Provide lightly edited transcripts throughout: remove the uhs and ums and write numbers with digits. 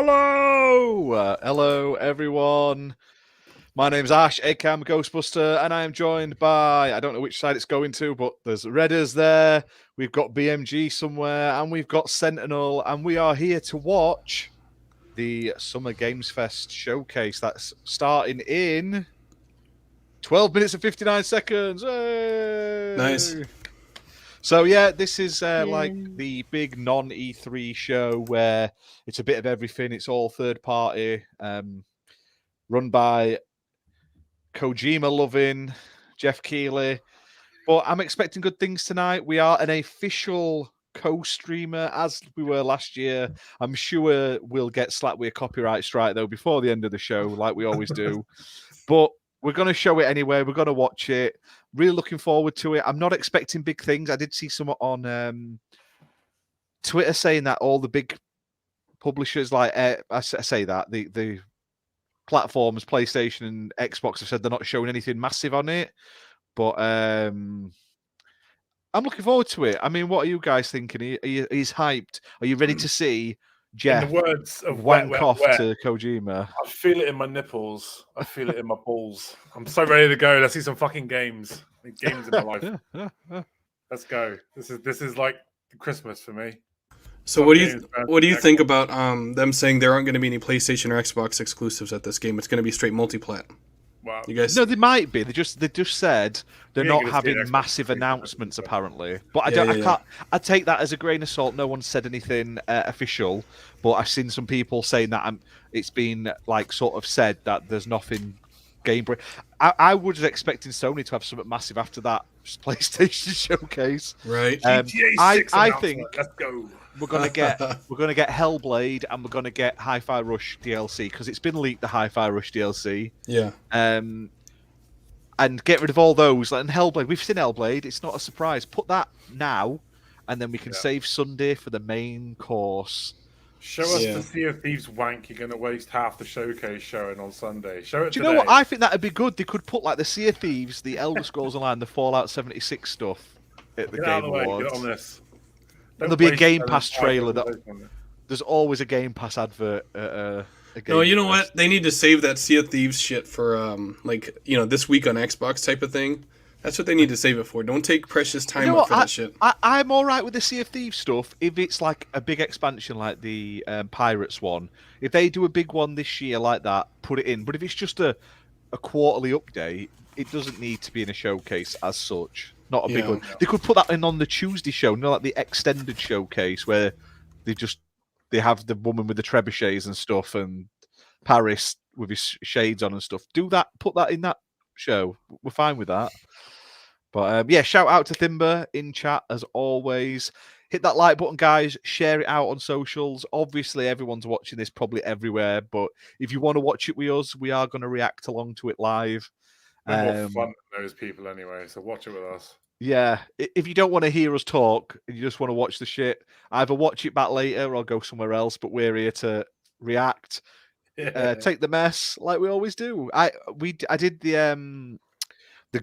Hello, everyone. My name's Ash, Egcam Ghostbuster, and I am joined by, I don't know which side it's going to, but there's Redders there, we've got BMG somewhere, and we've got Sentinel, and we are here to watch the Summer Games Fest showcase that's starting in 12 minutes and 59 seconds. Hey! Nice. So yeah, this is like the big non-E3 show where it's a bit of everything. It's all third party, run by Kojima loving Jeff Keighley. But I'm expecting good things tonight. We are an official co-streamer as we were last year. I'm sure we'll get slapped with a copyright strike though before the end of the show, like we always do. But we're going to show it anyway. We're going to watch it. Really looking forward to it. I'm not expecting big things. I did see someone on Twitter saying that all the big publishers, like I say that the platforms, PlayStation and Xbox, have said they're not showing anything massive on it. But I'm looking forward to it. I mean, what are you guys thinking? Are you hyped? Are you ready to see Jeff, in the words of wank wet, off wet, to Kojima? I feel it in my nipples. I feel it in my balls. I'm so ready to go. Let's see some fucking games. I need games in my life. Let's go. This is like Christmas for me. So what do you think about them saying there aren't going to be any PlayStation or Xbox exclusives at this game? It's going to be straight multi-plat. Wow. You guys? No, they might be. They just said they're You ain't not gonna see having an massive Xbox announcements apparently. But I Yeah, don't. yeah, I can't. I take that as a grain of salt. No one said anything official, but I've seen some people saying that it's been like sort of said that there's nothing game break. I was expecting Sony to have something massive after that PlayStation showcase. Right. GTA 6 I announcement. think Let's go. we're gonna get Hellblade and we're gonna get Hi-Fi Rush DLC because it's been leaked, the Hi-Fi Rush DLC. Yeah. And get rid of all those. And Hellblade, we've seen Hellblade. It's not a surprise. Put that now, and then we can save Sunday for the main course. Show us the Sea of Thieves wank you're going to waste half the showcase showing on Sunday. Show it Do you today. know what? I think that'd be good. They could put like the Sea of Thieves, the Elder Scrolls Online, the Fallout 76 stuff at the Get Game out of the way. Awards. Get on this. And there'll be a Game Pass trailer. There's always a Game Pass advert. No, you know what? They need to save that Sea of Thieves shit for this week on Xbox type of thing. That's what they need to save it for. Don't take precious time up for that shit. I'm all right with the Sea of Thieves stuff if it's like a big expansion like the Pirates one. If they do a big one this year like that, put it in. But if it's just a quarterly update, it doesn't need to be in a showcase as such. Not a big one. They could put that in on the Tuesday show, like the extended showcase where they have the woman with the trebuchets and stuff and Paris with his shades on and stuff. Do that. Put that in that show. We're fine with that. But shout out to Thimber in chat as always. Hit that like button, guys. Share it out on socials. Obviously, everyone's watching this probably everywhere. But if you want to watch it with us, we are going to react along to it live. We're more fun than those people anyway, so watch it with us. Yeah, if you don't want to hear us talk and you just want to watch the shit, either watch it back later or go somewhere else. But we're here to react, take the mess like we always do. I did the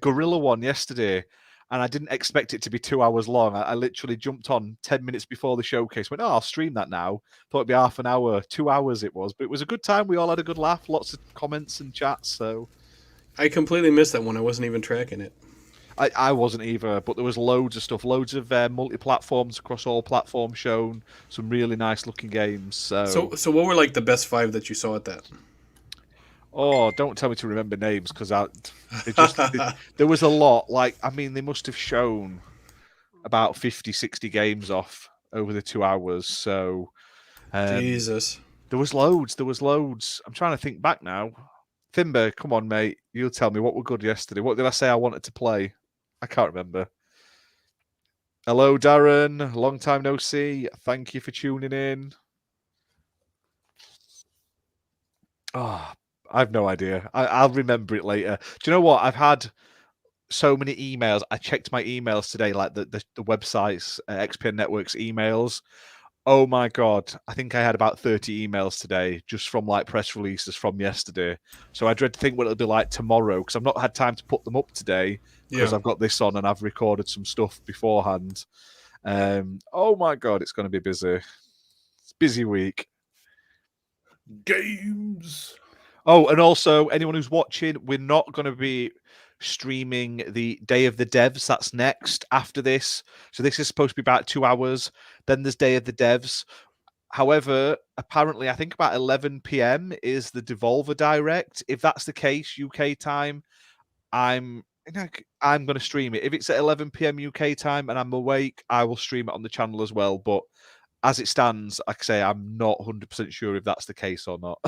Gorilla one yesterday, and I didn't expect it to be 2 hours long. I literally jumped on 10 minutes before the showcase. Went, I'll stream that now. Thought it'd be half an hour. 2 hours it was, but it was a good time. We all had a good laugh. Lots of comments and chats. So I completely missed that one. I wasn't even tracking it. I wasn't either, but there was loads of stuff, loads of multi-platforms across all platforms shown, some really nice looking games. So what were like the best 5 that you saw at that? Oh, don't tell me to remember names because there was a lot. Like, I mean, they must have shown about 50, 60 games off over the 2 hours. So Jesus, there was loads. I'm trying to think back now. Thimber, come on, mate. You'll tell me what were good yesterday. What did I say I wanted to play? I can't remember. Hello, Darren. Long time no see. Thank you for tuning in. Oh, I've no idea. I'll remember it later. Do you know what? I've had so many emails. I checked my emails today, like the website's XPN Network's emails. Oh my God. I think I had about 30 emails today just from like press releases from yesterday. So I dread to think what it'll be like tomorrow because I've not had time to put them up today because I've got this on and I've recorded some stuff beforehand. Oh my God, it's going to be busy. It's a busy week. Games. Oh, and also anyone who's watching, we're not going to be streaming the Day of the Devs. That's next after this. So this is supposed to be about 2 hours. Then there's Day of the Devs. However, apparently, I think about 11 p.m. is the Devolver Direct. If that's the case, UK time, I'm going to stream it. If it's at 11 p.m. UK time and I'm awake, I will stream it on the channel as well. But as it stands, like I say, I'm not 100% sure if that's the case or not.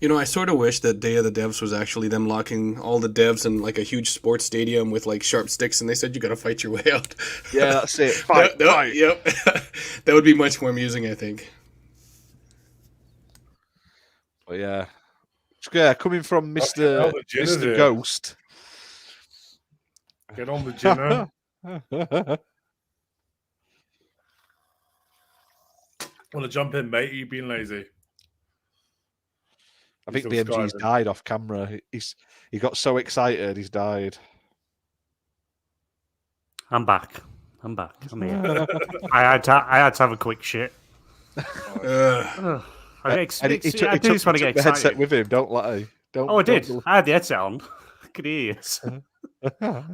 I sort of wish that Day of the Devs was actually them locking all the devs in like a huge sports stadium with like sharp sticks, and they said you got to fight your way out. Yeah, that's it. Fight. Yep. That would be much more amusing, I think. But yeah, coming from Mr. Ghost. Get on the gin. Want to jump in, mate? You being lazy? I think BMG's died off camera. He got so excited, he's died. I'm back. I'm here. I had to have a quick shit. I just want to get excited. The headset with him. Don't lie. I did. I had the headset on. I could hear you.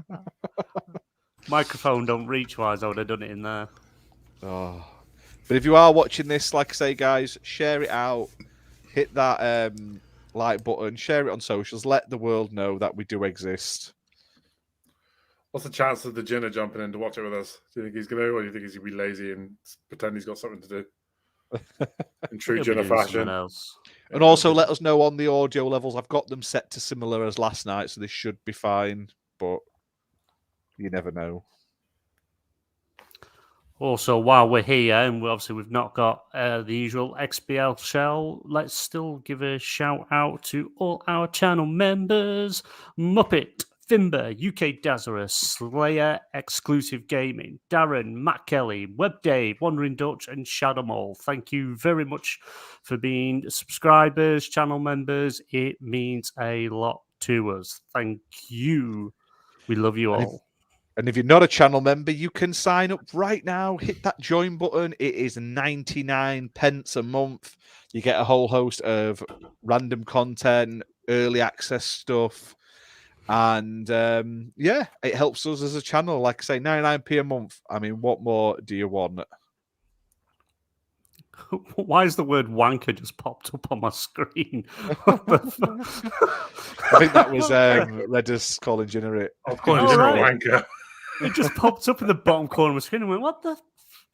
Microphone don't reach wise. I would have done it in there. Oh. But if you are watching this, like I say, guys, share it out. Hit that like button. Share it on socials. Let the world know that we do exist. What's the chance of the Jinner jumping in to watch it with us? Do you think he's going to, or do you think he's going to be lazy and pretend he's got something to do? In true Jinner fashion. And also let us know on the audio levels. I've got them set to similar as last night, so this should be fine. But you never know. Also, while we're here, and we've not got the usual XBL shell, let's still give a shout out to all our channel members: Muppet, Fimber, UK Dazarus, Slayer, Exclusive Gaming, Darren, Matt Kelly, Web Dave, Wandering Dutch, and Shadowmall. Thank you very much for being subscribers, channel members. It means a lot to us. Thank you. We love you all. And if you're not a channel member, you can sign up right now. Hit that join button. It is 99 pence a month. You get a whole host of random content, early access stuff. And it helps us as a channel. Like I say, 99p a month. I mean, what more do you want? Why is the word wanker just popped up on my screen? I think that was Reddus calling Generate. I was calling Generate wanker. It just popped up in the bottom corner of my screen and went, what the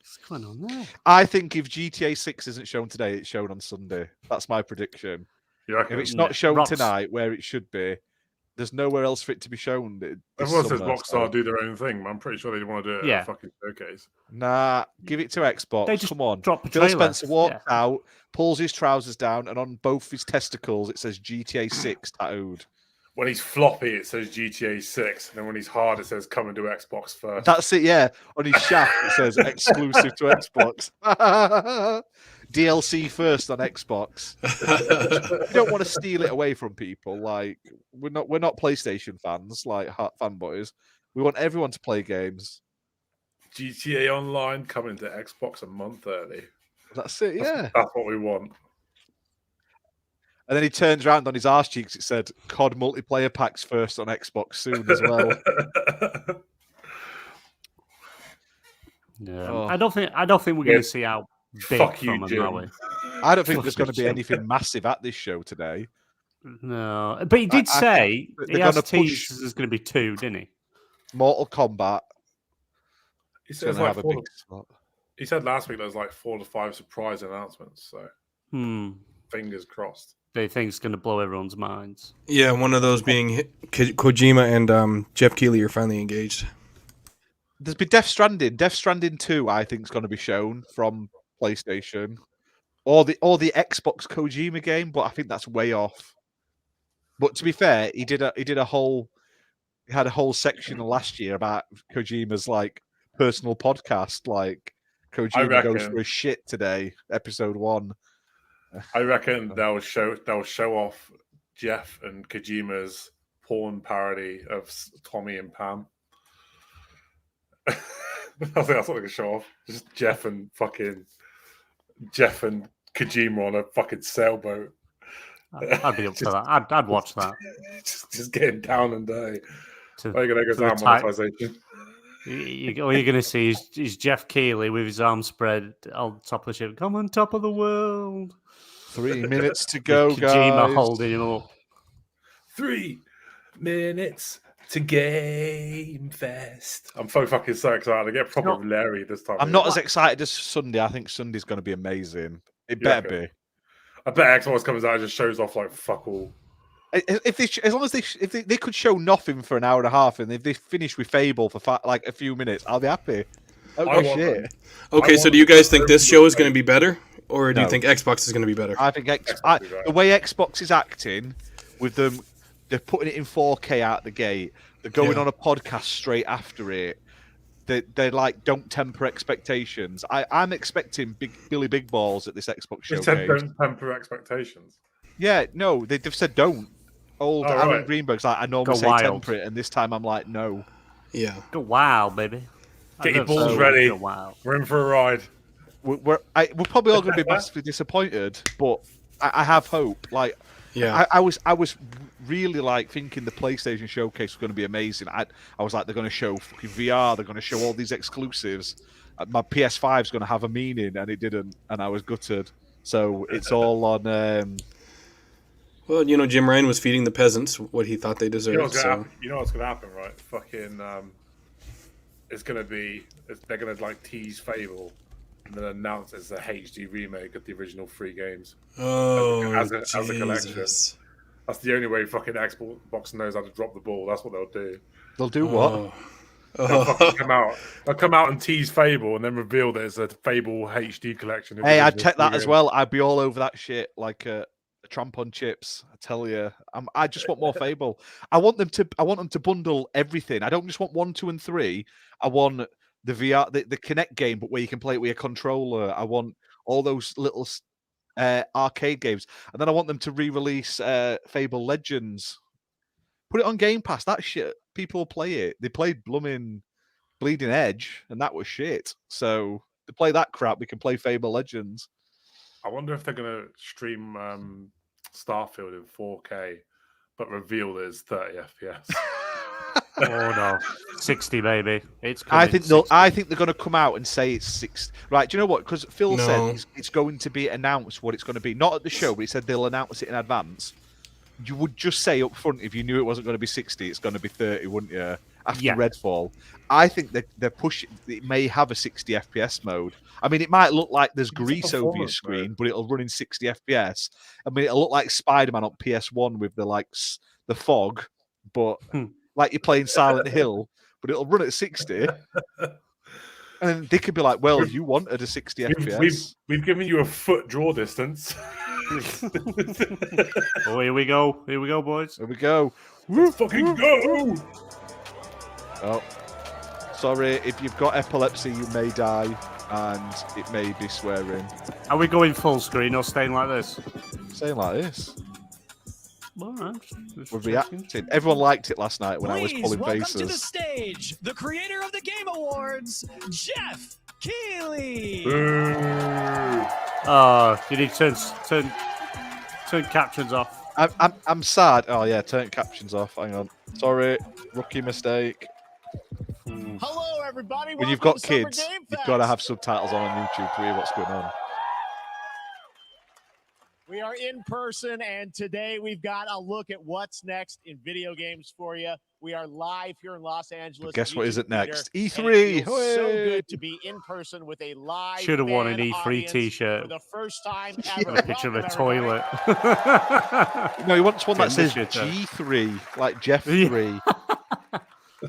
what's going on there? I think if GTA 6 isn't shown today, it's shown on Sunday. That's my prediction. If it's not shown tonight where it should be, there's nowhere else for it to be shown. Everyone says Rockstar do their own thing, but I'm pretty sure they want to do it at a fucking showcase. Nah, give it to Xbox. They just come on. Drop Phil Spencer walks out, pulls his trousers down, and on both his testicles it says GTA 6 tattooed. When he's floppy, it says GTA 6, and then when he's hard, it says come and do Xbox first. That's it, yeah. On his shaft, it says exclusive to Xbox. DLC first on Xbox. You don't want to steal it away from people. Like we're not PlayStation fans, like fanboys. We want everyone to play games. GTA Online coming to Xbox a month early. That's it, yeah. That's what we want. And then he turns around on his arse cheeks. It said COD multiplayer packs first on Xbox soon as well. Yeah, oh. I don't think we're going to see how big from him, are we? I don't think there's going to be anything massive at this show today. No, but he did say he has teased there's going to be 2, didn't he? Mortal Kombat. He said he said last week there was like 4 to 5 surprise announcements. So fingers crossed. Do you think it's going to blow everyone's minds? Yeah, one of those being Kojima and Jeff Keighley are finally engaged. There's been Death Stranding. Death Stranding 2, I think, is going to be shown from PlayStation, or the Xbox Kojima game, but I think that's way off. But to be fair, he had a whole section last year about Kojima's like personal podcast, like Kojima goes for a shit today, episode 1. I reckon they'll show off Jeff and Kojima's porn parody of Tommy and Pam. I think that's what they can show off. Just Jeff and Kojima on a fucking sailboat. I'd be up for that. I'd watch that. Just getting down and dirty. To, Are you going to to go the down type- monetization? All you're going to see is Jeff Keighley with his arms spread on top of the ship. Come on top of the world. 3 minutes to With go, Kojima guys. holding him up. 3 minutes to Game Fest. I'm so fucking so excited. I get proper Larry this time. I'm not as excited as Sunday. I think Sunday's going to be amazing. It better be. I bet Xbox comes out and just shows off like fuck all. As long as they could show nothing for an hour and a half, and if they finish with Fable for like a few minutes, I'll be happy. Shit. Okay, so do you guys think this show is going to be better, or do you think Xbox is going to be better? I think the way Xbox is acting with them, they're putting it in 4K out the gate. They're going on a podcast straight after it. They're like, don't temper expectations. I'm expecting Billy Big Balls at this Xbox showcase. Don't temper expectations. Yeah, no, they've said don't. Alan Greenberg's like, I normally say temper it, and this time I'm like, no. Yeah. Go wild, baby. Get your balls ready. Go wild. We're in for a ride. We're probably all going to be massively disappointed, but I have hope. Like, yeah, I was really like thinking the PlayStation showcase was going to be amazing. I was like, they're going to show fucking VR, they're going to show all these exclusives. My PS5's going to have a meaning, and it didn't, and I was gutted. So it's all on. Well, Jim Ryan was feeding the peasants what he thought they deserved. You know what's going to happen, right? Fucking, it's going to be they're going to like tease Fable and then announce it's a HD remake of the original 3 games. Oh, as a collection. That's the only way fucking Xbox knows how to drop the ball. That's what they'll do. They'll do what? They'll fucking come out and tease Fable and then reveal that it's a Fable HD collection. Hey, I'd check that as well. I'd be all over that shit like a tramp on chips. I tell you, I just want more Fable. I want them to bundle everything. I don't just want 1, 2, and 3. I want the VR, the Kinect game, but where you can play it with your controller. I want all those little arcade games, and then I want them to re-release Fable Legends. Put it on Game Pass. That shit, people play it. They played blooming Bleeding Edge, and that was shit. So to play that crap, we can play Fable Legends. I wonder if they're going to stream Starfield in 4K, but reveal that it's 30 FPS. Oh no, 60 baby. It's. I think they're going to come out and say it's 60. Right? Do you know what? Because Phil said it's going to be announced what it's going to be. Not at the show, but he said they'll announce it in advance. You would just say up front if you knew it wasn't going to be 60, it's going to be 30, wouldn't you? After Redfall, I think they're pushing. It may have a 60 FPS mode. I mean, it might look like there's grease over your screen, but it'll run in 60 FPS. I mean, it'll look like Spider-Man on PS1 with the fog, but like you're playing Silent Hill, but it'll run at 60. And they could be like, "Well, you wanted a 60 FPS. We've given you a foot draw distance." Oh, here we go, boys. Here we go. Let's fucking go! Oh, sorry. If you've got epilepsy, you may die, and it may be swearing. Are we going full screen or staying like this? Staying like this. All right. We're reacting. Everyone liked it last night when I was pulling welcome faces. to the stage, the creator of the Game Awards, Jeff Keighley. Oh, did he turn captions off? I'm sad. Oh yeah, turn captions off. Hang on. Sorry, rookie mistake. Hello, everybody. When you've got kids, you've got to have subtitles on YouTube to hear what's going on. We are in person, and today we've got a look at what's next in video games for you. We are live here in Los Angeles. But guess what is it next? E3. It feels so good to be in person with a live. Should have worn an E3 T-shirt for the first time ever. A picture of a toilet. No, he wants one that says G3, like Jeff 3.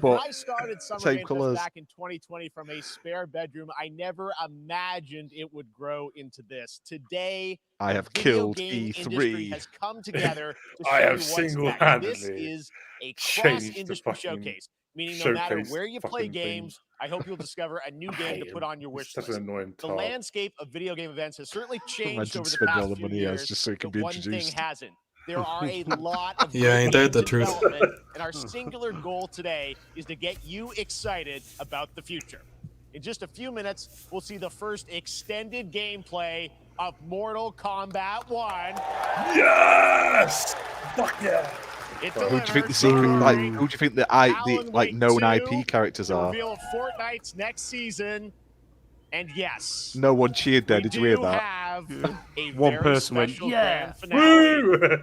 But I started Summer Game Fest back in 2020 from a spare bedroom. I never imagined it would grow into this. Today, I have killed E3. Has come together to I show have you single-handedly This is a cross-industry showcase, meaning no matter where you play games, I hope you'll discover a new game to put on your wish list. The landscape of video game events has certainly changed over the past few years, just so it can be but one thing introduced. hasn't. There are a lot of ain't that the truth? And our singular goal today is to get you excited about the future. In just a few minutes, we'll see the first extended gameplay of Mortal Kombat 1. Yes! Fuck yeah! Who do you think the secret, like, who do you think the known IP characters are? Reveal of Fortnite's next season. And yes, no one cheered there. Did you hear that? Have a one person went, yeah, that you're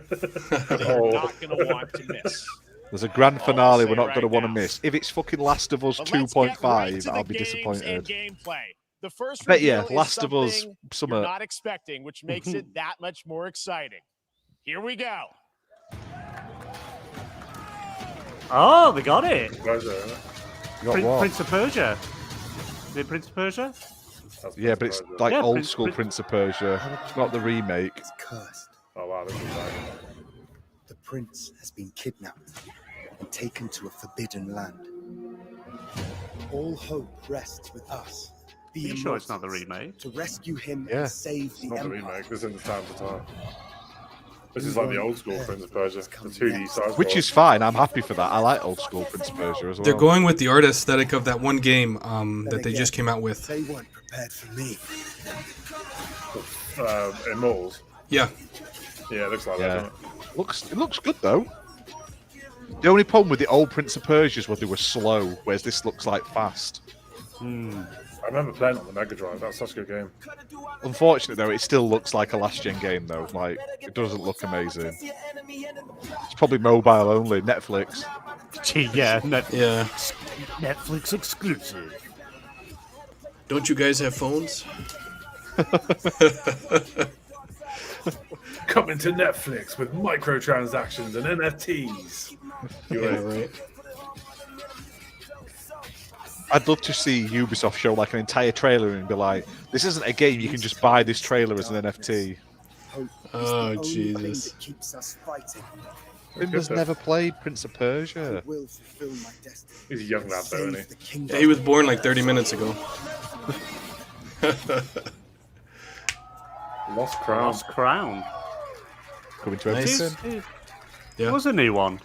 not going to want to miss. There's a grand finale we're not going to want to miss. If it's fucking Last of Us 2.5, I'll be disappointed. The first bet you Last of Us Summer. You're not expecting, which makes it that much more exciting. Here we go. Oh, they got it. Prince of Persia. Is it Prince of Persia? Yeah, but it's like old school Prince of Persia, not the remake. It's cursed. Oh wow, this is like... The prince has been kidnapped and taken to a forbidden land. All hope rests with us. Are you sure it's not the remake? To rescue him and save the Empire. Empire. Remake. This isn't the time for time. This is like the old school Prince of Persia, the 2D side. Which is fine. I'm happy for that. I like old school Prince of Persia as well. They're going with the art aesthetic of that one game that they just came out with. They weren't prepared for me. Immortals. Yeah. Yeah, it looks like that. It looks good though. The only problem with the old Prince of Persias was they were slow, whereas this looks like fast. I remember playing on the Mega Drive. That's such a good game. Unfortunately, though, it still looks like a last-gen game, though. Like, it doesn't look amazing. It's probably mobile only, Netflix. Yeah, Netflix exclusive. Don't you guys have phones? Coming to Netflix with microtransactions and NFTs. Yeah, right. I'd love to see Ubisoft show like an entire trailer and be like, "This isn't a game. You can just buy this trailer as an NFT." Oh Jesus! Finder's never played Prince of Persia. He's a young lad, though, isn't he? Yeah, he was born like 30 minutes ago. Lost Crown. Lost Crown. Coming to everything. Yeah. It was a new one.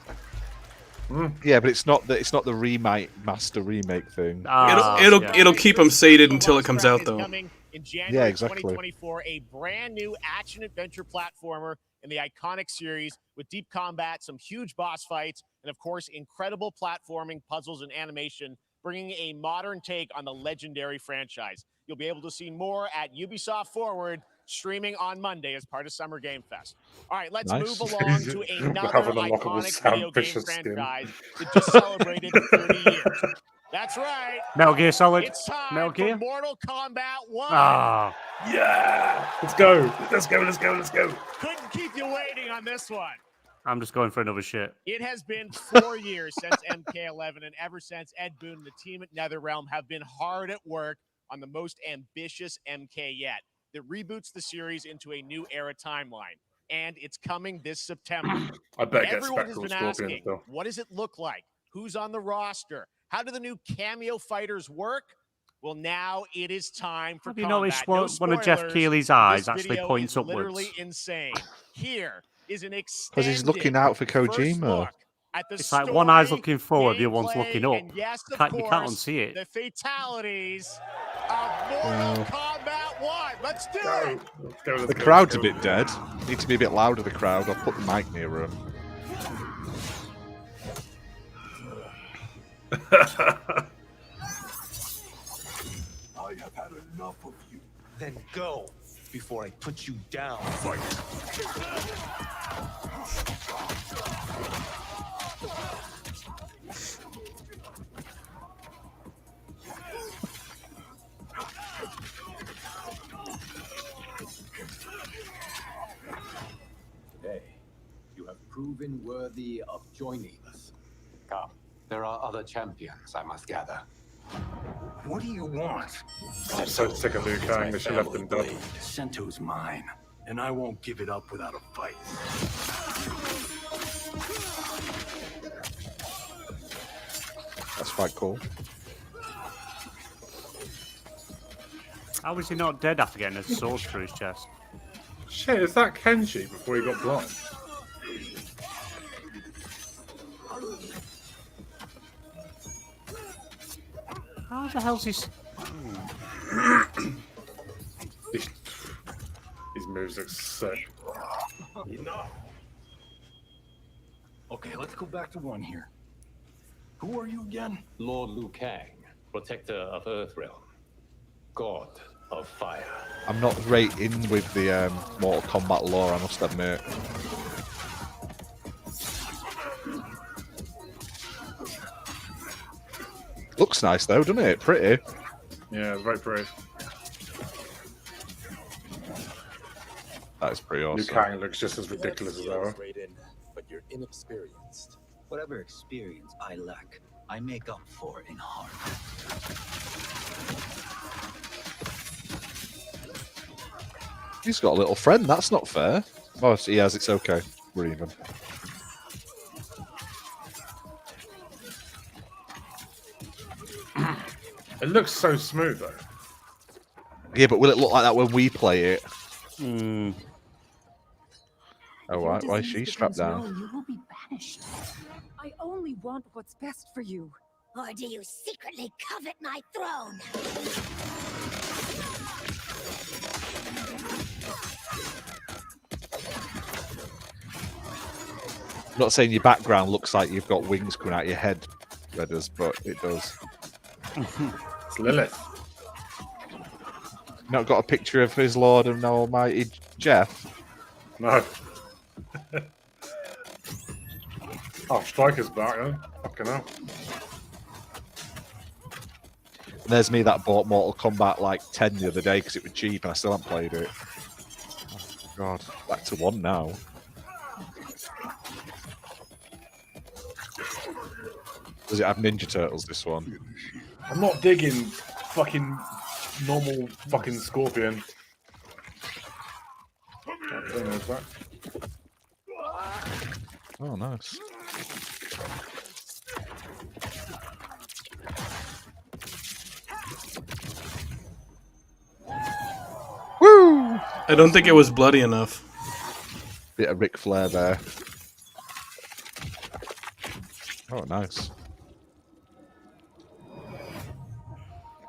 Yeah, but it's not the remake master remake thing. It'll keep them sated until it comes out, though. In January 2024, a brand new action adventure platformer in the iconic series with deep combat, some huge boss fights, and of course, incredible platforming, puzzles, and animation, bringing a modern take on the legendary franchise. You'll be able to see more at Ubisoft Forward, streaming on Monday as part of Summer Game Fest. All right, let's move along to another iconic video game franchise that just celebrated 30 years. That's right. Metal Gear Solid. It's time Metal Gear. for Mortal Kombat 1. Ah. Yeah. Let's go. Let's go. Let's go. Let's go. Couldn't keep you waiting on this one. I'm just going for another shit. It has been 4 years since MK11, and ever since, Ed Boon and the team at NetherRealm have been hard at work on the most ambitious MK yet that reboots the series into a new era timeline. And it's coming this September. I bet it gets Everyone has Spectral been Scorpion asking, still. what does it look like? Who's on the roster? How do the new cameo fighters work? Well, now it is time for Have you combat. noticed one of Jeff spoilers, Keighley's eyes this actually video points is upwards? Literally insane. Here is an extended Because he's looking out for first Kojima. look at the It's like one eye's story, looking forward, the other one's gameplay, looking up. and yes, of You can't course, unsee it. the fatalities of Mortal Kombat 1. Let's do it. Let's go. The crowd's a bit dead. Need to be a bit louder, the crowd. I'll put the mic nearer him. I have had enough of you. Then go before I put you down. Fight. Today, you have proven worthy of joining us. Come, there are other champions, I must gather. What do you want? I'm so sick of Liu Kang that she left him dead. Sento's mine, and I won't give it up without a fight. That's quite cool. How was he not dead after getting a sword through his chest? Shit, is that Kenshi before he got blind? How the hell's he... moves look sick. Enough. Okay, let's go back to one here. Who are you again? Lord Liu Kang, protector of Earthrealm, god of fire. I'm not right in with the Mortal Kombat lore, I must admit. Looks nice though, doesn't it? Pretty. Yeah, it's very pretty. That is pretty awesome. Liu Kang looks just as ridiculous as ever. But you're inexperienced. Whatever experience I lack, I make up for in heart. He's got a little friend. That's not fair. Oh, he has. It's okay. We're even. It looks so smooth though. Yeah, but will it look like that when we play it? Hmm. Oh, right. Why is she strapped down? You will be banished. I only want what's best for you. Or do you secretly covet my throne? I'm not saying your background looks like you've got wings coming out your head, Redders, but it does. It's Lilith. Not got a picture of his Lord and Almighty Jeff? No. Oh, Striker's back, huh? Fucking hell. And there's me that bought Mortal Kombat like 10 the other day because it was cheap and I still haven't played it. Oh, God, back to 1 now. Does it have Ninja Turtles, this one? I'm not digging fucking normal fucking Scorpion. Oh, nice. Woo! I don't think it was bloody enough. Bit of Ric Flair there. Oh, nice.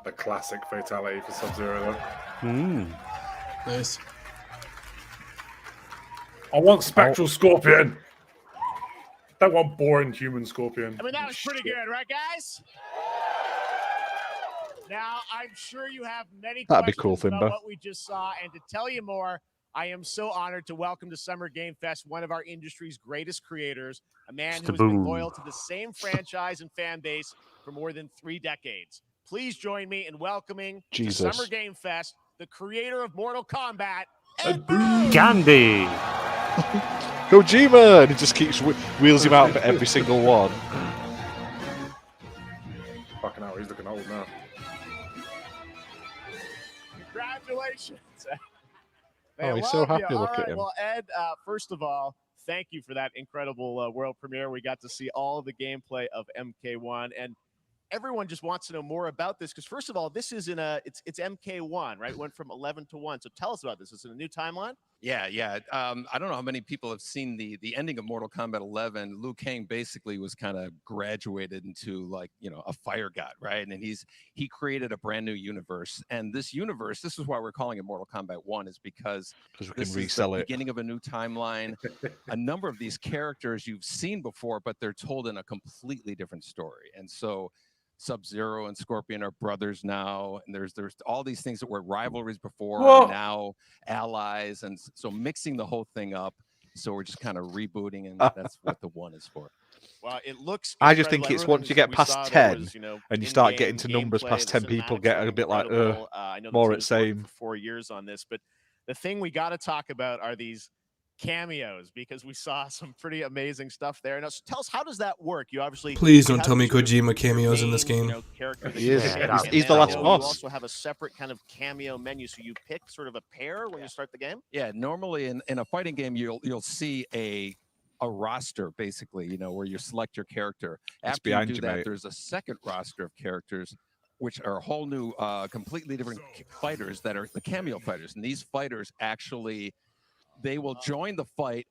The classic fatality for Sub-Zero, though. Nice. I want Spectral Scorpion. Don't want boring human Scorpion. I mean, that was pretty good, right, guys? Now, I'm sure you have many That'd be questions cool, about Fimba. what we just saw, and to tell you more, I am so honored to welcome to Summer Game Fest one of our industry's greatest creators, a man who has been loyal to the same franchise and fan base for more than 3 decades. Please join me in welcoming to Summer Game Fest the creator of Mortal Kombat, Ed Boon. Gandhi. Kojima! And he just keeps wheels him out for every single one. Fucking hell, he's looking old now. Congratulations. Oh, he's so happy. All Look right, at him. well, Ed, first of all, thank you for that incredible world premiere. We got to see all of the gameplay of MK1, and everyone just wants to know more about this because, first of all, this is it's MK1, right? It went from 11 to 1. So tell us about this. Is it a new timeline? Yeah. I don't know how many people have seen the ending of Mortal Kombat 11. Liu Kang basically was kind of graduated into like, a fire god, right? And he created a brand new universe. And this universe, this is why we're calling it Mortal Kombat 1, is because we can this resell is the it. beginning of a new timeline. A number of these characters you've seen before, but they're told in a completely different story. And so Sub-Zero and Scorpion are brothers now, and there's all these things that were rivalries before, are now allies, and so mixing the whole thing up. So we're just kind of rebooting, and that's what the 1 is for. Well, it looks. I just think it's once you get past 10 and you start getting to numbers past 10, people get a bit like, more at same. 4 years on this, but the thing we got to talk about are these cameos because we saw some pretty amazing stuff there. Now, so tell us, how does that work? You obviously please don't tell me Kojima cameos in this game. He's the last boss. You also have a separate kind of cameo menu, so you pick sort of a pair when you start the game. Yeah, normally in a fighting game, you'll see a roster basically, where you select your character. After you do that, there's a second roster of characters, which are a whole new, completely different fighters that are the cameo fighters, and these fighters actually. They will join the fight,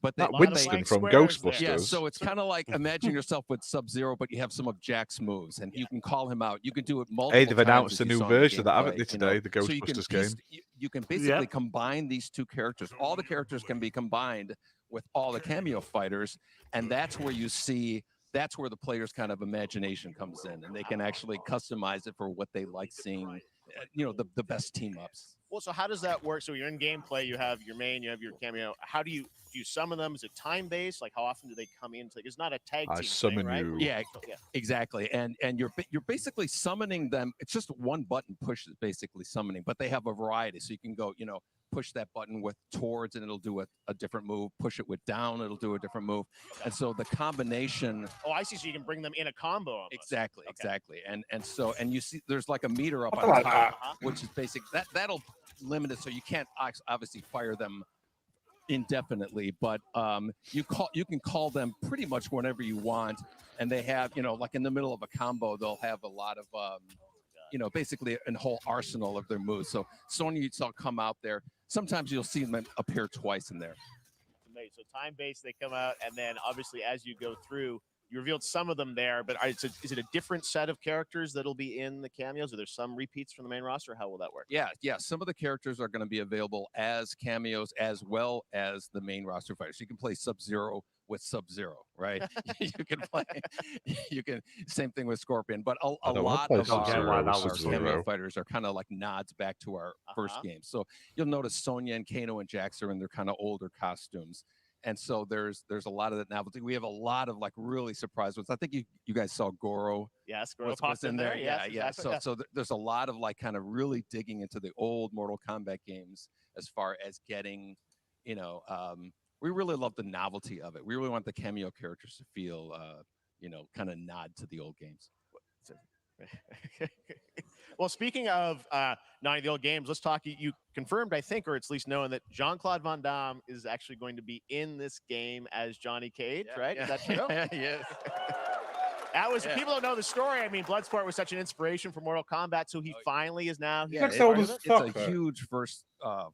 But that Winston from Ghostbusters. Yeah, so it's kind of like imagine yourself with Sub-Zero, but you have some of Jack's moves, and you can call him out. You can do it multiple times. Hey, they've announced a new version of that, haven't they, today? The So Ghostbusters game. You can basically combine these two characters. All the characters can be combined with all the cameo fighters, and that's where you see. That's where the player's kind of imagination comes in, and they can actually customize it for what they like seeing. The best team ups. Well, so how does that work? So you're in gameplay, you have your main, you have your cameo. How do you summon them? Is it time based? Like how often do they come in? It's not a tag team summon thing, right? you. Yeah, exactly. And you're basically summoning them. It's just one button push is basically summoning, but they have a variety. So you can go, push that button with towards and it'll do a different move. Push it with down, it'll do a different move. And so the combination. Oh, I see. So you can bring them in a combo. Almost. Exactly. And you see there's like a meter up on top, which is basic. That'll limit it, so you can't obviously fire them indefinitely, but you can call them pretty much whenever you want. And they have, like in the middle of a combo, they'll have a lot of basically a whole arsenal of their moves. So Sonya will come out there. Sometimes you'll see them appear twice in there. So time-based, they come out, and then obviously as you go through, you revealed some of them there, but is it a different set of characters that'll be in the cameos? Are there some repeats from the main roster? How will that work? Yeah. Some of the characters are going to be available as cameos as well as the main roster fighters. You can play Sub-Zero with Sub-Zero, right? Same thing with Scorpion, but a lot of our cameo fighters are kind of like nods back to our first game. So you'll notice Sonya and Kano and Jax are in their kind of older costumes. And so there's a lot of that novelty. We have a lot of like really surprise ones. I think you guys saw Goro. Yes, Goro popped in there. Yeah. Exactly. So there's a lot of like kind of really digging into the old Mortal Kombat games as far as getting, we really love the novelty of it. We really want the cameo characters to feel, kind of nod to the old games. Well, speaking of not the old games, let's talk. You confirmed, I think, or it's at least known that Jean-Claude Van Damme is actually going to be in this game as Johnny Cage, right? Is that true? Yes. That was people don't know the story. I mean, Bloodsport was such an inspiration for Mortal Kombat, so he finally is now. It's a huge first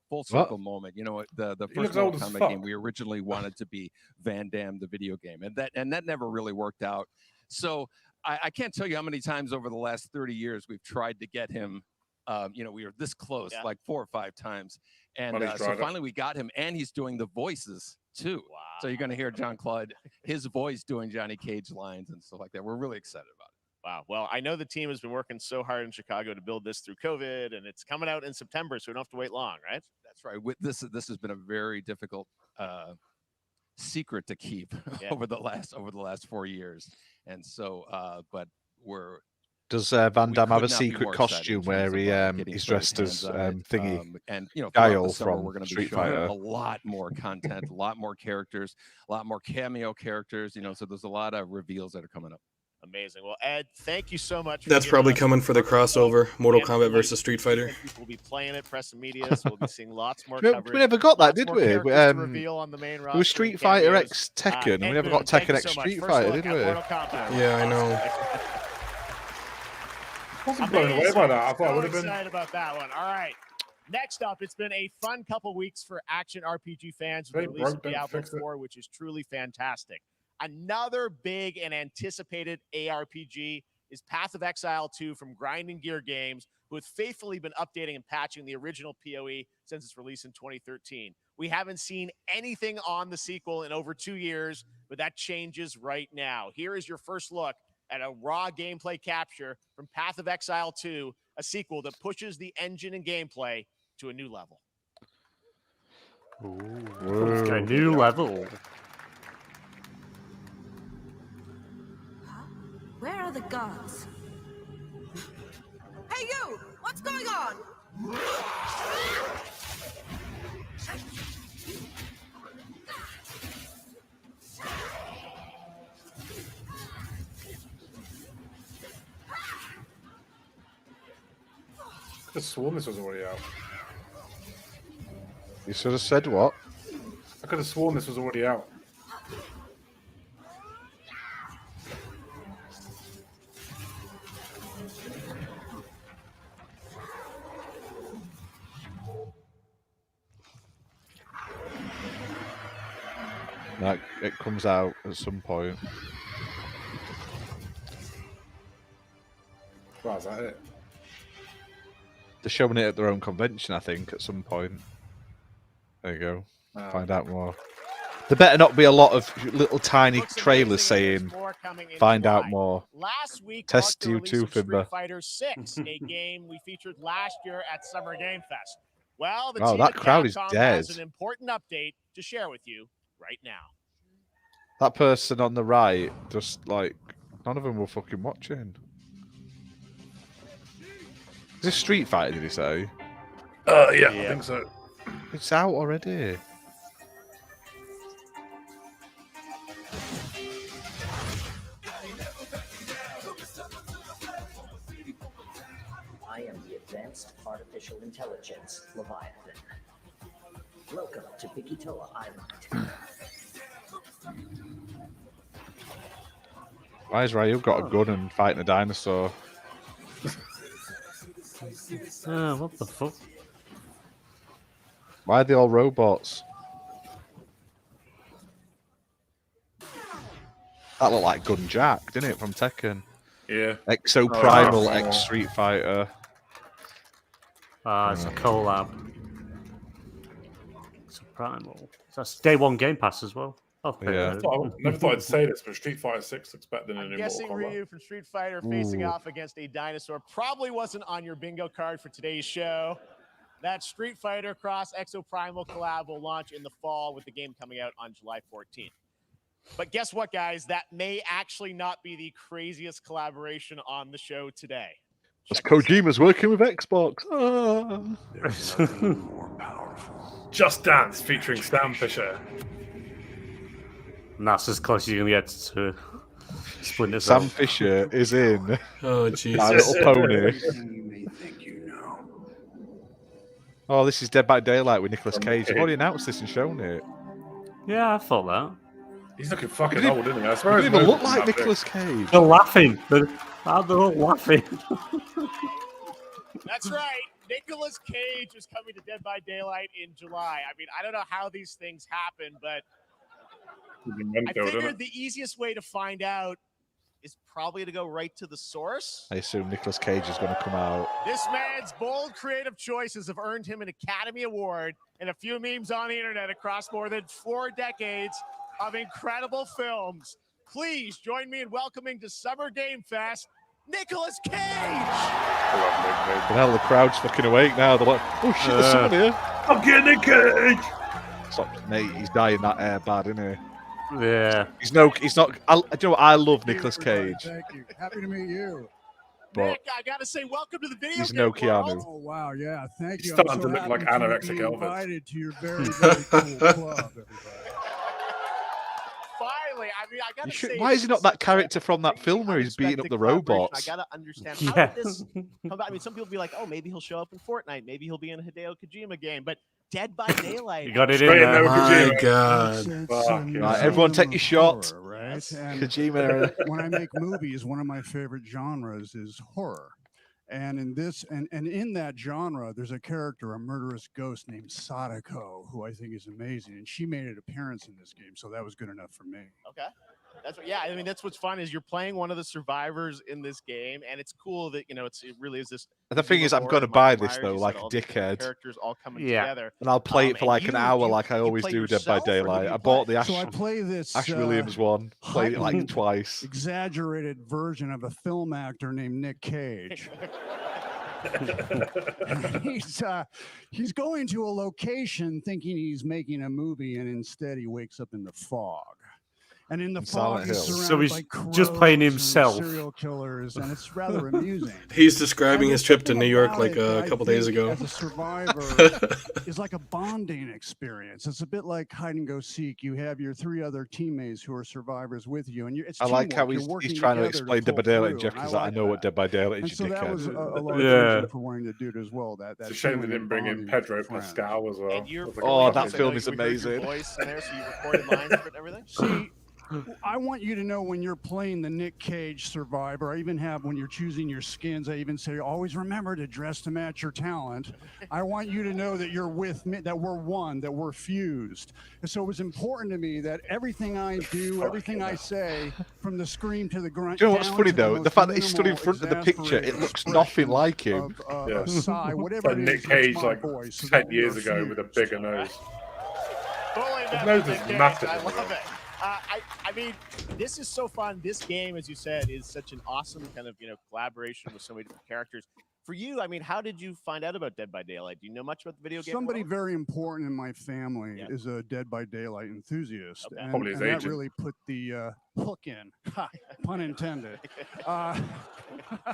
full circle moment. The first Mortal Kombat game we originally wanted to be Van Damme, the video game, and that never really worked out. So I can't tell you how many times over the last 30 years we've tried to get him. We were this close, like 4 or 5 times. And so finally we got him, and he's doing the voices too. Wow. So you're going to hear Jean-Claude, his voice doing Johnny Cage lines and stuff like that. We're really excited about it. Wow. Well, I know the team has been working so hard in Chicago to build this through COVID, and it's coming out in September, so we don't have to wait long, right? That's right. This has been a very difficult secret to keep over the last 4 years. And so, but does Van Damme have a secret costume where he's dressed as thingy and Guile from from Street Fighter? A lot more content, a lot more characters, a lot more cameo characters. So there's a lot of reveals that are coming up. Amazing. Well, Ed, thank you so much. That's probably coming for the crossover, Mortal Kombat versus Street Fighter. We'll be playing it, press and media, so we'll be seeing lots more coverage. We never got that, did we? Reveal on the main roster. It was Street Fighter X Tekken. We never got Tekken X Street Fighter, did we? Yeah, I know. I wasn't blown away by that. I thought I would have been excited about that one. All right. Next up, it's been a fun couple weeks for action RPG fans with the release of Diablo 4, which is truly fantastic. Another big and anticipated ARPG is Path of Exile 2 from Grinding Gear Games, who has faithfully been updating and patching the original PoE since its release in 2013. We haven't seen anything on the sequel in over 2 years, but that changes right now. Here is your first look at a raw gameplay capture from Path of Exile 2, a sequel that pushes the engine and gameplay to a new level. Ooh, a new level. Where are the guards? Hey, you! What's going on? I could have sworn this was already out. You should have said what? I could have sworn this was already out. Like it comes out at some point. Wow, is that it? They're showing it at their own convention, I think, at some point. There you go. Find out more. There better not be a lot of little tiny trailers saying "Find out more." Last week, Test marked the you release too, of Street Fimber. Fighter 6, a game we featured last year at Summer Game Fest. Well, the Wow, team that at crowd is Capcom dead. has an important update to share with you right now. That person on the right, just like none of them were fucking watching. Is this Street Fighter? Did he say? Yeah, I think so. It's out already. I am the Advanced Artificial Intelligence Leviathan. Welcome to Bikitoa Island. Why has Ryu got a gun and fighting a dinosaur? What the fuck? Why are they all robots? That looked like Gun Jack, didn't it, from Tekken? Yeah. Exo Primal X Street Fighter. It's a collab. It's a Primal. That's day one Game Pass as well. Yeah. I never thought I'd say this, but Street Fighter 6 looks better than a new Guessing Mortal Kombat. Ryu from Street Fighter facing off against a dinosaur probably wasn't on your bingo card for today's show. That Street Fighter Cross Exo Primal collab will launch in the fall with the game coming out on July 14th. But guess what, guys? That may actually not be the craziest collaboration on the show today. That's Kojima's working with Xbox. There's nothing more powerful. Just Dance featuring Sam Fisher. And that's as close as you're going to get to Splinter Sam Cell. Fisher is in Oh, My Jesus. Little Pony. You may think you know. Oh, this is Dead by Daylight with Nicolas Cage. They've already announced this and shown it. Yeah, I thought that. He's looking fucking He old, isn't he? I swear He his didn't even nose look isn't like that big. Nicolas Cage. They're laughing. They're all laughing. That's right. Nicolas Cage is coming to Dead by Daylight in July. I mean, I don't know how these things happen, but I figured the easiest way to find out is probably to go right to the source. I assume Nicolas Cage is going to come out. This man's bold creative choices have earned him an Academy Award and a few memes on the internet across more than 4 decades of incredible films. Please join me in welcoming to Summer Game Fest, Nicolas Cage! But hell, the crowd's fucking awake now. They're like, oh shit, there's someone here. I'm getting a cage! Stop, mate, he's dying that air bad, isn't he? Yeah. He's not. Do you know what? I love Nicolas Cage. Thank you. Happy to meet you. But Nick, I gotta say, welcome to the video he's game no Keanu. world. Oh wow, yeah, thank you. He's starting to look happy like to anorexic be Elvis. invited to your very, very cool club, everybody. Finally, I mean, I gotta say, Why is he not that character from that film where he's beating up the robots? I gotta understand how did this come about? I mean, some people be like, "Oh, maybe he'll show up in Fortnite. Maybe he'll be in a Hideo Kojima game." But Dead by Daylight, You got it in there. My God. Right, everyone take your shot. Horror, right? And Kojima. when I make movies, one of my favorite genres is horror. And in this, and in that genre, there's a character, a murderous ghost named Sadako, who I think is amazing, and she made an appearance in this game, so that was good enough for me. Okay. That's what, yeah. I mean, that's what's fun is you're playing one of the survivors in this game, and it's cool that it really is this. The thing is, I'm going to buy this though, like a dickhead. Characters all coming Yeah. together, And I'll play it for and like an hour, like I you always play do. Dead by yourself, or who do Daylight. you I bought play? the So I play this Ash Williams one. Played it like heightened, twice. exaggerated version of a film actor named Nick Cage. And he's going to a location thinking he's making a movie, and instead he wakes up in the fog. And in the fog, Silent he's Hill. surrounded So he's by just playing crows and himself. serial killers, and it's rather amusing. He's describing And his there's trip to something New York about like it that a I couple days think ago. As a survivor, is like a bonding experience. It's a bit like hide and go seek. You have your 3 other teammates who are survivors with you, and it's I like how teamwork. You're he's working trying to together explain Dead by pull Daylight, through, Jeff, and because I like know what that. Dead by Daylight And is, so you that was a dickhead. large Yeah. reason for wanting to do it as well. That It's a shame they feeling of didn't bring in bonding Pedro with friends. Pascal as well. And you're That's like a Oh, fucking that thing. film is we heard your amazing. voice in there, so you recorded lines for it and everything. See, I want you to know when you're playing the Nick Cage Survivor. I even have when you're choosing your skins. I even say always remember to dress to match your talent. I want you to know that you're with me, that we're one, that we're fused. And so it was important to me that everything I do, everything I say, from the scream to the grunt. Do you know what's funny though? The fact that he stood in front of the picture, it looks nothing like him. A sigh, whatever it is. Nick Cage my like voice, 10 years ago with a bigger nose. His nose is massive. I love it. I mean, this is so fun. This game, as you said, is such an awesome kind of collaboration with so many different characters. For you, I mean, how did you find out about Dead by Daylight? Do you know much about the video game? Somebody very important in my family is a Dead by Daylight enthusiast, and Probably his that agent. really put the hook in. Ha, pun intended.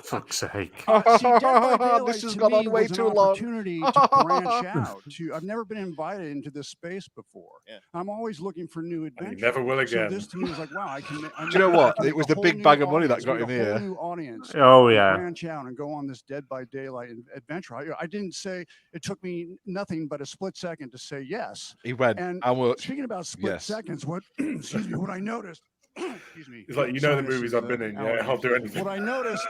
Fuck's sake. See, Dead by Daylight This has to gone me on way was an too long. opportunity to branch out. I've never been invited into this space before. I'm always looking for new adventures. never will again. So this to me was like, wow, I can. Do you know what? It was the big bag of money that got him here. New audience. Oh, and yeah. branch out and go on this Dead by Daylight adventure. I didn't say it took me nothing but a split second to say yes. He went. And how much? speaking about split Yes. seconds, what excuse me, what I noticed. Excuse me. It's like, you know the movies I've been in, yeah, I'll do anything. What I noticed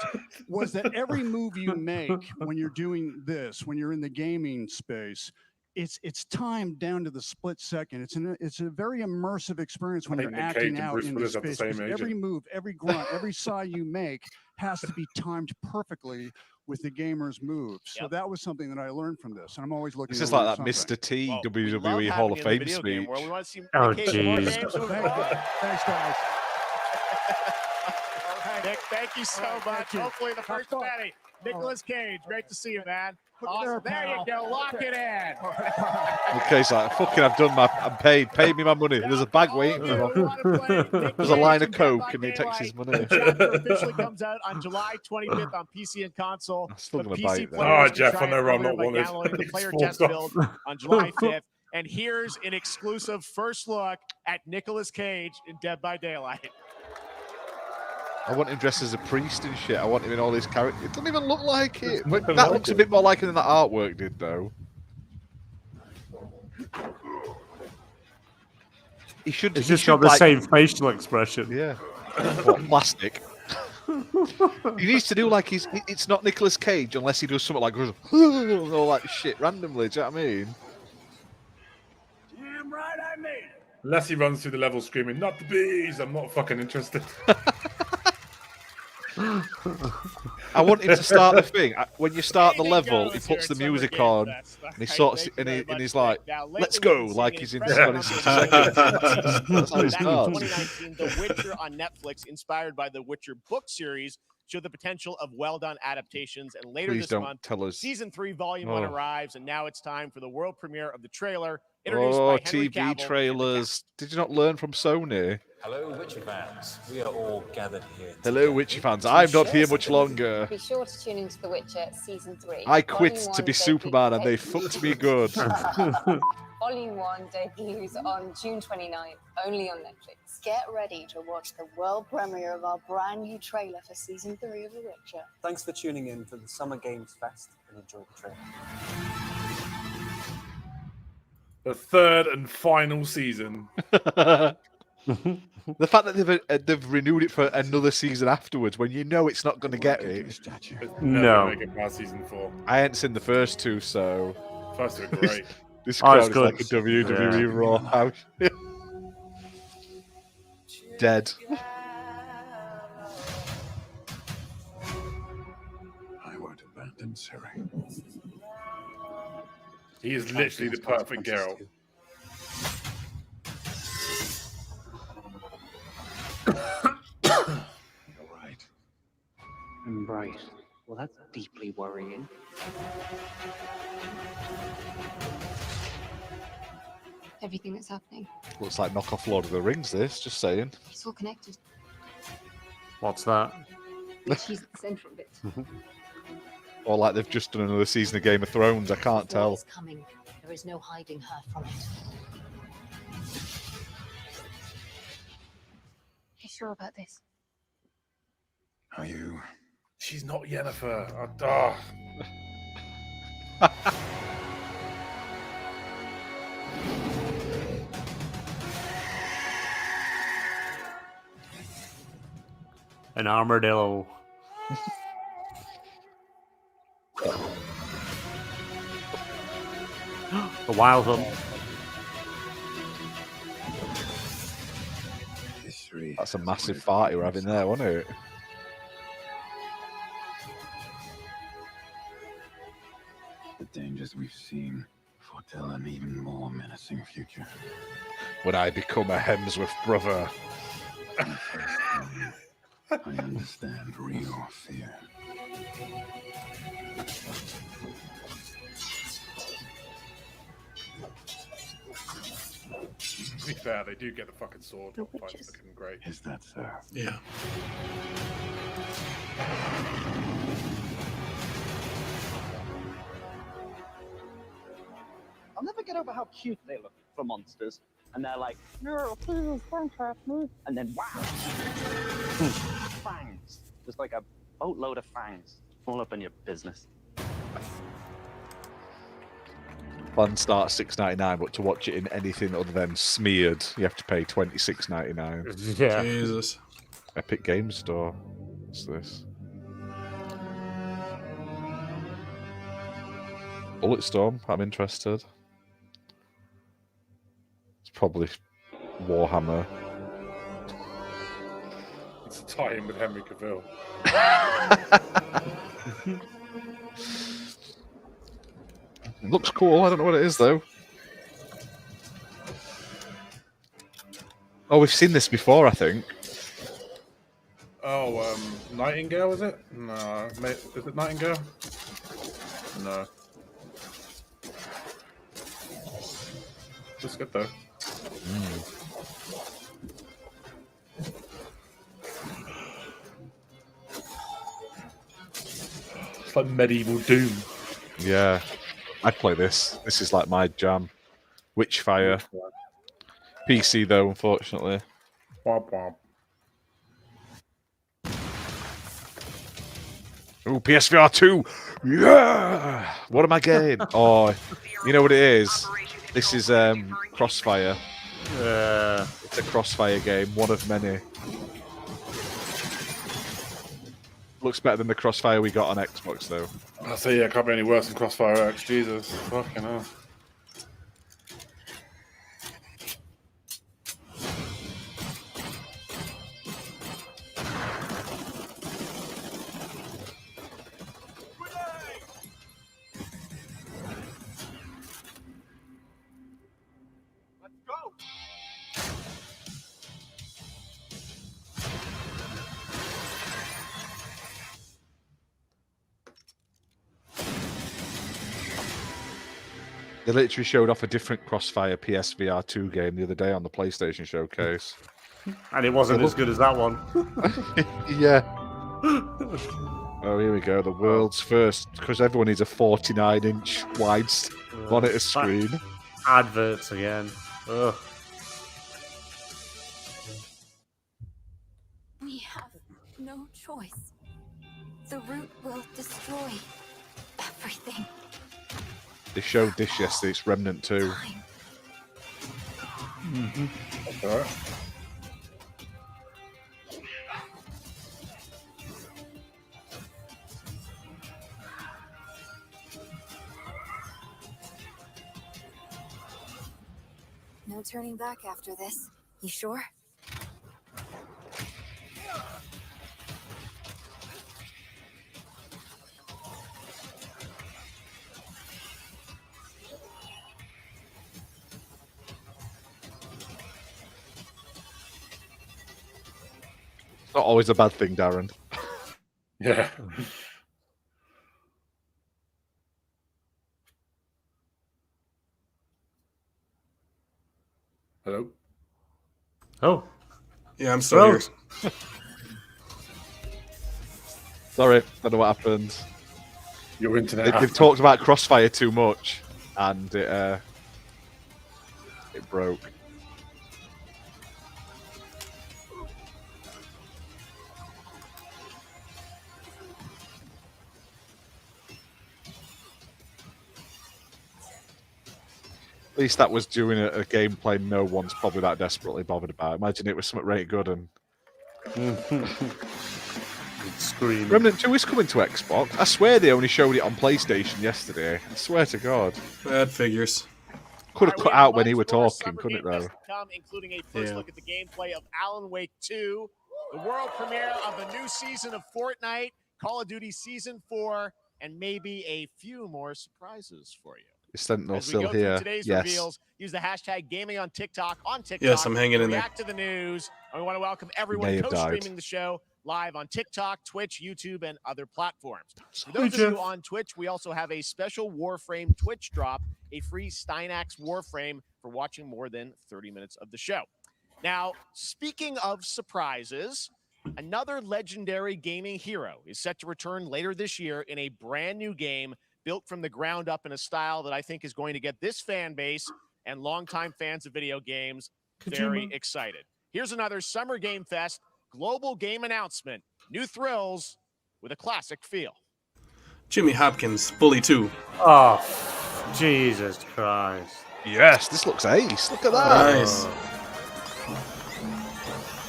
was that every move you make when you're doing this, when you're in the gaming space, it's timed down to the split second. It's a very immersive experience when I you're think Nick acting Cage and out Bruce in the Willis have the space. same Because every agent. move, every grunt, every sigh you make has to be timed perfectly with the gamer's moves. So that was something that I learned from this. And I'm always looking. This is to like learn that something. Mr. T Well, we WWE love Hall having of you in the Fame video game speech. world. We want to see Oh, Nick Cage more jeez. games. Thanks, guys. Nick, thank you so much. Hopefully the first Betty. Nicolas Cage, great to see you, man. Awesome. There you go. Lock it in. Okay, it's like, fucking, I'm paid. Pay me my money. There's a bag waiting for him. There's a line of coke and he takes his money. The chapter officially comes out on July 25th on PC and console. I'm still The gonna PC buy it then. players Oh, can Jeff, try I know it I'm not earlier by wanted. downloading the It's player forced test off. build on July 5th. And here's an exclusive first look at Nicolas Cage in Dead by Daylight. I want him dressed as a priest and shit. I want him in all his characters. It doesn't even look like it. But nothing that like looks a it. bit more like him than that artwork did, though. He should. It's he just should, got the like- same facial expression. Yeah. What, plastic? He needs to do like it's not Nicolas Cage unless he does something like goes all like shit randomly. Do you know what I mean? Damn right I made it. Unless he runs through the level screaming, "Not the bees!" I'm not fucking interested. I want him to start the thing. When you start the level, he goes here puts the at Summer music Game on, Fest. and he Right, sort of, thank you and, very and much, he's like, Nick. Now, "Let's lately go!" we've been Like seeing he's in incredible 20 numbers of seconds. That's how he Back in starts. 2019, The Witcher on Netflix, inspired by the Witcher book series, showed the potential of well-done adaptations. And later Please this don't month, tell us. Season 3, Volume 1 Oh. arrives, and now it's time for the world premiere of the trailer, introduced Oh, by Henry TV Cavill and the trailers. Did you not learn from Sony? Hello, Witcher fans. We are all gathered here. Hello, Witcher fans. I'm not here much longer. Be sure to tune into The Witcher Season 3. I quit Volume to 1 be Superman and they fucked me good. Volume 1 debuts on June 29th, only on Netflix. Get ready to watch the world premiere of our brand new trailer for Season 3 of The Witcher. Thanks for tuning in to the Summer Games Fest and enjoy the trailer. The third and final season. The fact that they've renewed it for another season afterwards, when you know it's not going to get it. It's No. never make it past season 4. I hadn't seen the first two, so First two are great. this Oh, crowd it's is good. like a WWE Raw house. Dead. I won't abandon Siri. He is literally the perfect Geralt. Right. Right. Well, that's deeply worrying. Everything that's happening. Looks like knockoff Lord of the Rings, this, just saying. It's all connected. What's that? She's at the centre of it. Or like they've just done another season of Game of Thrones, I can't What tell. is coming? There is no hiding her from it. You sure about this? Are you? She's not Yennefer. Oh. An armadillo. A wild hunt. That's a massive party we're having there, wasn't it? The dangers we've seen foretell an even more menacing future. When I become a Hemsworth brother. I understand real fear. To be fair, they do get the fucking sword. The fight's looking great. Is that so? Yeah. I'll never get over how cute they look for monsters. And they're like, no, please don't hurt me. And then, wow. Fangs. Just like a boatload of fangs. All up in your business. Fun start $6.99, but to watch it in anything other than smeared, you have to pay $26.99. Yeah. Jesus. Epic Games Store. What's this? Bulletstorm. I'm interested. It's probably Warhammer. It's a tie-in with Henry Cavill. It looks cool. I don't know what it is though. Oh, we've seen this before, I think. Oh, Nightingale, is it? No. Is it Nightingale? No. Looks good though. It's like medieval Doom. Yeah. I'd play this. This is like my jam. Witchfire. PC though, unfortunately. Womp womp. Ooh, PSVR 2! Yeah! What am I getting? Oh, you know what it is? This is Crossfire. It's a Crossfire game, one of many. Looks better than the Crossfire we got on Xbox, though. I say, yeah, it can't be any worse than Crossfire X. Jesus. Fucking hell. They literally showed off a different Crossfire PSVR 2 game the other day on the PlayStation Showcase. And it wasn't as good as that one. Yeah. Oh, here we go. The world's first, because everyone needs a 49-inch wide monitor screen. Adverts again. Ugh. We have no choice. The root will destroy everything. They showed this yesterday. It's Remnant 2. That's all right. No turning back after this. You sure? It's not always a bad thing, Darren. Yeah. Hello? Oh. Yeah, I'm still here. Sorry, don't know what happened. Your internet. They've talked about Crossfire too much, and it broke. At least that was doing a gameplay no one's probably that desperately bothered about. Imagine it was something really good and Screaming. Remnant 2 is coming to Xbox. I swear they only showed it on PlayStation yesterday. I swear to God. That figures. Could have cut out when he were talking, couldn't it, though? Come, including a first look at the gameplay of Alan Wake 2, the world premiere of the new season of Fortnite, Call of Duty Season 4, and maybe a few more surprises for you. Is Sentinel As we still go through here? today's Yes. reveals, use the hashtag gaming on TikTok. Yes, I'm hanging in there. React to the news. And we want to welcome may everyone have died. co-streaming the show live on TikTok, Twitch, YouTube, and other platforms. For those of you on Twitch, we also have a special Warframe Twitch drop, a free Steinax Warframe for watching more than 30 minutes of the show. Now, speaking of surprises, another legendary gaming hero is set to return later this year in a brand new game built from the ground up in a style that I think is going to get this fan base and longtime fans of video games very excited. Here's another Summer Game Fest global game announcement. New thrills with a classic feel. Jimmy Hopkins, Bully 2. Oh, Jesus Christ. Yes, this looks ace. Look at that. Nice.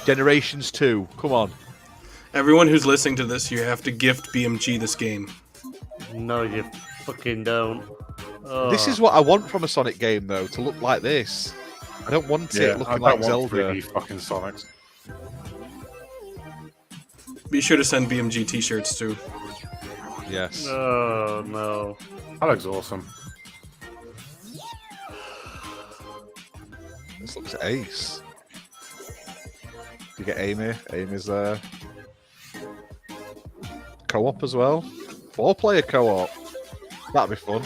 Generations 2. Come on. Everyone who's listening to this, you have to gift BMG this game. No, you fucking don't. Oh. This is what I want from a Sonic game, though, to look like this. I don't want it looking like Zelda. 3D fucking Sonics. Be sure to send BMG t-shirts too. Yes. Oh, no. That looks awesome. This looks ace. You get Amy. Amy's there. Co-op as well. 4-player co-op. That'd be fun.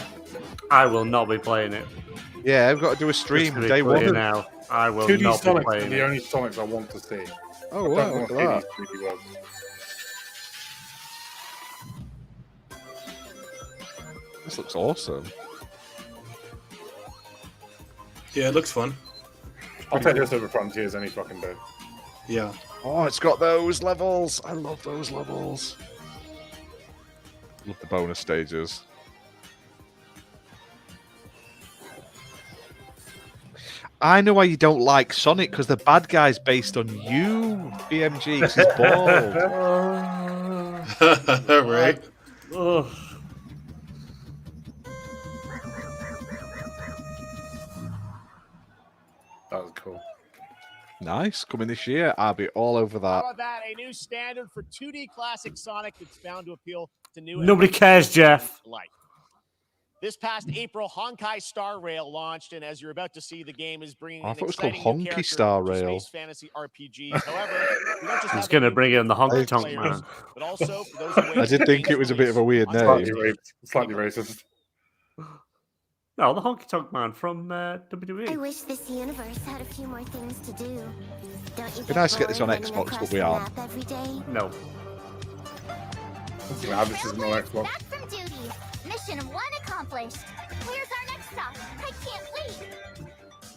I will not be playing it. Yeah, I've got to do a stream day one. Now. I will 2D not be Sonics playing are the it. only Sonics I want to see. Oh, wow, look at that. 3D worlds. This looks awesome. Yeah, it looks fun. I'll take this over Frontiers any fucking day. Yeah. Oh, it's got those levels. I love those levels. Love the bonus stages. I know why you don't like Sonic, because the bad guy's based on you, BMG, 'cause he's bald. Right. Ugh. That was cool. Nice. Coming this year. I'll be all over that. How about that? A new standard for 2D classic Sonic that's bound to appeal to new. Nobody cares, Jeff. Like. This past April, Honkai Star Rail launched, and as you're about to see, the game is bringing I an thought it was called exciting new Honky character Star to Rail. space fantasy RPG. However, we don't just He's have going to new bring in the honky tonk players, man. but also for those who I did think it was a bit of a weird name. Slightly racist. No, the honky tonk man from WWE. I wish this universe had a few more things to do. Don't you It'd be nice to get this on Xbox, but we aren't. every day? No. This is no Xbox. Back from duty. Mission 1 accomplished. Where's our next stop? I can't wait.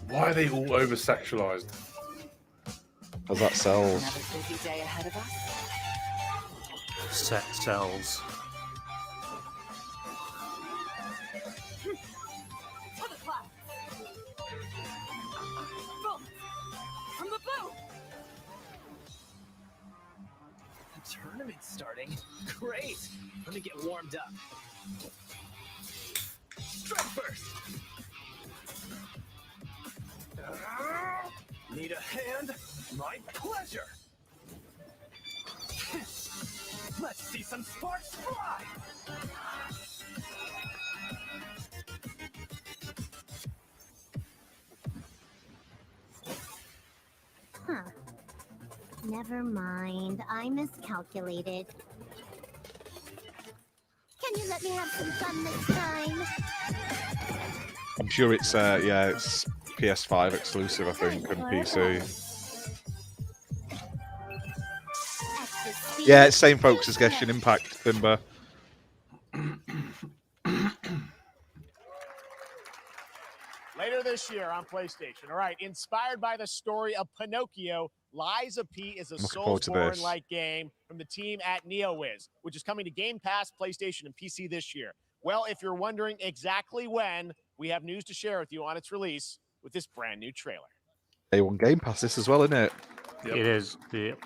Why are they all over sexualized? Because that sells. Another busy day ahead of us. Sex sells. To the cloud. Boom. From the boom. The tournament's starting. Great. Let me get warmed up. Strike first. Need a hand? My pleasure. Let's see some sparks fly. Huh. Never mind. I miscalculated. Can you let me have some fun this time? I'm sure it's it's PS5 exclusive, I think, and PC. Yeah, it's same folks as Genshin Impact, Thimba. Later this year on PlayStation. All right, inspired by the story of Pinocchio, Liza P is a Soulsborne-like game from the team at NeoWiz, which is coming to Game Pass, PlayStation, and PC this year. Well, if you're wondering exactly when, we have news to share with you on its release with this brand new trailer. A1 Game Pass this as well, isn't it? Yep. It is. Yep.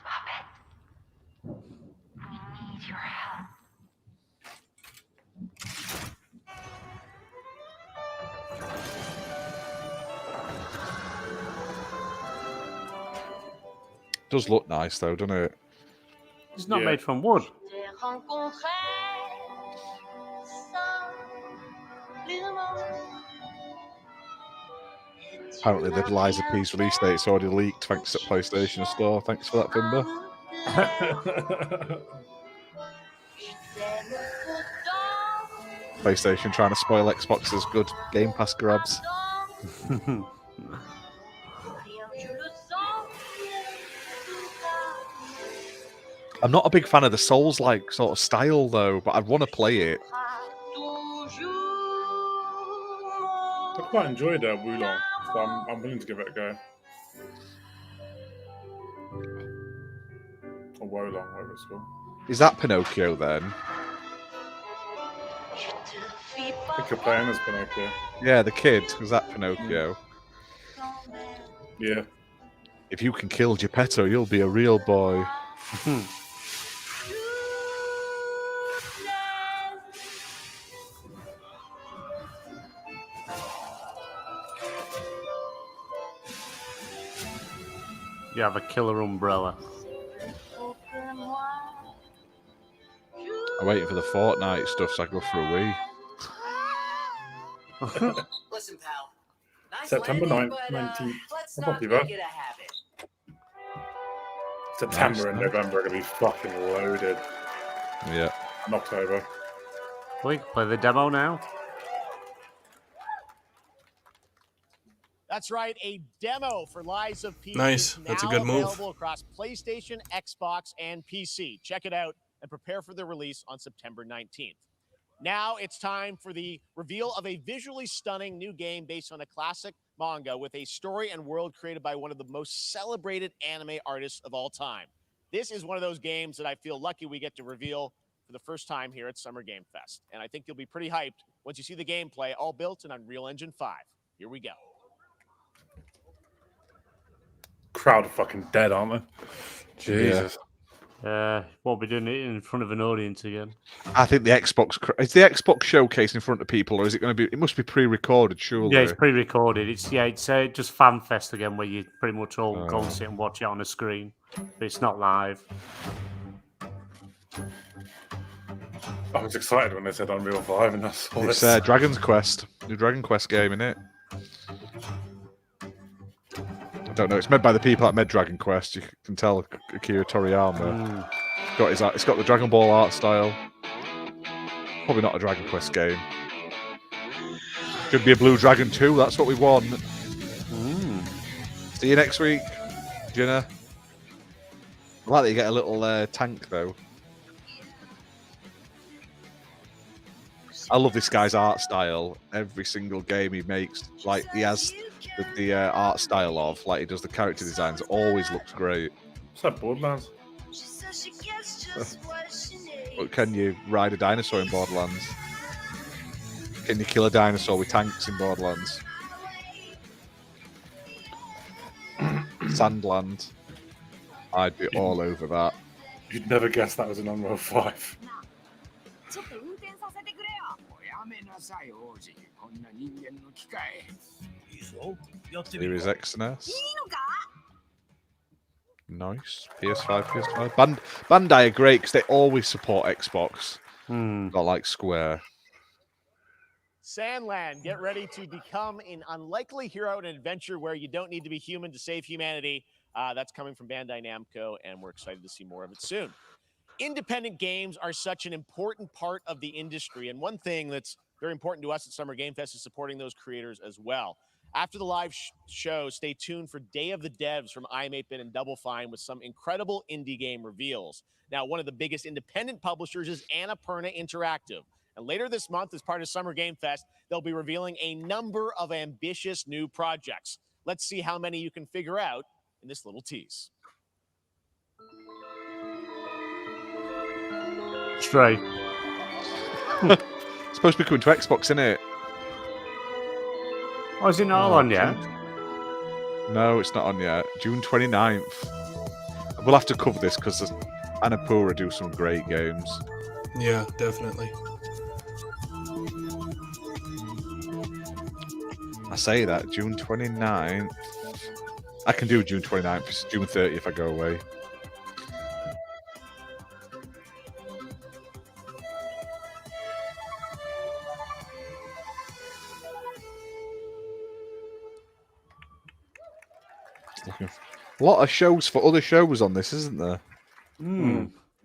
Muppet. We need your help. Does look nice though, doesn't it? It's not made from wood. Apparently, the Liza P's release date's already leaked thanks to PlayStation Store. Thanks for that, Fimber. PlayStation trying to spoil Xbox's good Game Pass grabs. I'm not a big fan of the Souls-like sort of style, though, but I'd want to play it. I quite enjoyed Wulong, so I'm willing to give it a go. Or Wolong, whatever it's called. Is that Pinocchio, then? I think you're playing as Pinocchio. Yeah, the kid. Was that Pinocchio? Yeah. If you can kill Geppetto, you'll be a real boy. You have a killer umbrella. I'm waiting for the Fortnite stuff so I go for a wee. Listen, pal. Nice September landing, 19th. let's Not not too bad. make it a habit. September and November are going to be fucking loaded. Yeah. And October. We can play the demo now. That's right, a demo for Lies of P. Nice. Is That's a now good move. available across PlayStation, Xbox, and PC. Check it out and prepare for the release on September 19th. Now it's time for the reveal of a visually stunning new game based on a classic manga with a story and world created by one of the most celebrated anime artists of all time. This is one of those games that I feel lucky we get to reveal for the first time here at Summer Game Fest. And I think you'll be pretty hyped once you see the gameplay, all built in Unreal Engine 5. Here we go. Crowd are fucking dead, aren't they? Jesus. Won't be doing it in front of an audience again. I think the Xbox is the Xbox showcase in front of people, or is it going to be? It must be pre-recorded, surely. Yeah, it's pre-recorded. It's just fan fest again, where you pretty much all go and sit and watch it on a screen, but it's not live. I was excited when they said Unreal 5 and I saw It's this. Dragon's Quest, new Dragon Quest game, in it. I don't know. It's made by the people that made Dragon Quest. You can tell Akira Toriyama. It's got the Dragon Ball art style. Probably not a Dragon Quest game. Could be a Blue Dragon 2. That's what we want. See you next week, Jenna. I like that you get a little tank though. I love this guy's art style. Every single game he makes, like he has the art style of, like he does the character designs. It always looks great. What's that, Borderlands? But can you ride a dinosaur in Borderlands? Can you kill a dinosaur with tanks in Borderlands? Sandland. I'd be all over that. You'd never guess that was an Unreal 5. Here is XNS. Nice. PS5, PS5. Bandai are great because they always support Xbox. Not like Square. Sandland, get ready to become an unlikely hero in an adventure where you don't need to be human to save humanity. That's coming from Bandai Namco, and we're excited to see more of it soon. Independent games are such an important part of the industry, and one thing that's very important to us at Summer Game Fest is supporting those creators as well. After the live show, stay tuned for Day of the Devs from I'm 8-Bit and Double Fine with some incredible indie game reveals. Now, one of the biggest independent publishers is Annapurna Interactive. And later this month, as part of Summer Game Fest, they'll be revealing a number of ambitious new projects. Let's see how many you can figure out in this little tease. Stray. It's supposed to be coming to Xbox, isn't it? Oh, is it not on yet? No, it's not on yet. June 29th. we'll have to cover this because Annapurna do some great games. Yeah, definitely. I say that June 29th. I can do June 29th. It's June 30th if I go away. A lot of shows for other shows on this, isn't there?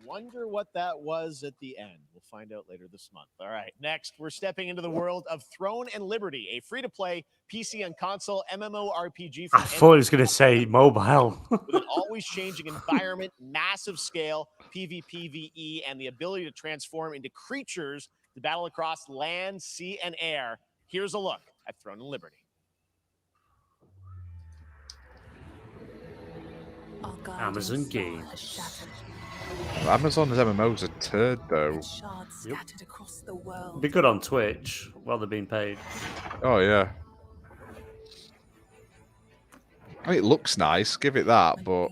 Wonder what that was at the end. We'll find out later this month. All right, next, we're stepping into the world of Throne and Liberty, a free-to-play PC and console MMORPG. I thought he was going to say mobile. With an always changing environment, massive scale, PvPvE, and the ability to transform into creatures to battle across land, sea, and air. Here's a look at Throne and Liberty. Amazon Games. Amazon's MMOs are turd, though. Be good on Twitch while they're being paid. Oh, yeah. I mean, it looks nice, give it that, but...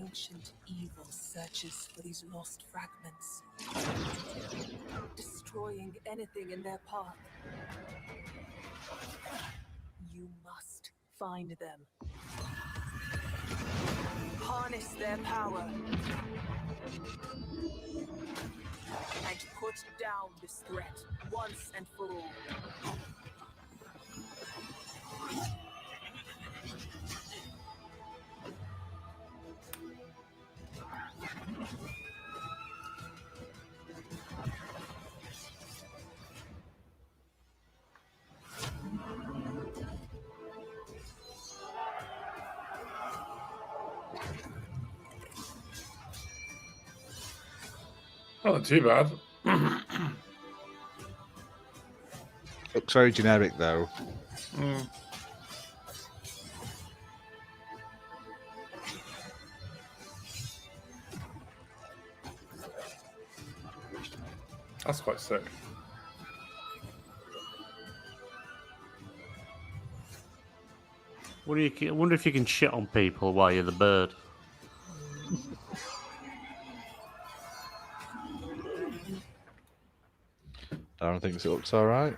Evil searches for these lost fragments, destroying anything in their path. You must find them. Harness their power. And put down this threat once and for all. Not too bad. Looks very generic, though. That's quite sick. I wonder if you can shit on people while you're the bird. Darren thinks it looks alright.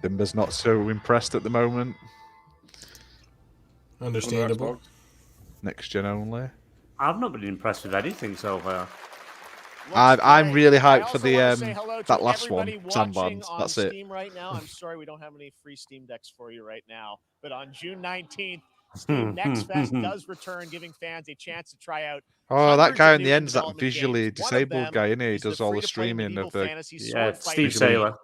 Dimba's not so impressed at the moment. Understandable. Next gen only. I've not been impressed with anything so far. I'm really hyped for the that last one, Sandlands. That's it. Steam right now. I'm sorry we don't have any free Steam decks for you right now, but on June 19th, Steam Next Fest does return, giving fans a chance to try out. Oh, that guy in the end's that visually disabled guy, isn't he? He does all the streaming of the... Yeah, Steve Saylor.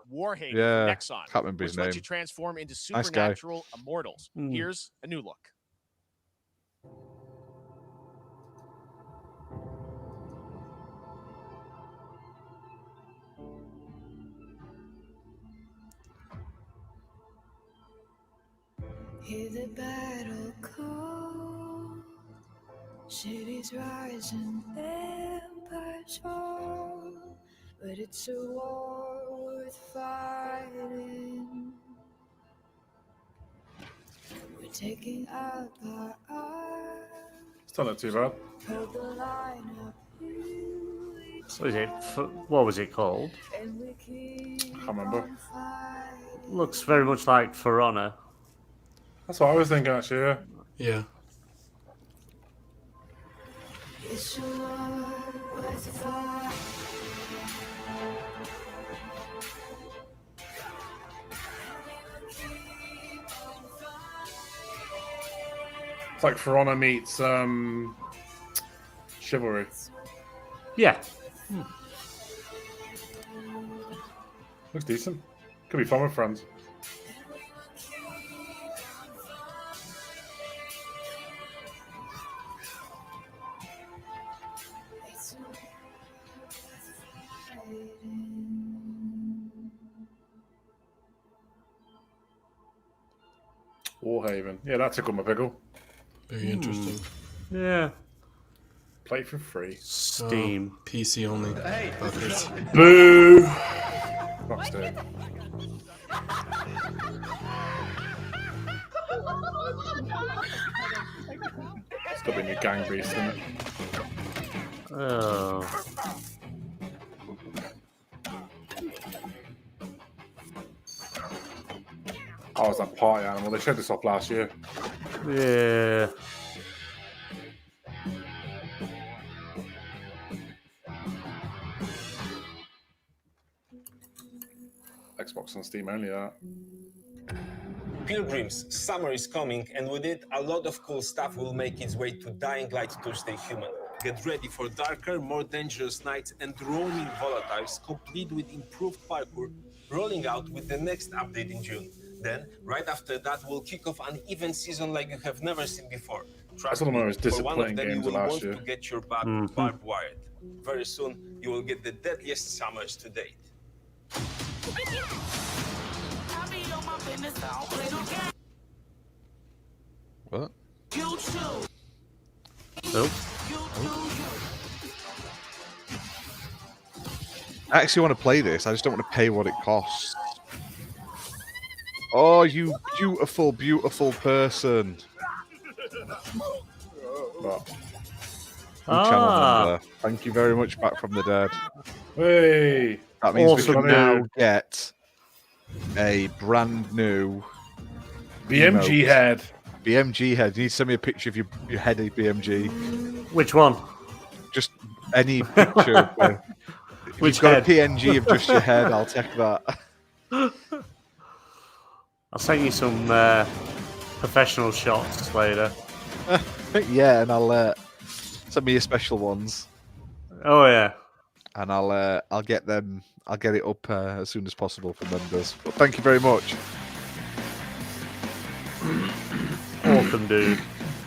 Yeah, can't remember his name. Lets you transform into Nice guy. supernatural immortals. Here's a new look. Hear the battle call, cities rise and empires fall, but it's a war worth fighting. We're taking out our arms. It's not too bad. Hold the line up. What was it called? Can't remember. Looks very much like For Honor. That's what I was thinking, actually, yeah. Yeah. It's a war worth fighting. It's like For Honor meets Chivalry. Yeah. Looks decent. Could be fun with friends. Warhaven. Yeah, that tickled my pickle. Very interesting. Yeah. Play for free. Steam. PC only. Hey. Fuckers. Boo! Fuck's dead. Got to be a new gang beast, isn't it? Oh. Oh, it's that party animal. They showed this off last year. Yeah. Xbox and Steam only, that. Pilgrims, summer is coming, and with it, a lot of cool stuff will make its way to Dying Light to Stay Human. Get ready for darker, more dangerous nights and roaming volatiles, complete with improved parkour, rolling out with the next update in June. Then, right after that, we'll kick off an event season like you have never seen before. Trust me, for one of them, you will want to get your barbed wired. Very soon, you will get the deadliest summers to date. What? Oh. I actually want to play this. I just don't want to pay what it costs. Oh, you beautiful, beautiful person. Channel member. Thank you very much, Back from the Dead. Hey. That means we can now get a brand new BMG head. BMG head. You need to send me a picture of your head of BMG. Which one? Just any picture. If Which you've got head? a PNG of just your head, I'll take that. I'll send you some professional shots later. Yeah, and I'll send me your special ones. Oh yeah. And I'll get them. I'll get it up as soon as possible for members. But thank you very much. Awesome, dude.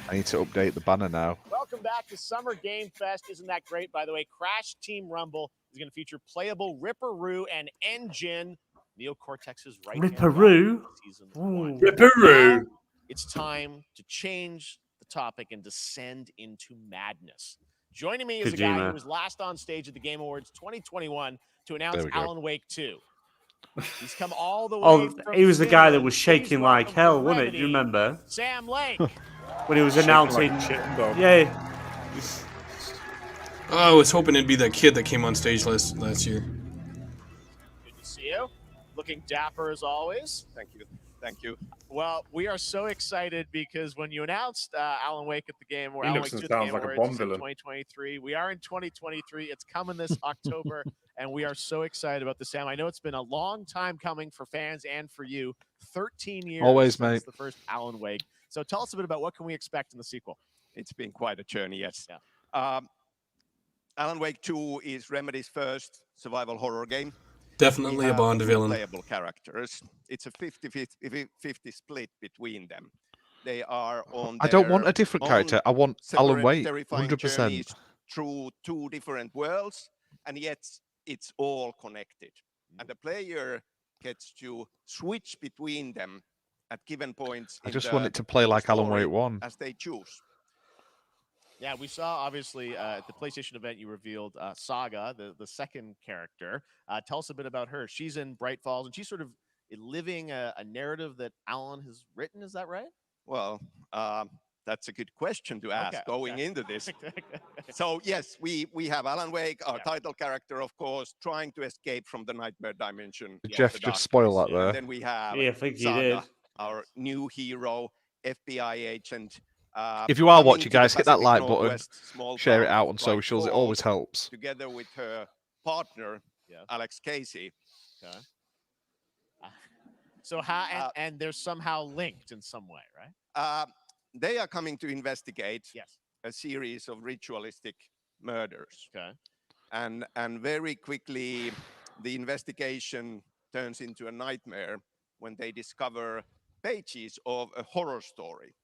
I need to update the banner now. Welcome back to Summer Game Fest. Isn't that great? By the way, Crash Team Rumble is going to feature playable Ripperoo and Engine. Neo Cortex's right. Ripperoo. Ripperoo. It's time to change the topic and descend into madness. Joining me is a guy who was last on stage at the Game Awards 2021 to announce Alan Wake 2. He's come all the way. Oh, from he was the guy that Finland. was shaking Please like welcome hell, to wasn't it? Do you Remedy, remember? Sam Lake. When he was Shaking announcing. like a chicken dog. Yeah. Oh, I was hoping it'd be that kid that came on stage last year. Good to see you. Looking dapper as always. Thank you. Thank you. Well, we are so excited because when you announced Alan Wake at the Game, or He Alan looks Wake 2 and at the sounds Game like a Awards, Bond you said villain. 2023. We are in 2023. It's coming this October, and we are so excited about this, Sam. I know it's been a long time coming for fans and for you. 13 years Always, since mate. the first Alan Wake. So tell us a bit about what can we expect in the sequel. It's been quite a journey, yes. Yeah. Alan Wake 2 is Remedy's first survival horror game. Definitely a Bond villain. Playable characters. It's a 50-50 split between them. They are on. I don't want a different character. I want Alan Wake. 100%. Through two different worlds, and yet it's all connected. And the player gets to switch between them at given points. I just want it to play like Alan Wake 1. As they choose. Yeah, we saw, obviously, at the PlayStation event, you revealed Saga, the second character. Tell us a bit about her. She's in Bright Falls, and she's sort of living a narrative that Alan has written. Is that right? Well, that's a good question to ask going into this. So, yes, we have Alan Wake, our title character, of course, trying to escape from the nightmare dimension. Jeff just spoiled that there. And then we have I think he Saga, did. our new hero, FBI agent. If you are coming watching, to the guys, hit that Pacific like button, Northwest small share it town out on of Bright socials. It always Falls, helps. Together with her partner, Alex Casey. Okay. So how and they're somehow linked in some way, right? They are coming to investigate Yes. a series of ritualistic murders. Okay. And very quickly, the investigation turns into a nightmare when they discover pages of a horror story.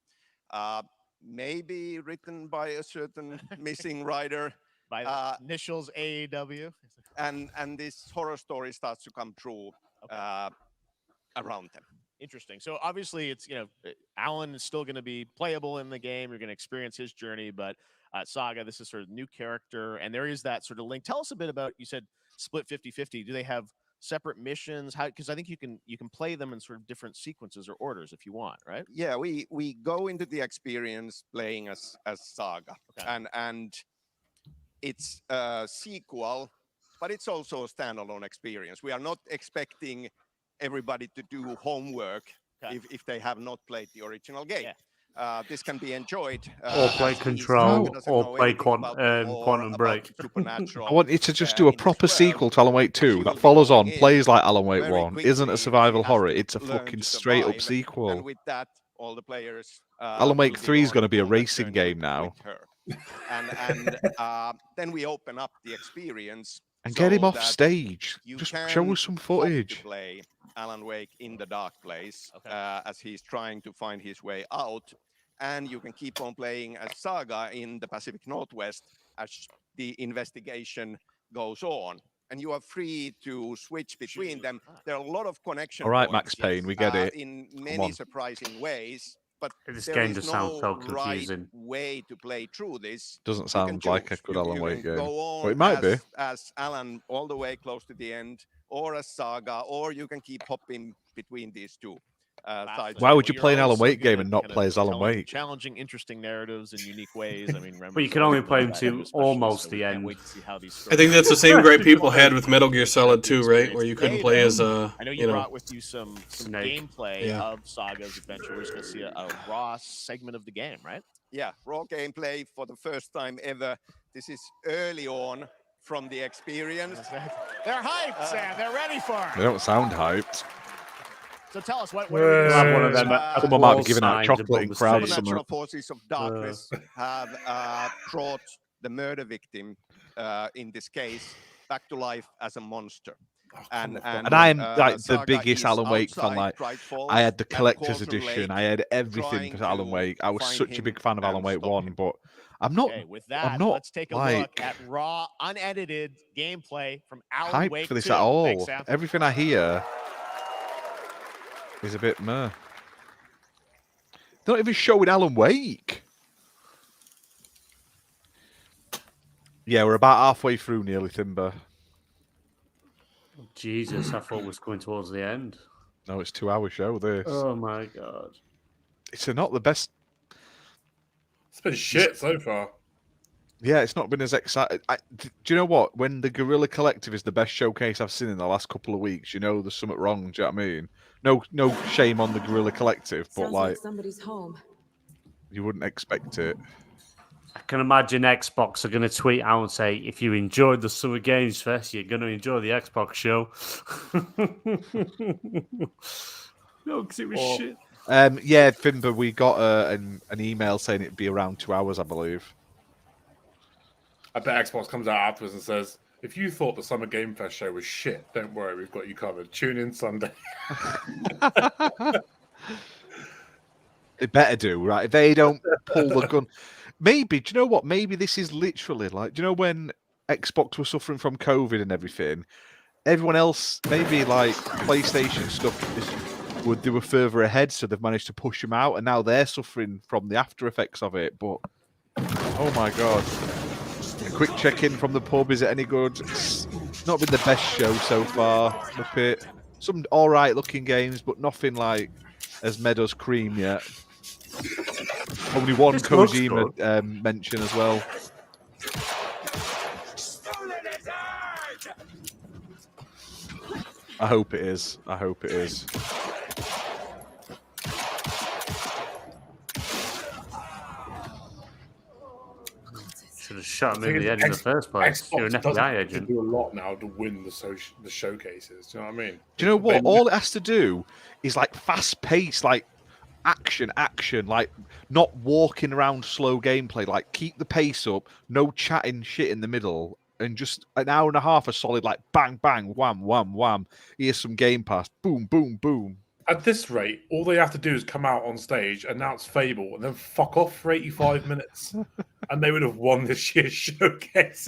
Maybe written by a certain missing writer. By the initials AEW. And this horror story starts to come true around them. Interesting. So obviously, it's Alan is still going to be playable in the game. You're going to experience his journey, but Saga, this is sort of new character, and there is that sort of link. Tell us a bit about. You said split 50-50. Do they have separate missions? How? Because I think you can play them in sort of different sequences or orders if you want, right? Yeah, we go into the experience playing as Saga, and it's a sequel, but it's also a standalone experience. We are not expecting everybody to do homework if they have not played the original game. This can be enjoyed. Or play Control, or play Quantum Break. I want you to just do a proper sequel to Alan Wake 2 that follows on, plays like Alan Wake 1, isn't a survival horror, it's a fucking straight-up sequel. And with that, all the players... Alan Wake 3 is going to be a racing game now. And then we open up the experience. And get him off stage. Just show us some footage. Play Alan Wake in the dark place as he's trying to find his way out. And you can keep on playing as Saga in the Pacific Northwest as the investigation goes on. And you are free to switch between them. There are a lot of connections. All right, Max Payne, we get it. In many surprising ways. But this there game is just no sounds so confusing. Right way to play through this. Doesn't sound like a good Alan Wake game. Go But it might be. As Alan all the way close to the end, or as Saga, or you can keep hopping between these two. Why would you play an Alan Wake game and not play as Alan Wake? Challenging, interesting narratives in unique ways. I mean, but you can only play them to almost the end. I think that's the same gripe people had with Metal Gear Solid 2, right? Where you couldn't play as I know you brought with you some gameplay of Saga's adventure. We're just going to see a raw segment of the game, right? Yeah, raw gameplay for the first time ever. This is early on from the experience. They're hyped, Sam. They're ready for it. They don't sound hyped. So tell us, what are we have one of them. Someone might be giving out chocolate in crowds. Supernatural forces of darkness have brought the murder victim, in this case, back to life as a monster. And I am like the biggest Alan Wake fan. Like, I had the collector's edition. I had everything for Alan Wake. I was such a big fan of Alan Wake 1, but I'm not. Okay, with that, I'm not, let's take a look at raw, unedited gameplay from Alan Wake 2. Hyped for this at all. Everything I hear is a bit meh. They're not even showing Alan Wake. Yeah, we're about halfway through nearly, Timber. Jesus, I thought it was going towards the end. No, it's a 2-hour show, this. Oh my god. It's not the best. It's been shit so far. Yeah, it's not been as exciting. Do you know what? When the Guerrilla Collective is the best showcase I've seen in the last couple of weeks, you know there's something wrong. Do you know what I mean? No shame on the Guerrilla Collective, but Sounds like somebody's home. You wouldn't expect it. I can imagine Xbox are going to tweet out and say, if you enjoyed the Summer Games Fest, you're going to enjoy the Xbox show. No, because it was shit. Yeah, Fimber, we got an email saying it'd be around 2 hours, I believe. I bet Xbox comes out afterwards and says, if you thought the Summer Game Fest show was shit, don't worry, we've got you covered. Tune in Sunday. They better do, right? If they don't pull the gun. Maybe, do you know what? Maybe this is literally like, do you know when Xbox was suffering from COVID and everything? Everyone else, maybe like PlayStation stuff, they were further ahead, so they've managed to push them out, and now they're suffering from the after effects of it. But, oh my God. A quick check-in from the pub, is it any good? It's not been the best show so far. Muppet. Some alright looking games, but nothing like as Meadows Cream yet. Only one Kojima mention as well. I hope it is. I hope it is. Should have shot him in the head in the first place. Xbox You're an FBI agent. Do a lot now to win the showcases. Do you know what I mean? Do you know what? All it has to do is like fast pace, like action, like not walking around slow gameplay. Like keep the pace up, no chatting shit in the middle, and just an hour and a half of solid like bang, bang, wham, wham, wham. Here's some Game Pass, boom, boom, boom. At this rate, all they have to do is come out on stage, announce Fable, and then fuck off for 85 minutes. And they would have won this year's showcase.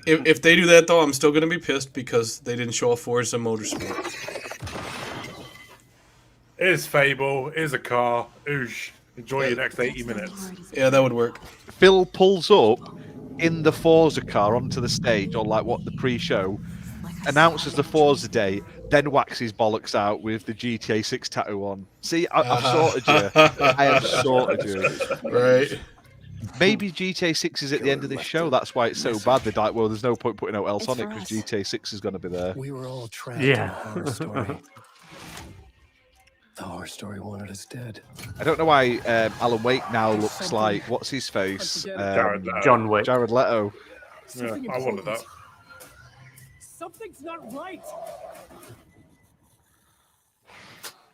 If they do that, though, I'm still going to be pissed because they didn't show off Forza Motorsport. Here's Fable, here's a car. Oosh. Enjoy your next 80 minutes. Yeah, that would work. Phil pulls up in the Forza car onto the stage, or like what the pre-show, announces the Forza Day, then waxes bollocks out with the GTA 6 tattoo on. See, I've sorted you. I have sorted you. Right. Maybe GTA 6 is at the end of this show. That's why it's so bad. They're like, well, there's no point putting out else on it because GTA 6 is going to be there. We were all trapped in a horror story. The horror story wanted us dead. I don't know why Alan Wake now looks like, what's his face? John Wick. Jared Leto. Yeah, I wanted that. Something's not right.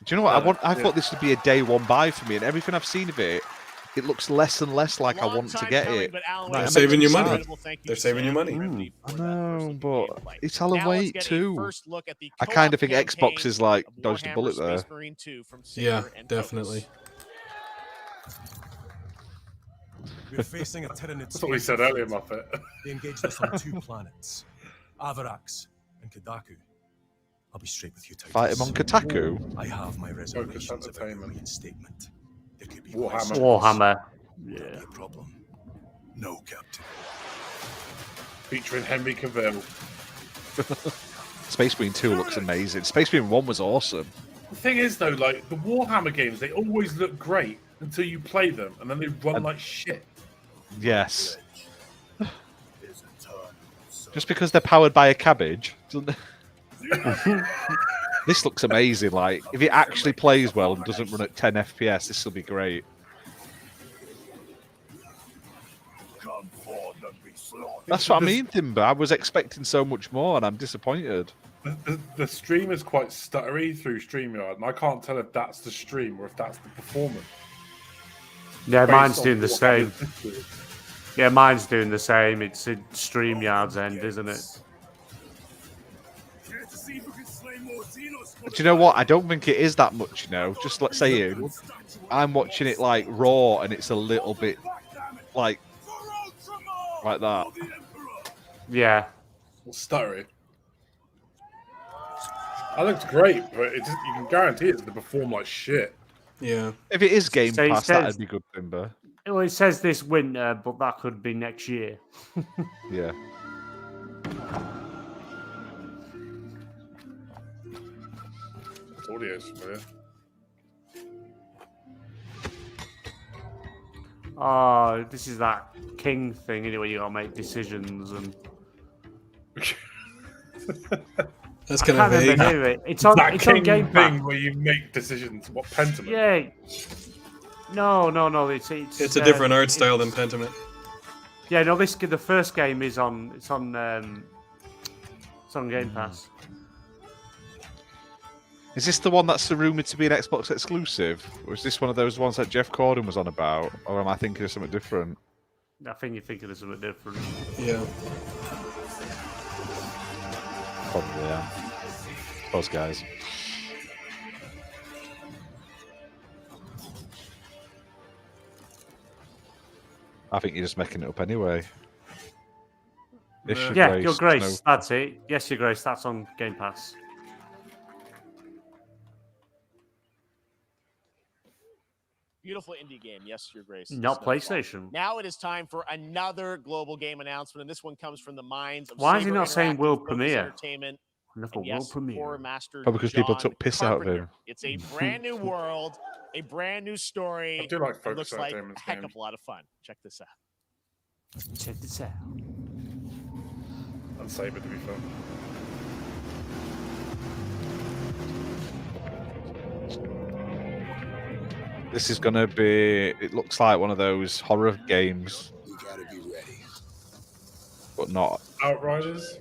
Do you know what? I thought this would be a day one buy for me, and everything I've seen of it, it looks less and less like I want to get it. They're saving you money. They're saving you money. I know, but it's Alan Wake too. I kind of think Xbox is like dodged a bullet there. Yeah, definitely. We're facing a Tyranid. That's what we said earlier, Muppet. They engaged us on 2 planets, Avarax and Kadaku. I'll be straight with you, Titus. Fight him on Kotaku? I have my reservations about your reinstatement. There could be Warhammer. Yeah. A problem. No, Captain. Featuring Henry Cavill. Space Marine 2 looks amazing. Space Marine 1 was awesome. The thing is, though, like the Warhammer games, they always look great until you play them, and then they run like shit. Yes. Just because they're powered by a cabbage. This looks amazing. Like, if it actually plays well and doesn't run at 10 FPS, this will be great. That's what I mean, Timber. I was expecting so much more, and I'm disappointed. The stream is quite stuttery through StreamYard, and I can't tell if that's the stream or if that's the performance. Yeah, mine's doing the same. Yeah, mine's doing the same. It's in StreamYard's end, isn't it? Do you know what? I don't think it is that much, you know. Just let's say I'm watching it like raw, and it's a little bit like that. Yeah. Stuttery. That looks great, but you can guarantee it's going to perform like shit. Yeah. If it is Game So Pass, that'd be good, Timber. Well, it says this winter, but that could be next year. Yeah. Audio's familiar. Oh, this is that king thing anyway. You gotta make decisions and. That's kind of vague. It's on. That It's king on Game Pass. thing where you make decisions. What Pentiment? Yeah. No. It's a different art style than Pentiment. Yeah, no. The first game is on. It's on Game Pass. Is this the one that's rumoured to be an Xbox exclusive? Or is this one of those ones that Jeff Corden was on about? Or am I thinking of something different? I think you're thinking of something different. Yeah. Probably, yeah. Those guys. I think you're just making it up anyway. Yeah, Your Grace. That's it. Yes, Your Grace. That's on Game Pass. Beautiful indie game. Yes, Your Grace. Not PlayStation. Now it is time for another global game announcement, and this one comes from the minds of Why is he Saber not saying Interactive world Focus premiere? Entertainment. Another And yes, world premiere. horror master Probably because people John took piss out of Carpenter. him. It's a brand new world, a brand new story. I do like It Focus looks like a Entertainment's heck games. of a lot of fun. Check this out. Check this out. And Saber, to be fair. This is going to be... It looks like one of those horror games. We gotta be ready. But not. Outriders?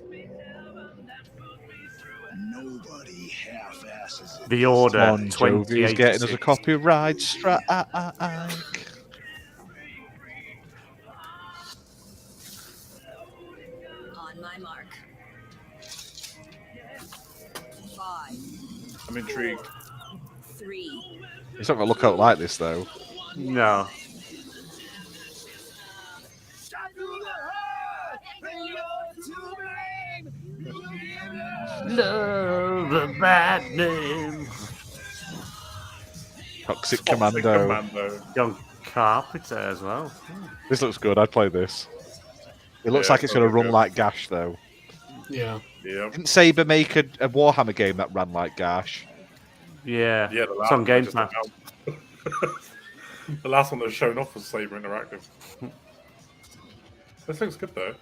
Nobody half-asses it. The Order. Bon Jovi's getting us a copyright strike. On my mark. 5, I'm intrigued. 3. It's not going to look out like this, though. No. Love a bad name. Toxic Commando. Young Carpenter as well. This looks good. I'd play this. It looks Yeah, like it's going to probably run good. like Gash, though. Yeah. Didn't Saber make a Warhammer game that ran like Gash? Yeah. Yeah, It's on Game Pass. The last one that was shown off was Saber Interactive. This looks good though.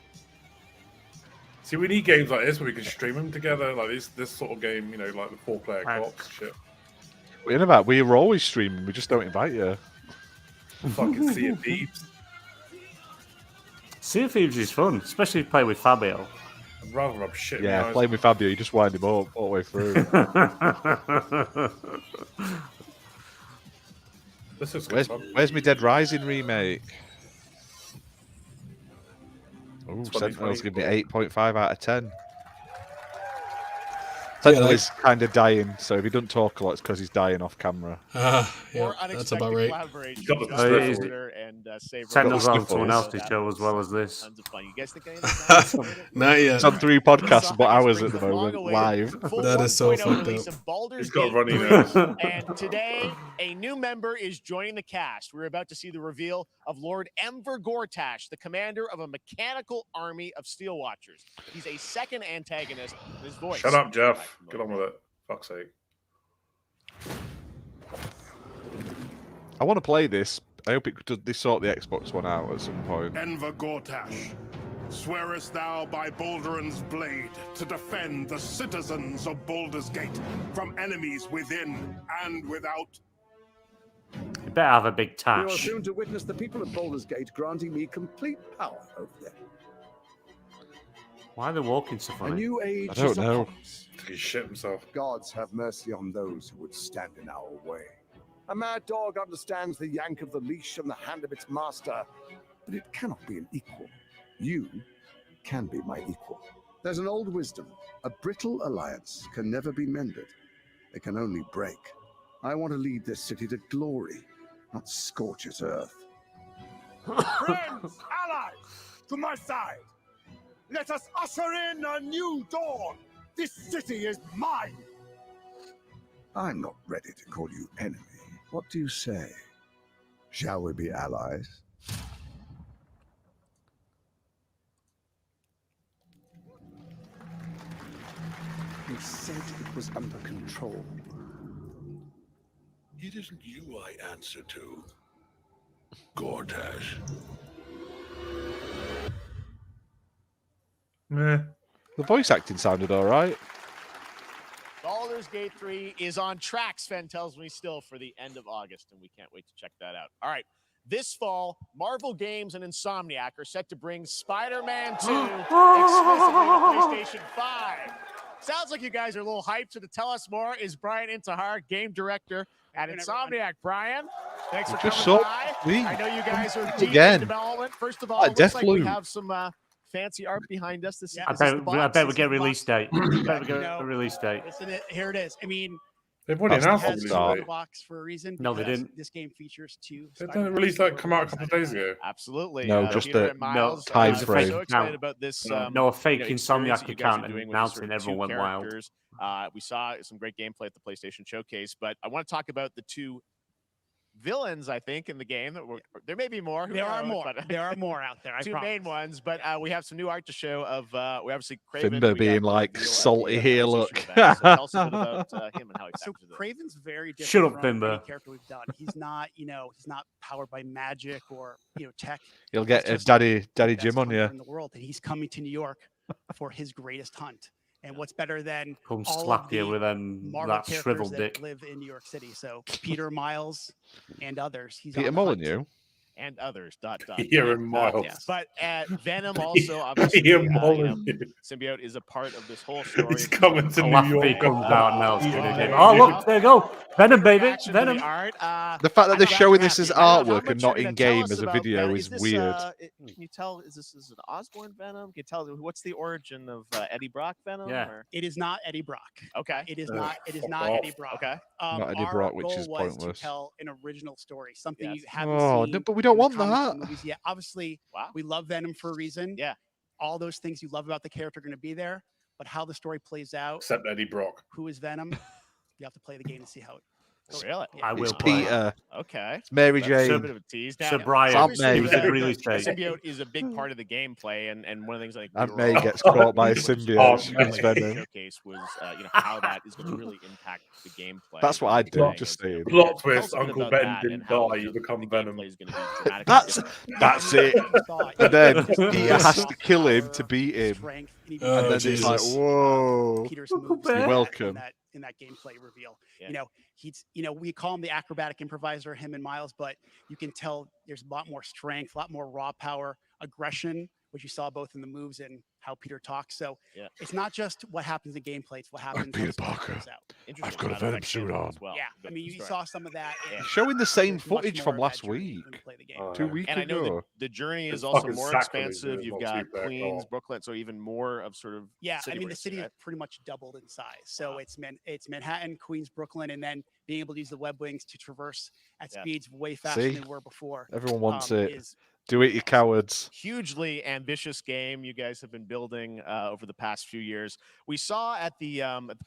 See, we need games like this where we can stream them together, like this sort of game, you know, like the 4-player co-op shit. We were always streaming, we just don't invite you. Fucking Sea of Thieves. Sea of Thieves is fun, especially if you play with Fabio. I'd rather rub shit in Yeah, my eyes. playing with Fabio, you just wind him up all the way through. This is where's my Dead Rising remake? Oh, Sentinel's giving me 8.5 out of 10. Sentinel is kind of dying, so if he doesn't talk a lot, it's because he's dying off camera. Yeah, that's about right. Sentinel's on someone else's show as well as this. Tons of fun. You guys think anything? Not yet. It's on 3 podcasts, but ours at the moment, live. That is so fucked up. He's got runny nose. And today, a new member is joining the cast. We're about to see the reveal of Lord Enver Gortash, the commander of a mechanical army of Steel Watchers. He's a second antagonist. His voice. Shut up, Jeff. Get on with it. Fuck's sake. I want to play this. I hope they sort the Xbox One out at some point. Enver Gortash, swearest thou by Balduran's blade to defend the citizens of Baldur's Gate from enemies within and without? You better have a big You are tash. soon to witness the people of Baldur's Gate granting me complete power over them. Why are they walking so A funny? new age I don't is know. upon us. He shit himself. Gods have mercy on those who would stand in our way. A mad dog understands the yank of the leash and the hand of its master, but it cannot be an equal. You can be my equal. There's an old wisdom. A brittle alliance can never be mended. It can only break. I want to lead this city to glory, not scorch its earth. Friends, allies, to my side. Let us usher in a new dawn. This city is mine. I'm not ready to call you enemy. What do you say? Shall we be allies? You said it was under control. It isn't you I answer to, Gortash. Meh. The voice acting sounded alright. Baldur's Gate 3 is on track, Sven tells me, still for the end of August, and we can't wait to check that out. All right. This fall, Marvel Games and Insomniac are set to bring Spider-Man 2 exclusively to PlayStation 5. Sounds like you guys are a little hyped, so to tell us more is Brian Intihar, game director at Insomniac. Brian, thanks for coming by. I know you guys are deep in development. First of all, it looks like we have some fancy art behind us. This is, I bet we get a release date. I bet we get a release date. Listen, here it is. I mean, They've already announced has it. the box for a reason. No, they because didn't. This game features 2. They didn't release that come out a couple of days ago. Absolutely. No, just Peter a and Miles, time so frame. excited about this. No, a fake experience Insomniac that you guys are account doing with announcing sort of everyone two went wild. characters. We saw some great gameplay at the PlayStation Showcase, but I want to talk about the 2 villains, I think, in the game. There may be more. There are more. There are more out there. I 2 promise. main ones, but we have some new art to show of we obviously Craven. Fimber being like salty here, look. So tell us a bit about him and how he So factors into Craven's very different Shut up, from any Bimbo. character we've done. He's not, he's not powered by magic or, tech. You'll He's get a just Daddy the Jim best on hunter you. in the world, and he's coming to New York for his greatest hunt. And what's better than Come all slap of you the with that Marvel shriveled characters that dick. live in New York City? So Peter, Miles, and others. He's Peter on the hunt. Molyneux. and others. Peter and Miles. Yes. But Venom also obviously symbiote is a part of this whole story. He's coming to New York. Comes out now. Oh look, there you go, Venom baby, Venom. The fact that they're showing this as artwork and not in game as a video is weird. Can you tell? Is this an Osborn Venom? Can you tell what's the origin of Eddie Brock Venom? Yeah. Or? It is not Eddie Brock. Okay. It is not. It is not off. Eddie Brock. Okay. Not Eddie our Brock, which goal is was pointless. to tell an original story, something you haven't Oh, seen. no, but we don't in the want comics that. and movies yet. Obviously, we love Venom for a reason. Yeah. All those things you love about the character are going to be there, but how the story plays out, Except Eddie Brock. who is Venom, you have to play the game to see how it Really? I will It's play. Peter. Okay. It's Mary That's a Jane. bit of a tease. Sir Now, Brian. obviously, Aunt May. He was the at release date. symbiote is a big part of the gameplay, and one of the things I think we Aunt were May all gets caught by a much symbiote. She about gives the venom. showcase was, how that is going to really impact the gameplay. That's what I'd do, Playing just as, saying. Plot tell us twist: a bit Uncle about Ben that didn't and how, die. You become Venom. gameplay is going to be dramatically That's it. And then Peter has to kill him to beat him. And then it's like, whoa. Peter's moves You're welcome. in that gameplay reveal. We call him the acrobatic improviser, him and Miles, but you can tell there's a lot more strength, a lot more raw power, aggression, which you saw both in the moves and how Peter talks. So it's not just what happens in gameplay; it's what happens. Peter Parker. I've got a Venom suit on. Yeah, I mean, you saw some of that. Showing the same footage from last week, 2 weeks and I know ago. the journey is It's also fucking more sacrilege, expansive. dude. You've Not got too bad. Queens, Oh. Brooklyn, so even more of sort of Yeah, city I mean, the racing, city right? has pretty much doubled in size. So it's Manhattan, Queens, Brooklyn, and then being able to use the web wings to traverse at speeds way faster See? than we were before. Everyone wants it. is Do it, you cowards. Hugely ambitious game you guys have been building over the past few years. We saw at the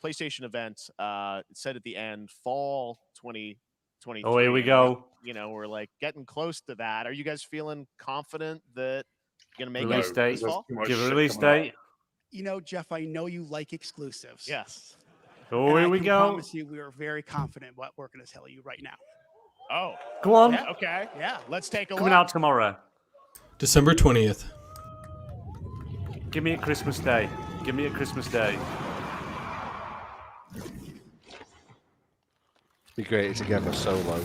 PlayStation event, it said at the end, fall 2023. Oh, here we go. We're like getting close to that. Are you guys feeling confident that you're gonna make Release it date. this fall? Give a release date. Jeff, I know you like exclusives. Yes. Oh, And here I we can go. promise you, we are very confident what we're going to tell you right now. Oh, Go on. Yeah. Okay. Yeah. Let's take a Coming look. out tomorrow. December 20th. Give me a Christmas Day. Give me a Christmas Day. Be great together solo.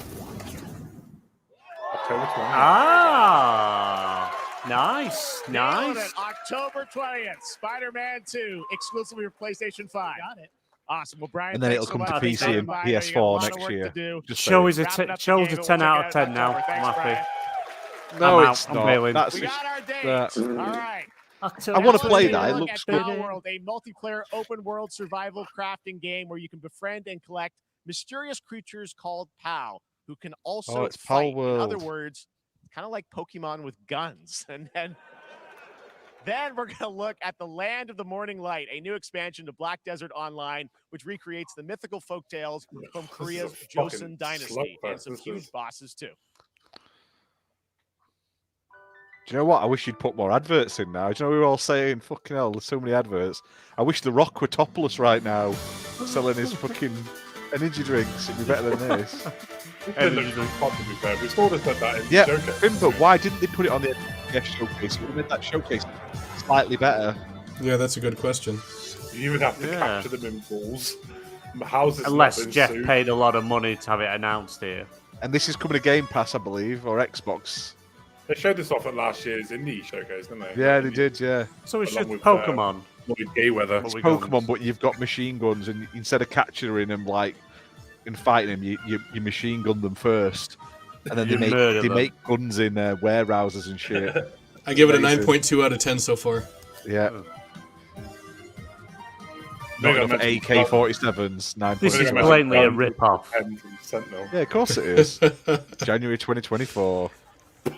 October 20th. Ah, nice, Nailed nice. it. October 20th, Spider-Man 2, exclusively for PlayStation 5. Got it. Awesome. Well, Brian, And then thanks it'll come so to much for PC stopping and by. I know you got a PS4 lot of next work year. to do. Just Show is saying. a Wrapping up the show is game, a but 10 we'll out check of it 10 out now. in October. I'm Thanks, happy. Brian. No, I'm it's out. I'm not. bailing. That's We just, got our date. that- All right. I want to play Now that. It let's looks take a look good. at World, a multiplayer open-world survival crafting game where you can befriend and collect mysterious creatures called POW, who can also it's POW fight. In other World. words, kind of like Pokemon with guns. And then we're going to look at the Land of the Morning Light, a new expansion to Black Desert Online, which recreates the mythical folktales from Korea's Joseon Dynasty, and some huge bosses too. Do you know what? I wish you'd put more adverts in now. Do you know we were all saying, fucking hell, there's so many adverts. I wish The Rock were topless right now, selling his fucking energy drinks. It'd be better than this. Energy drink pot, to be fair. We sort of said that in Yeah, the showcase. Finn, but why didn't they put it on the FPS showcase? It would have made that showcase slightly better. Yeah, that's a good question. You would have to capture them in balls. Houses Unless Jeff paid a lot of money to have it announced here. And this is coming to Game Pass, I believe, or Xbox. They showed this off at last year's indie showcase, didn't they? Yeah, they did, yeah. So it's Along just with, Pokemon. Lloyd Gayweather. It's Pokemon, but you've got machine guns, and instead of capturing them, like, and fighting them, you machine gun them first. And then You they murder them. make guns in warehouses and shit. I give it a Amazing. 9.2 out of 10 so far. Yeah. Maybe Not enough I mentioned AK-47s. 9. This is blatantly a rip-off. Yeah, of course it is. January 2024.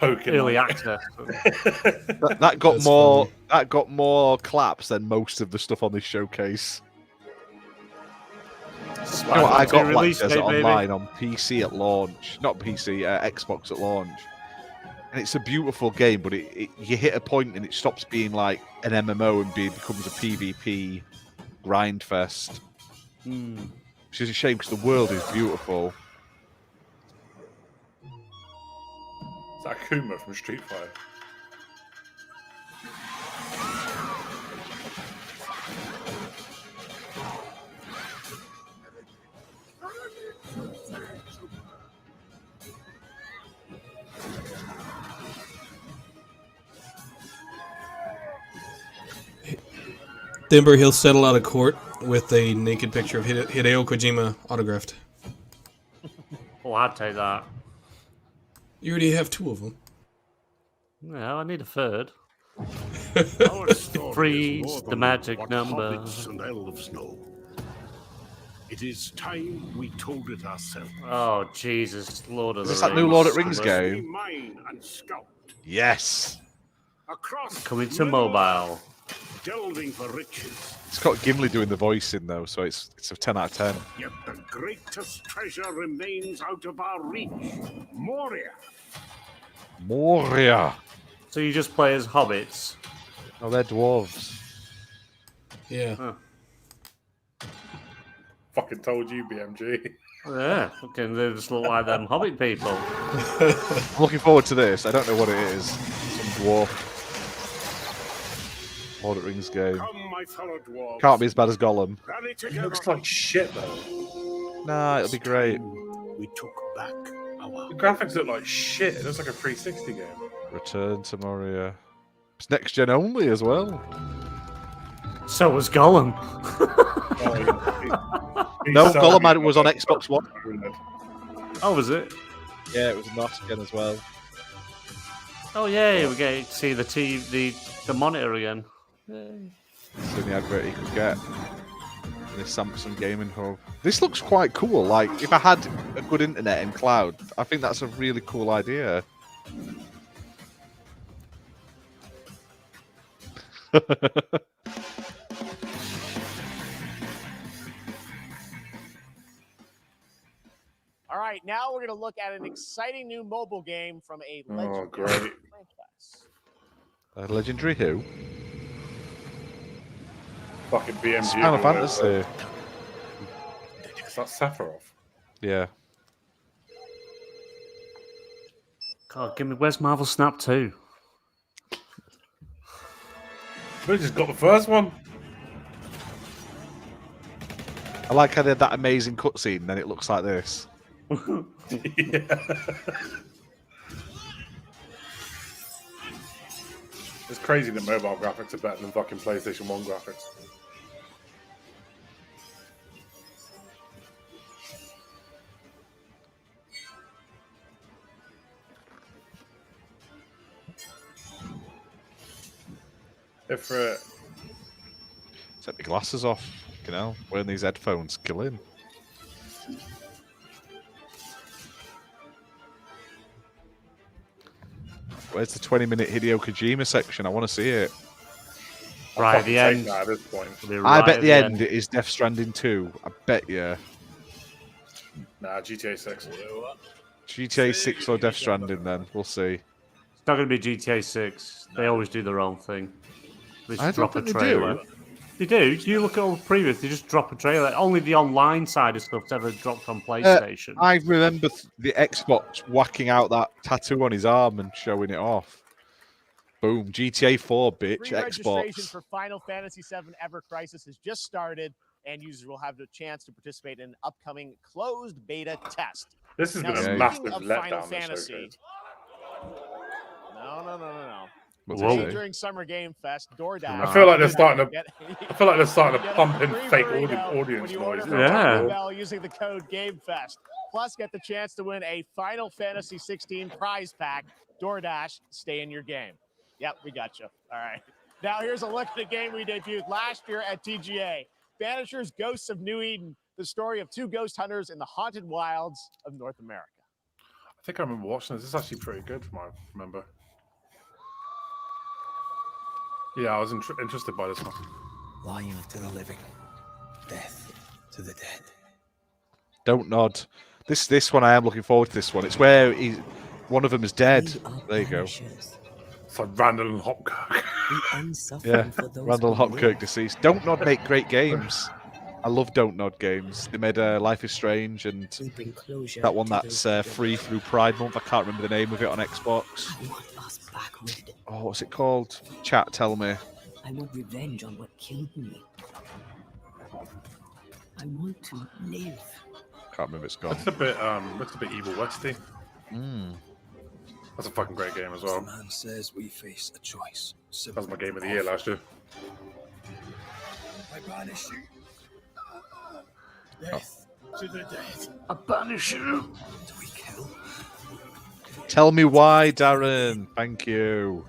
Early access. That got That's more. funny. That got more claps than most of the stuff on this showcase. You know what, I got Black Release Desert date, baby. Online on PC at launch. Not PC, Xbox at launch. And it's a beautiful game, but you hit a point and it stops being like an MMO and becomes a PvP grind fest. Which is a shame because the world is beautiful. It's Akuma from Street Fighter. Denver, he'll settle out of court with a naked picture of Hideo Kojima autographed. Oh, I'd take that. You already have 2 of them. Well, I need a third. Our story Freeze is more the than magic what number. hobbits and elves know. It is time we told it ourselves. Oh, Jesus. Lord of Is the Rings. this that new Lord of the Rings As we game? mine and scout Yes. across Coming to Middle mobile. delving for riches. It's got Gimli doing the voicing though, so it's a 10 out of 10. Yet the greatest treasure remains out of our reach. Moria. Moria. So you just play as hobbits? Oh, they're dwarves. Yeah. Huh. Fucking told you, BMG. Yeah, fucking they just look like them hobbit people. I'm looking forward to this. I don't know what it is. Some dwarf Lord of the Rings game. Come, my fellow dwarves. Can't be as bad as Gollum. Rally It together. looks like shit though. Nah, it'll be great. We took back our. The graphics look like shit. It looks like a 360 game. Return to Moria. It's next gen only as well. So was Gollum. No, Gollum was on Xbox One. Oh, was it? Yeah, it was last gen as well. Oh yeah, we get to see the monitor again. Yay. It's the only advert you could get. The Samsung Gaming Hub. This looks quite cool. Like, if I had a good internet in cloud, I think that's a really cool idea. All right, now we're going to look at an exciting new mobile game from a legendary great. franchise. A legendary who? Fucking BMG. Final Fantasy. Is that Sephiroth? Yeah. God, give me where's Marvel Snap 2? We just got the first one. I like how they had that amazing cutscene, and then it looks like this. Yeah. It's crazy that mobile graphics are better than fucking PlayStation 1 graphics. If Take my glasses off. You know, wearing these headphones, killing. Where's the 20-minute Hideo Kojima section? I want to see it. Right at the end. At this point. I bet the end it is Death Stranding 2. I bet you. Nah, GTA 6. GTA 6 or Death Stranding then. We'll see. It's not going to be GTA 6. They always do their own thing. They just I don't drop a think they trailer. do. They do. You look at all the previous, they just drop a trailer. Only the online side of stuff's ever dropped on PlayStation. I remember the Xbox whacking out that tattoo on his arm and showing it off. Boom. GTA 4, bitch. Pre-registration Xbox. for Final Fantasy VII Ever Crisis has just started, and users will have the chance to participate in an upcoming closed beta test. This has been a speaking massive of letdown. Final this Fantasy. showcase. No. What's Today it say? during Summer Game Fest, DoorDash. I feel like they're starting to. Get- I feel like they're starting to get a pump in free fake burrito audience when you noise. order from Taco Bell using the code GameFest. Plus, get the chance to win a Final Fantasy 16 prize pack. DoorDash, stay in your game. Yep, we got you. All right. Now here's a look at the game we debuted last year at TGA. Banishers Ghosts of New Eden, the story of two ghost hunters in the haunted wilds of North America. I think I remember watching this. This is actually pretty good from what I remember. Yeah, I was interested by this one. Life to the living, death to the dead. Don't nod. This one I am looking forward to. This one. It's where one of them is dead. There you go. It's like Randall and Hopkirk. Yeah, Randall Hopkirk deceased. Don't Nod make great games. I love Don't Nod games. They made Life is Strange and that one that's free through Pride Month. I can't remember the name of it on Xbox. Oh, what's it called? Chat, tell me. I want revenge on what killed me. I want to live. Can't remember it's gone. Looks a bit Evil Westy. That's a fucking great game as well. The man says we face a choice. That was my game of the year last year. I banish you. Death to the dead. I banish you. Do we kill? Tell me why, Darren. Thank you.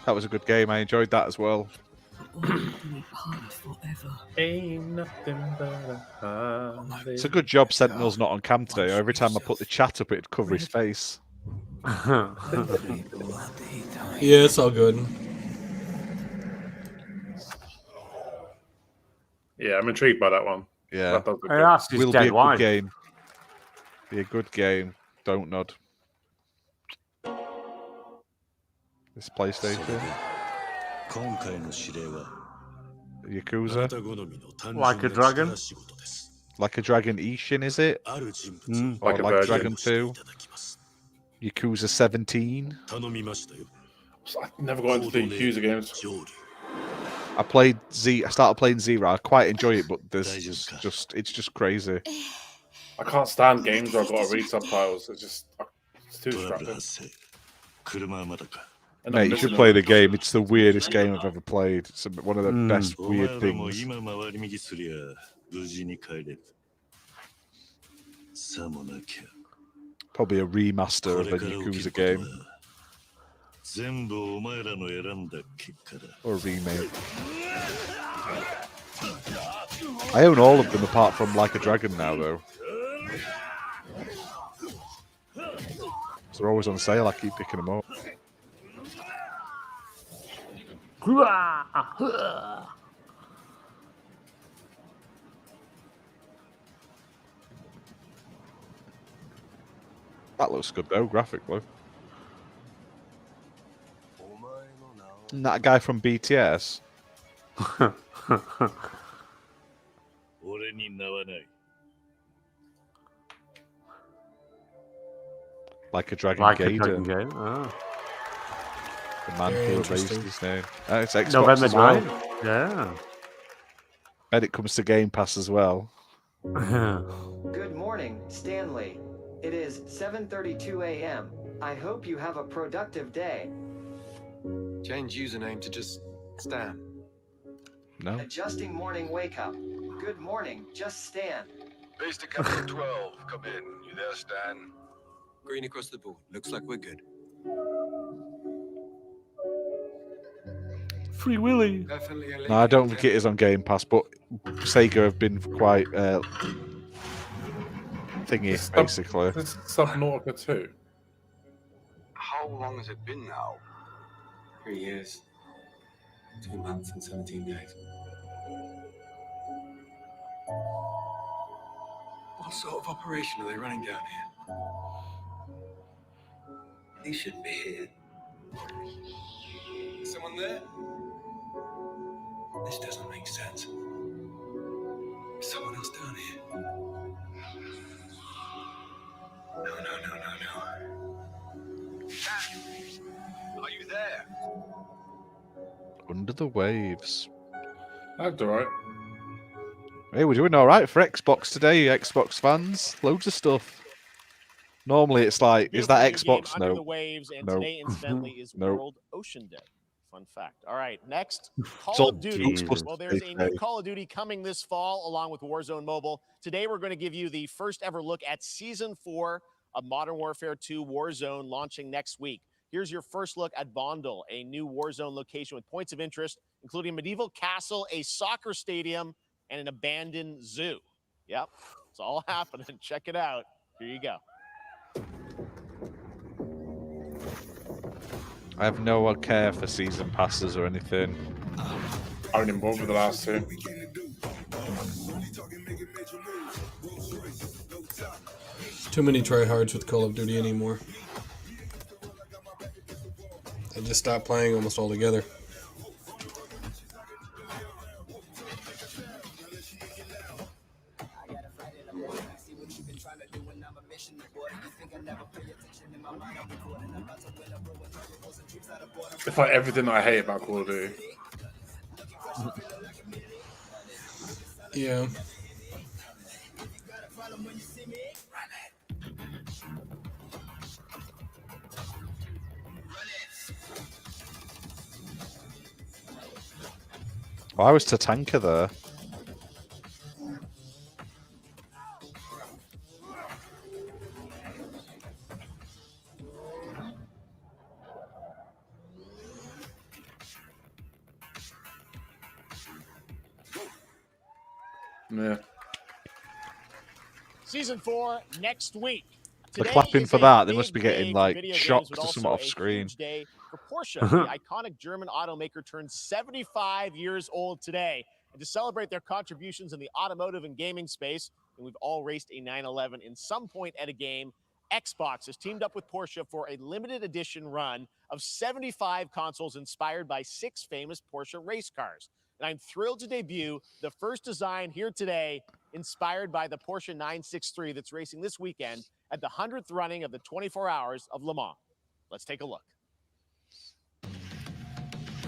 That was a good game. I enjoyed that as well. Ain't nothing but It's a good job Sentinel's not on cam today. Every time I put the chat up, it'd cover his face. Yeah, it's all good. Yeah, I'm intrigued by that one. Yeah, That does look Hey, good. that's his will be dead a good wife. game. Be a good game. Don't nod. This PlayStation. Yakuza. Like a dragon. Like a Dragon Ishin, is it? Mm. Or Like a like virgin. Dragon 2? Yakuza 17. I never got into the Yakuza games. I started playing Zero. I quite enjoy it, but it's just crazy. I can't stand games where I've got to read subtitles. It's too distracting. Mate, you should play the game. It's the weirdest game I've ever played. It's one of the best weird things. Probably a remaster of a Yakuza game. Or a remake. I own all of them apart from Like a Dragon now, though. So they're always on sale. I keep picking them up. That looks good though, graphically. Isn't that a guy from BTS? Like a Dragon Like a Gaiden. Dragon game. Oh. The man who erased his name. It's Xbox November as well. 9th. Yeah. Bet it comes to Game Pass as well. Good morning, Stanley. It is 7:32 a.m. I hope you have a productive day. Change username to just Stan. No. Adjusting morning wake up. Good morning, just Stan. Base to Captain 12. Come in. You there, Stan? Green across the board. Looks like we're good. Free Willy. Definitely a No, I don't think it is on Game Pass, but Sega have been quite thingy, basically. This is Subnautica 2. How long has it been now? 3 years. 2 months and 17 days. What sort of operation are they running down here? They shouldn't be here. Is someone there? This doesn't make sense. Is someone else down here? No. Dad, are you there? Under the Waves. That's alright. Hey, we're doing alright for Xbox today, Xbox fans. Loads of stuff. Normally it's like, is that Xbox? Under No. the Waves, and No. today, incidentally, is No. World Ocean Day. Fun fact. All right, next, all Call of Duty. Jesus. Well, there's a new Okay. Call of Duty coming this fall, along with Warzone Mobile. Today, we're going to give you the first ever look at Season 4 of Modern Warfare 2 Warzone, launching next week. Here's your first look at Vondel, a new Warzone location with points of interest, including a medieval castle, a soccer stadium, and an abandoned zoo. Yep, it's all happening. Check it out. Here you go. I have no care for season passes or anything. I wasn't involved with the last two. Too many tryhards with Call of Duty anymore. I just stopped playing almost altogether. It's like everything I hate about Call of Duty. Yeah. Why was Tatanka there? Yeah. Season 4 next week. They're Today clapping is for a that. They must be big getting day for like video games, shots but to also some off a screen. huge day for Porsche. The iconic German automaker turns 75 years old today. And to celebrate their contributions in the automotive and gaming space, and we've all raced a 911 in some point at a game, Xbox has teamed up with Porsche for a limited edition run of 75 consoles inspired by 6 famous Porsche race cars. And I'm thrilled to debut the first design here today, inspired by the Porsche 963 that's racing this weekend at the 100th running of the 24 Hours of Le Mans. Let's take a look.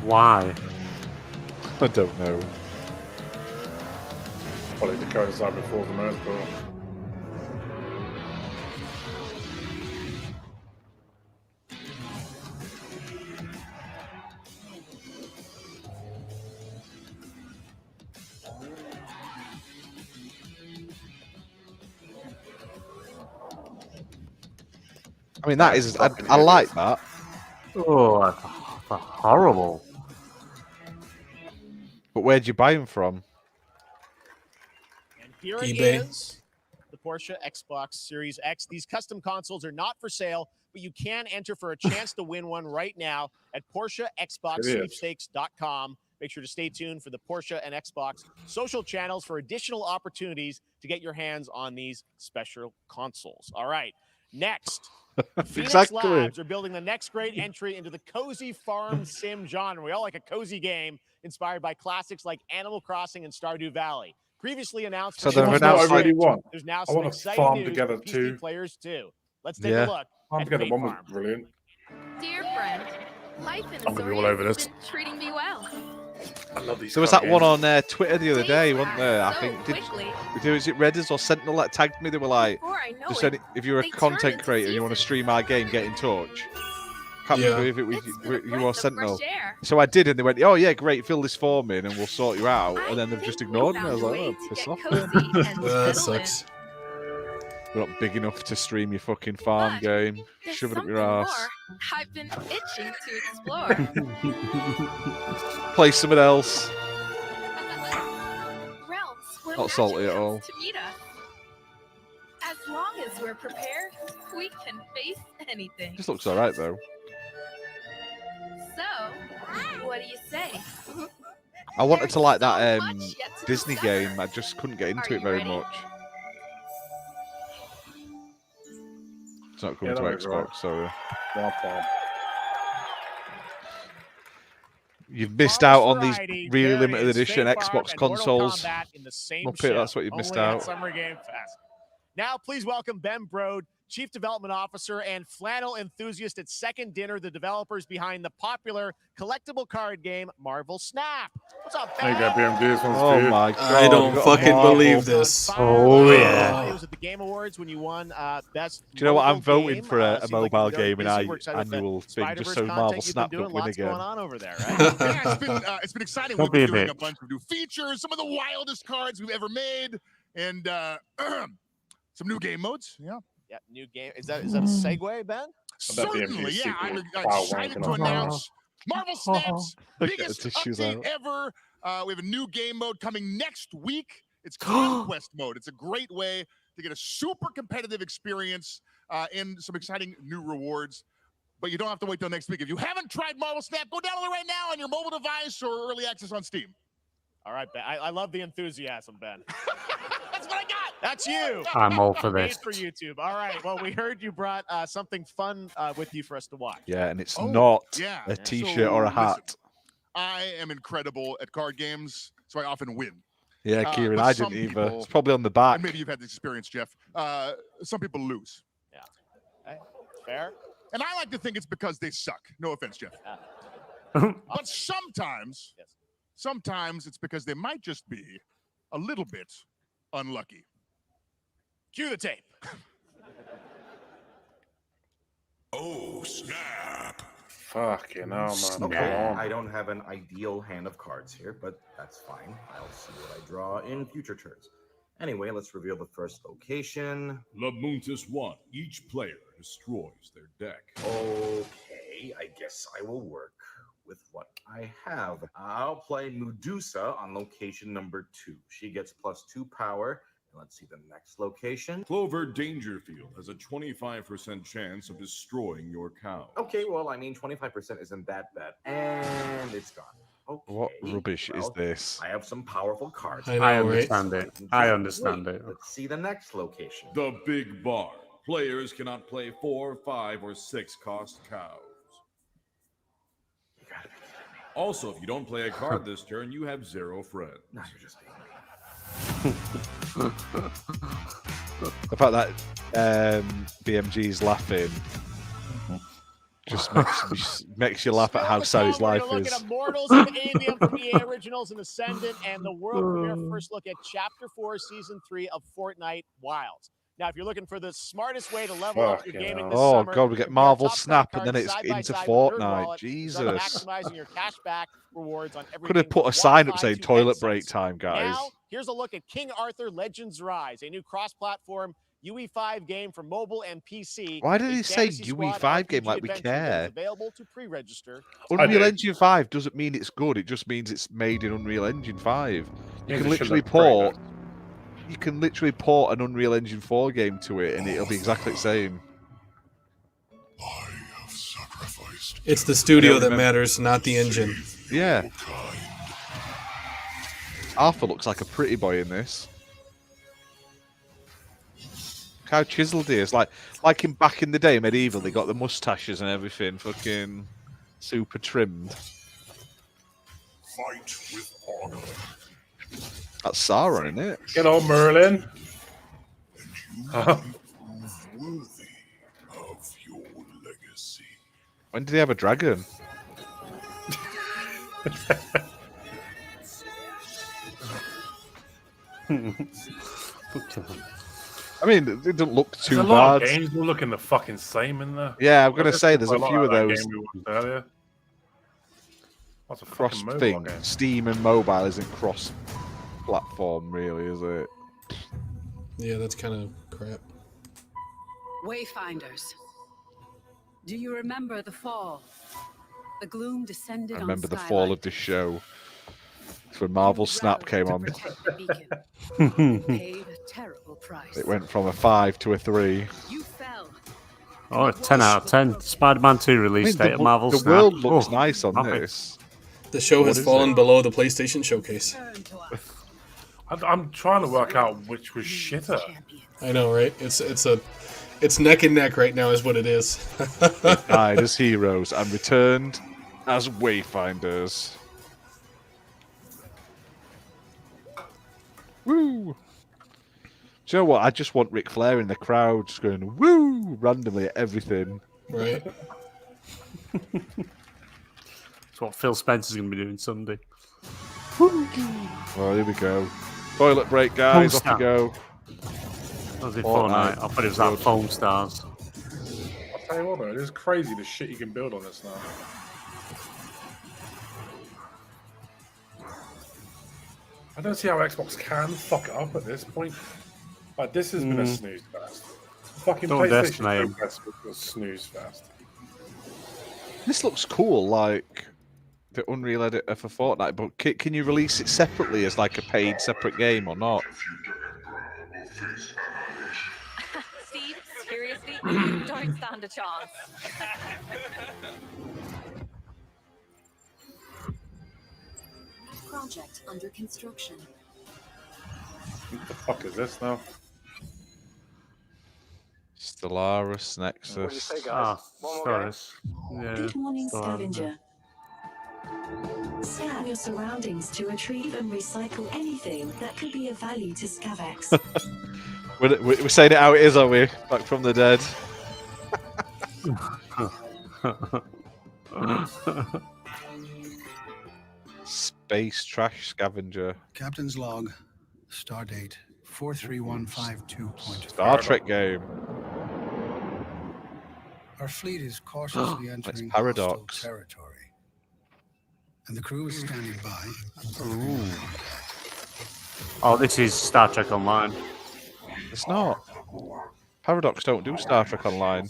Why? I don't know. Probably to coincide before the motorsport. I mean, that is. I like that. Oh, that's horrible. But where'd you buy them from? And here it eBay. is, the Porsche Xbox Series X. These custom consoles are not for sale, but you can enter for a chance to win one right now at PorscheXboxSweepstakes.com. Make sure to stay tuned for the Porsche and Xbox social channels for additional opportunities to get your hands on these special consoles. All right, next. Phoenix Labs are building the next great entry into the cozy farm sim genre. We all like a cozy game inspired by classics like Animal Crossing and Stardew Valley. Previously announced, So they've announced. I really want. There's now I some want to exciting farm news together for PC too. players too. Let's take a look. Farm at together Fate one was Farm. brilliant. Dear friend, life in I'm gonna be all over Azoria has this. been treating me well. I love these. There was kind that of one games. on Twitter the other day, wasn't there? I So think. quickly. Was it Reddit or Sentinel that tagged me? They were like, Before I know just it, said, if you're a they turn content into creator and you want to seasons. stream our game, get in touch. Can't Yeah. remember if it was It's for the you breath or of Sentinel. fresh air. So I did, and they went, "Oh yeah, great, fill this form in, and we'll sort you out." And then they've just think ignored we me. I was found like, a "Oh, way to piss get off." cozy and That settle in. sucks. We're not big enough to stream your fucking farm But game. There's Shove it up something your more ass. I've been itching to explore. Play something else. Realms where Not salty magic at all. comes to meet us. As long as we're prepared, we can face anything. Just looks alright though. So, what do you say? I wanted to like that so much yet to Disney discover. game. I just couldn't get into Are it you very ready? much. It's not coming Yeah, to that Xbox, looks sorry. Farm. You've missed Farm's out on these Variety, really there it limited is, edition Fate Farm Xbox and Mortal consoles. Kombat in the same Muppet, show, that's what you've missed only at out. Summer Game Fest. Now, please welcome Ben Brode, Chief Development Officer and flannel enthusiast at Second Dinner, the developers behind the popular collectible card game Marvel Snap. What's up, Ben? There you go, BMG. This one's Oh good. my god! I don't we've got a fucking Marvel. believe this. Oh, yeah. It was at the Game Awards when you won Best. Do you know what? I'm Mobile voting game. for a Seems like mobile you're very game in busy. our We're excited with the annual thing, just Spider-Verse so Marvel content you've Snap been don't doing. win Lots again. going on over there, right? Yeah, it's been exciting. Don't We've been be a doing a bitch. bunch of new features, some of the wildest cards we've ever made, and some new game modes. Yeah, Yeah, new game. Is that a segue, Ben? certainly. Yeah, I'm Wow, excited wanking to off. announce Marvel Snap's Look at biggest the tissues update out. ever. We have a new game mode coming next week. It's Conquest mode. It's a great way to get a super competitive experience and some exciting new rewards. But you don't have to wait till next week. If you haven't tried Marvel Snap, go download it right now on your mobile device or early access on Steam. All right, Ben. I love the enthusiasm, Ben. That's what I got. That's you. I'm all for Made this. for YouTube. All right. Well, we heard you brought something fun with you for us to watch. Yeah, and it's Oh, not yeah. a So, T-shirt or a listen. hat. I am incredible at card games, so I often win. Yeah, Kieran, but I some didn't either. people- It's probably on the back. And maybe you've had this experience, Jeff. Some people lose. Yeah. Okay. Fair. And I like to think it's because they suck. No offense, Jeff. But sometimes, Yes. sometimes it's because they might just be a little bit unlucky. Cue the tape. Oh, snap. Fucking hell, man. Okay. Come on. I don't have an ideal hand of cards here, but that's fine. I'll see what I draw in future turns. Anyway, let's reveal the first location. Lamuntis 1. Each player destroys their deck. Okay, I guess I will work with what I have. I'll play Medusa on location number 2. She gets +2 power. And let's see the next location. Clover Dangerfield has a 25% chance of destroying your cow. Okay, well, I mean, 25% isn't that bad. And it's gone. What rubbish is this? I have some powerful cards. I know, I right? understand it. I understand it. Let's see the next location. The Big Bar. Players cannot play 4, 5, or 6 cost cows. Also, if you don't play a card this turn, you have 0 friends. No, you're just The fact that BMG's laughing just makes you laugh at how sad his life We're is. look at Immortals and Avium from EA Originals and Ascendant, and the world premiere first look at Chapter 4, Season 3 of Fortnite Wilds. Now, if you're looking for the smartest way to level up your gaming this summer, God, we get compare Marvel top Snap, credit and then cards it's side by into side with Nerd Fortnite. Wallet, Jesus. thus maximizing your cash back rewards on everything. Could have put from a sign up Wi-Fi saying to toilet headsets. break time, guys. Now, here's a look at King Arthur Legends Rise, a new cross-platform UE5 game for mobile and PC. Why did A he say Fantasy Squad UE5 game RPG like we adventure that is care? available to pre-register. Unreal Engine 5 doesn't mean it's good. It just means it's made in Unreal Engine 5. You Means can it should literally look great, port. You can literally port an Unreal Engine 4 game to it, and it'll be exactly the same. It's the studio that matters, not the engine. Yeah. Arthur looks like a pretty boy in this. Look how chiseled he is. Like in back in the day, medieval, they got the mustaches and everything, fucking super trimmed. Fight with honor. That's Sauron, isn't it? Get on, Merlin. Worthy of your legacy. When did he have a dragon? I mean, it doesn't look too There's a lot bad. of games all looking the fucking same in there. Yeah, I'm gonna say there's a lot few of like that those. game we watched earlier. What's a Cross fucking mobile thing. game? Steam and mobile isn't cross platform, really, is it? Yeah, that's kind of crap. Wayfinders. Do you remember the fall? The gloom descended I on remember the Skylight. fall of this show. It's when Marvel Snap came on. Protect the beacon. Paid a terrible price. It went from a 5 to a 3. You fell. Oh, 10 out of 10. Spider-Man 2 release date at Marvel the Snap. world looks Oh, nice on happy. this. The show What has is fallen it? below the PlayStation Showcase. I'm trying to work out which was shitter. I know, right? It's neck and neck right now, is what it is. They died as heroes and returned as wayfinders. Woo! Do you know what? I just want Ric Flair in the crowd just going woo randomly at everything. Right. That's what Phil Spencer's going to be doing Sunday. Well, here we go. Toilet break, guys. Off you go. That was it Fortnite. I thought it was that Foam Stars. I'll tell you what, though, it is crazy the shit you can build on this now. I don't see how Xbox can fuck it up at this point. Like, this has been a snooze fest. Fucking Don't PlayStation underestimate him. Fest was a snooze fest. This looks cool, like the Unreal editor for Fortnite, but can you release it separately as like a paid separate game or not? Steve, seriously, you don't stand a chance. Project under construction. What the fuck is this now? Stellaris Nexus. Ah, Stellaris. Yeah. Good morning, Stellaris. scavenger. Scan your surroundings to retrieve and recycle anything that could be of value to Scavex. We're saying it how it is, are we? Back from the dead. Space trash scavenger. Captain's log, stardate 43152. Star Trek game. Our fleet is cautiously That's entering Paradox. hostile territory, and the crew is standing by. Ooh. Oh, this is Star Trek Online. It's not. Paradox don't do Star Trek Online.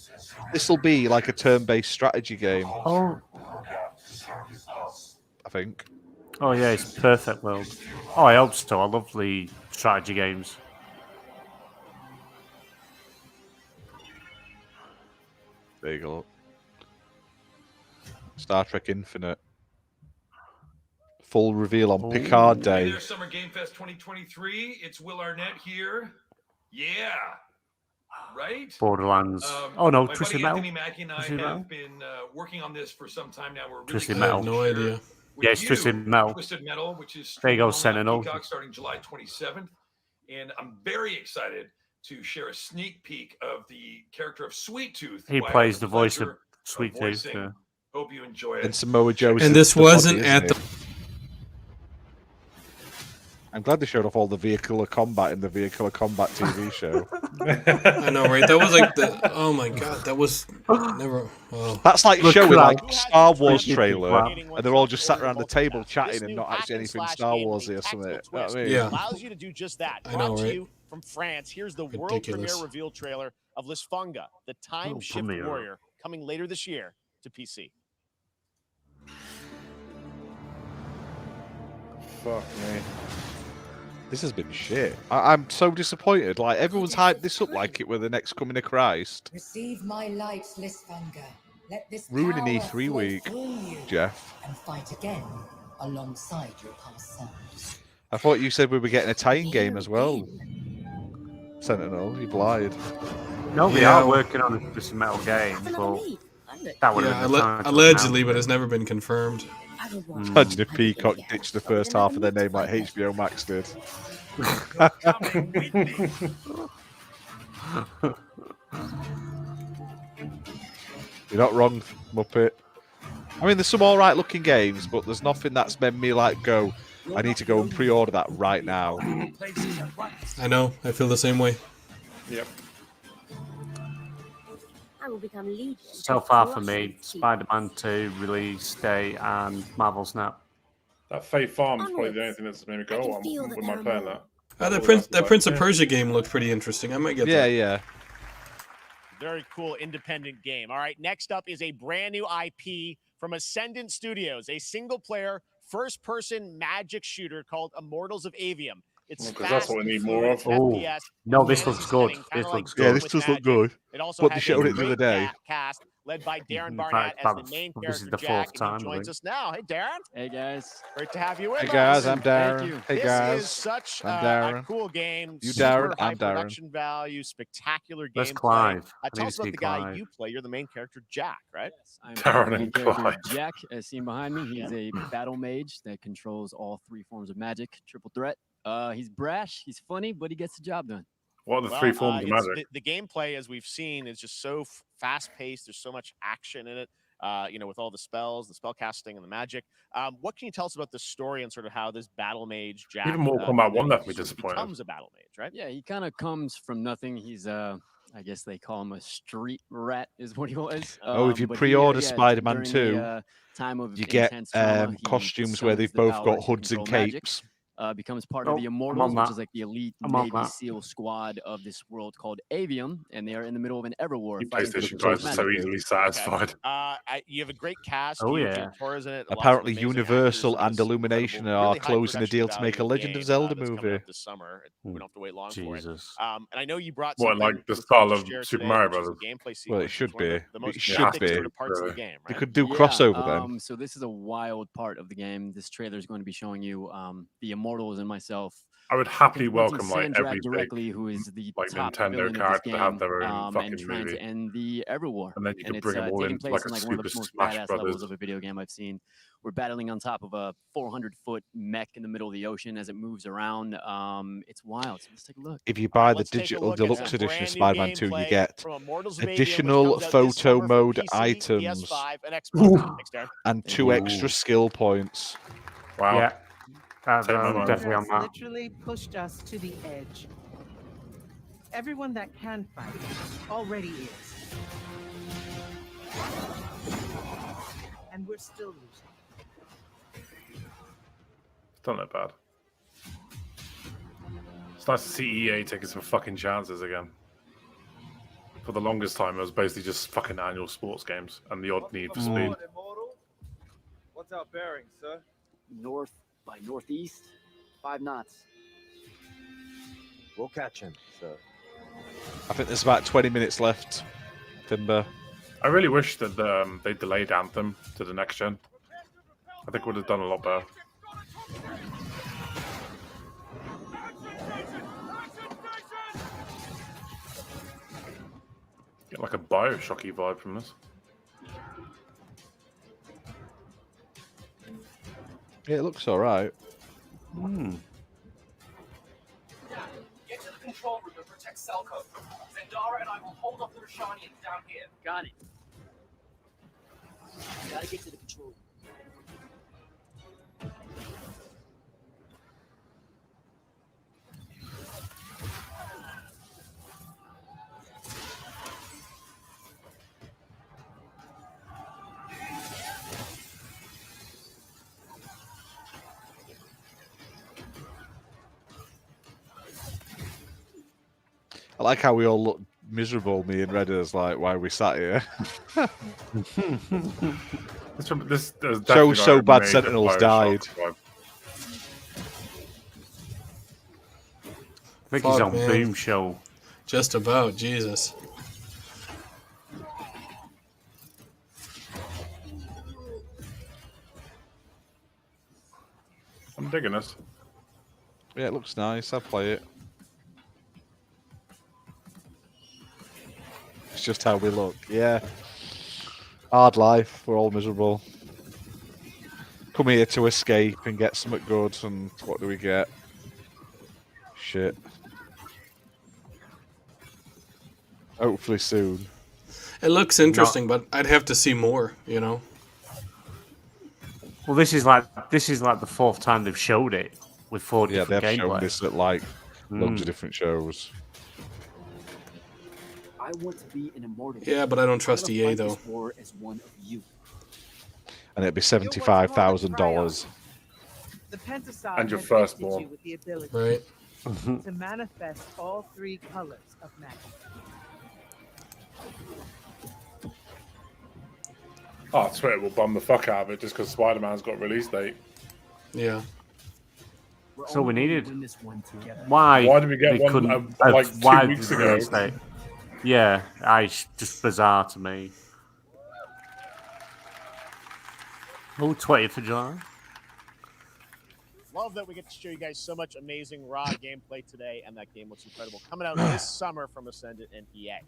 This will be like a turn-based strategy game. Oh. I think. Oh, yeah, it's Perfect World. Oh, I hope so. I love the strategy games. There you go. Star Trek Infinite. Full reveal on Picard Day. Hey there, Summer Game Fest 2023. It's Will Arnett here. Yeah. Right? Borderlands. Oh no, my Twisted buddy Metal. Anthony Mackie and I have been working on this for some time now. We're really Twisted excited Metal. to share with Yeah, it's you Twisted Metal. Twisted Metal, which is There you go, streaming only on Sentinel. Peacock starting July 27th. And I'm very excited to share a sneak peek of the character of Sweet Tooth. He who I plays had the voice of pleasure Sweet Tooth. voicing. Yeah. Hope you enjoy it. And Samoa Joe. And this wasn't at the. I'm glad they showed off all the vehicular combat in the vehicular combat TV show. I know, right? That was like the. Oh my god, that was never. Oh. That's like Look showing like- like Star Wars trailer, and they're all just sat around the table chatting and not actually anything Star Warsy or something. You know what I mean? Yeah. Allows you to do just that. I know, Brought to right? you from France. Here's the world Ridiculous. premiere reveal trailer of Lisfunga, the Time World Shift premiere. Warrior, coming later this year to PC. Fuck me. This has been shit. I'm so disappointed. Like everyone's hyped this up like it were the next coming of Christ. Receive my light, Lisfunga. Let this Ruining power E3 flow week, through you Jeff. and fight again alongside your past selves. I thought you said we were getting a tie-in game as well. Sentinel, you lied. No, we Yeah. are working on a Twisted Metal game, but that would Yeah, have been the time to allegedly, announce but it's never been confirmed. Imagine if Peacock ditched the first half of their name like HBO Max did. You're not wrong, Muppet. I mean, there's some alright looking games, but there's nothing that's made me like go, I need to go and pre-order that right now. I know. I feel the same way. Yep. I will become legion. So far for me, Spider-Man 2 release day and Marvel Snap. That Fae Farm is probably the only thing that's made me go, oh, we might play that. That Prince of Persia game looked pretty interesting. I might get that. Yeah. Very cool independent game. All right, next up is a brand new IP from Ascendant Studios, a single-player, first-person magic shooter called Immortals of Avium. It's Because that's what we need more of. FPS. No, this looks good. This looks good. Yeah, this does look good. It also But they has showed a it the other great day. cast led by Darren In Barnett fact, as the that main was- character this is the Jack, fourth and time, he I joins think. us now. Hey, Darren. Hey guys. Great to have you with Hey us. guys, I'm Thank Darren. you. Hey This guys, is such I'm a Darren. cool game. You super Darren, high I'm Darren. production value, spectacular Where's gameplay. Clive? I Tell need us to about see the guy Clive. you play. You're the main character, Jack, right? I'm Darren the main and character, Clyde. Jack, as seen behind me. He's a battle mage that controls all three forms of magic, triple threat. He's brash, he's funny, but he gets the job done. What are the three forms of it's- magic? The gameplay, as we've seen, is just so fast-paced. There's so much action in it. With all the spells, the spell casting, and the magic. What can you tell us about the story and sort of how this battle mage Jack Even Mortal Kombat 1 left me sort of disappointed. becomes a battle mage, right? Yeah, he kind of comes from nothing. He's I guess they call him a street rat, is what he was. Oh, if you But he, pre-order yeah, Spider-Man during 2, the, time of you get intense trauma, he costumes where summons they've the both power got to hoods and control magic. capes. Becomes part Oh, of the I'm Immortals, on which that. is like the elite I'm on Navy that. SEAL squad of this world called Avium, and they are in the middle of an ever war. You fighting for the PlayStation control of guys are so magic. easily satisfied. You have a great cast. Oh, Eugene yeah. Torres in it. lots of Apparently, amazing Universal actors in and this Illumination incredible, are really high closing a production deal to make a value Legend game, of Zelda that's coming movie. out this summer. We don't have to wait long for it. Jesus. And I know you brought What, something like the with you style to of share Super today, Mario which is the Brothers? gameplay Well, it sequence, which should is one of be. the most It should epic be. sort of parts of the Really. game, They right? could do crossover then. So this is a wild part of the game. This trailer is going to be showing you the Immortals and myself. I would happily confronting welcome like Sandrak every big directly, who is the like top Nintendo villain of this character to have game, their own and fucking trying movie. to end the Ever War. And then you And could it's bring them all taking into place like in a like one of Super the most Smash badass Brothers. levels of a video game I've seen. We're battling on top of a 400-foot mech in the middle of the ocean as it moves around. It's wild. So let's take a look. If you buy the Let's take a digital look at deluxe some edition brand of new Spider-Man 2, you gameplay get from Immortals of Avium, which additional comes out this photo summer for mode PC, items PS5, and Xbox. Thanks, Darren. and 2 extra skill points. Wow. Yeah. Take my I'm money. definitely on has that. literally pushed us to the edge. Everyone that can fight already is. And we're still losing. It's not that bad. It's nice to see EA taking some fucking chances again. For the longest time, it was basically just fucking annual sports games and the odd Need for Speed. What's our bearing, sir? North by northeast, 5 knots. We'll catch him, sir. I think there's about 20 minutes left, Timber. I really wish that they delayed Anthem to the next gen. I think it would have done a lot better. Get like a Bioshocky vibe from this. Yeah, it looks all right. Get to the control room and protect Selco. Zendara and I will hold up the Rashanians down here. Got it. Gotta get to the control room. I like how we all look miserable, me and Redders, like, why are we sat here? So bad Sentinels died. I think he's on Boom Show. Just about, Jesus. I'm digging this. Yeah, it looks nice. I'll play it. It's just how we look. Yeah. Hard life. We're all miserable. Come here to escape and get something good, and what do we get? Shit. Hopefully soon. It looks interesting, but I'd have to see more, you know. Well, this is like the fourth time they've showed it with four different they've gameplay. shown this at like loads of different shows. I want to be an immortal. Yeah, but I don't trust EA though. War as one of you. And it'd be $75,000. The Pentasod And your has firstborn. gifted you with the ability Right. to manifest all three colors of magic. Oh, I swear it will bum the fuck out of it just because Spider-Man's got a release date. Yeah. That's all we needed. Win this one together. Why did we get they one, couldn't- like 2 why weeks did ago? they say- Yeah, it's just bizarre to me. Oh, 20th of July. Love that we get to show you guys so much amazing raw gameplay today, and that game looks incredible. Coming out this summer from Ascendant and EA.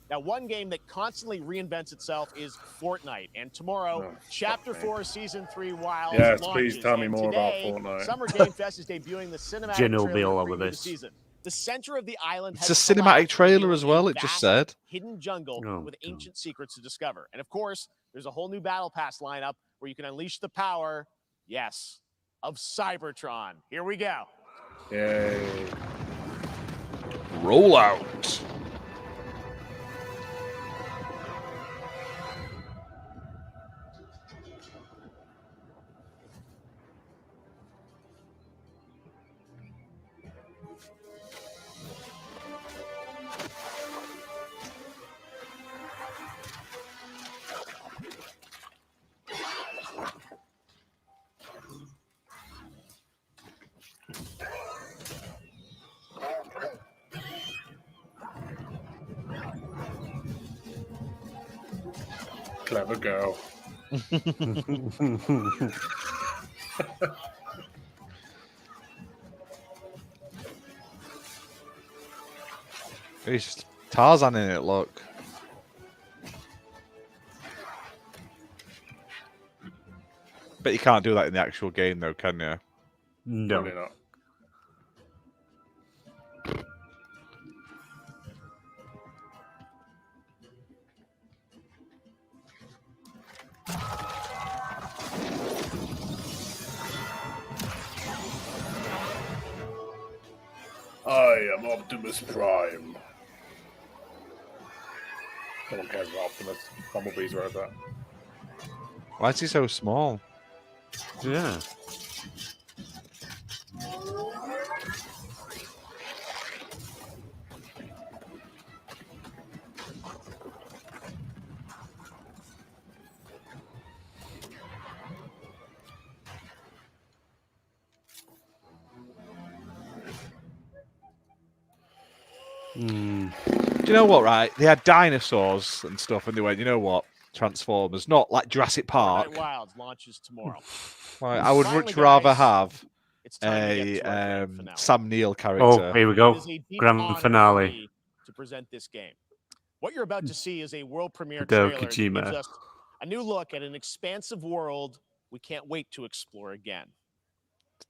Now, one game that constantly reinvents itself is Fortnite, and tomorrow, Chapter 4, Season 3 Wilds Yes, launches. please tell me And more about today, Fortnite. Summer Game Fest is debuting the cinematic Jen will be trailer all preview over of the this. season. The center of the island It's has a cinematic collapsed, trailer revealing as well, a it just vast, said. hidden jungle Oh, with ancient secrets to discover. And of course, there's a whole new Battle Pass lineup where you can unleash the power, yes, of Cybertron. Here we go. Yay. Rollout. Clever girl. He's just Tarzan in it, look. Bet you can't do that in the actual game, though, can you? No. Probably not. I am Optimus Prime. No one cares about Optimus. Bumblebee's right there. Why is he so small? Yeah. Do you know what, right? They had dinosaurs and stuff, and they went, you know what? Transformers, not like Jurassic Park. Fortnite Wilds launches tomorrow. Like, I would Finally, much rather guys, have it's time to get a to our grand finale. Sam Neill character. Oh, here we It go. is a deep Grand honor for finale. me to present this game. What you're about to see is a world premiere Hideo trailer that Kojima. gives us a new look at an expansive world we can't wait to explore again.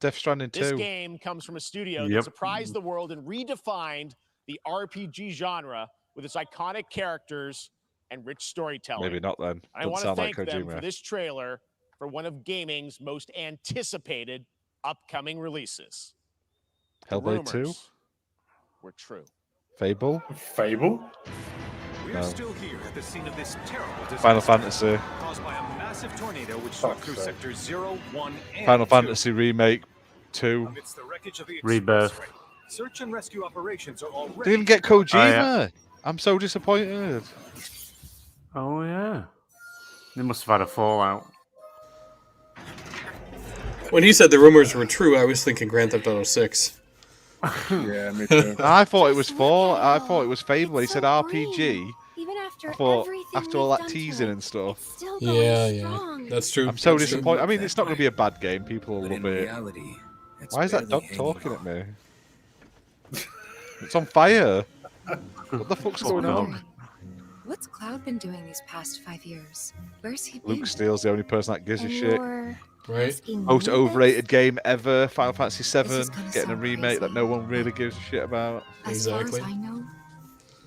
Death Stranding 2. This game comes from a studio that surprised the world and redefined the RPG genre with its iconic characters and rich storytelling. Maybe not then. I want to thank them for this trailer for one of gaming's most anticipated upcoming releases. Hellblade 2? Were true. Fable? Fable? We're still here at the scene of this terrible disaster Final Fantasy. caused by a massive tornado which swept through sectors 0, 1, and Final 2. Fantasy Remake 2. Amidst the wreckage of the Rebirth. expressway, search and rescue operations are already. Didn't even get Kojima. Oh, yeah. I'm so disappointed. Oh yeah. They must have had a fallout. When he said the rumors were true, I was thinking Grand Theft Auto 6. Yeah, me too. I thought it was I thought it was Fable. He said RPG. Even after I thought everything after all we've that done to teasing it, and stuff. it's still going Yeah, strong. that's true. I'm so That's true. disappointed. I mean, it's not going to be a bad game. People will love it. Reality, Why is that dog talking at me? It's on fire. What the fuck's going on? What's Cloud been doing these past 5 years? Where's he been? Luke Steele's the only person that gives a And shit. you're Right. asking me Most this? overrated game ever, Final Fantasy This VII, is gonna getting a sound remake that crazy. no one really gives a shit about. As far as I know,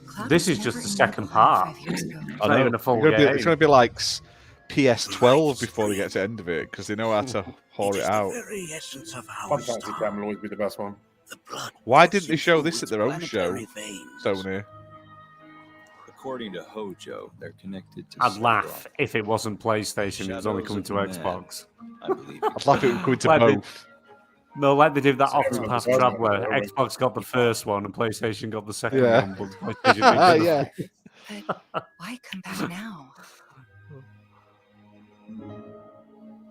Cloud This was is just never the in second the plan part. 5 years ago. It's not even a full game. It's going to be like PS12 before they get to the end of it, because they know how to whore it out. Final Fantasy X will always be the best one. Why didn't they show this at their own show, Sony? According to Hojo, they're connected to. I'd laugh if it wasn't PlayStation. It was only coming to Shadows of Man. Xbox. I believe. I'd laugh if it was coming to Like they- both. No, like they did that Shadows of Octopath Man. Traveler. Xbox got the first one and PlayStation got the second Yeah. one. But PlayStation didn't get the- Yeah. But why come back now?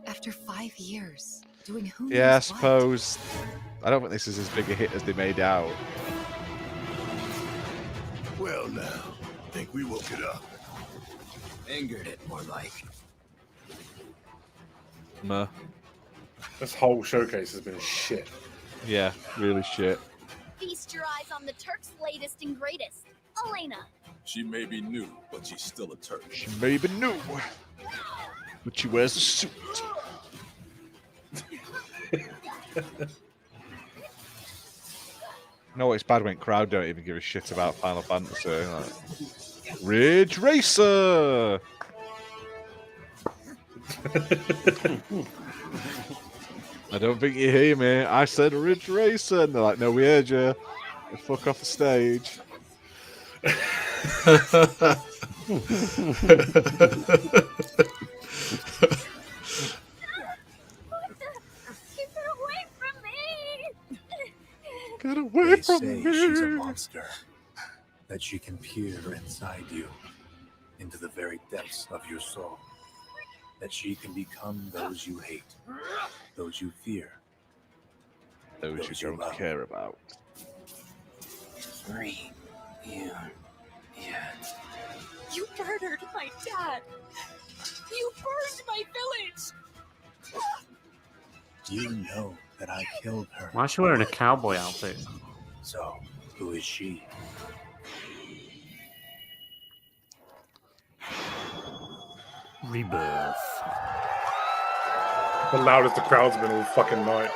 After 5 years, doing who Yeah, I knows what? suppose. I don't think this is as big a hit as they made out. Well, now, think we woke it up. Angered it more like. Meh. This whole showcase has been shit. Yeah, really shit. Feast your eyes on the Turk's latest and greatest, Elena. She may be new, but she's still a Turk. She may be new, but she wears a suit. No, it's bad when crowd don't even give a shit about Final Fantasy. Like, Ridge Racer! I don't think you hear me. I said Ridge Racer. And they're like, no, we heard you. Fuck off the stage. Keep her away from me! Get away They from say me! she's a monster, that she can peer inside you, into the very depths of your soul, that she can become those you hate, those you fear, Those you don't love. care about. Breathe in. Yeah. You murdered my dad! You burned my village! You know that I killed her. Why is she wearing a cowboy outfit? So, who is she? Rebirth. The loudest the crowd's been all fucking night.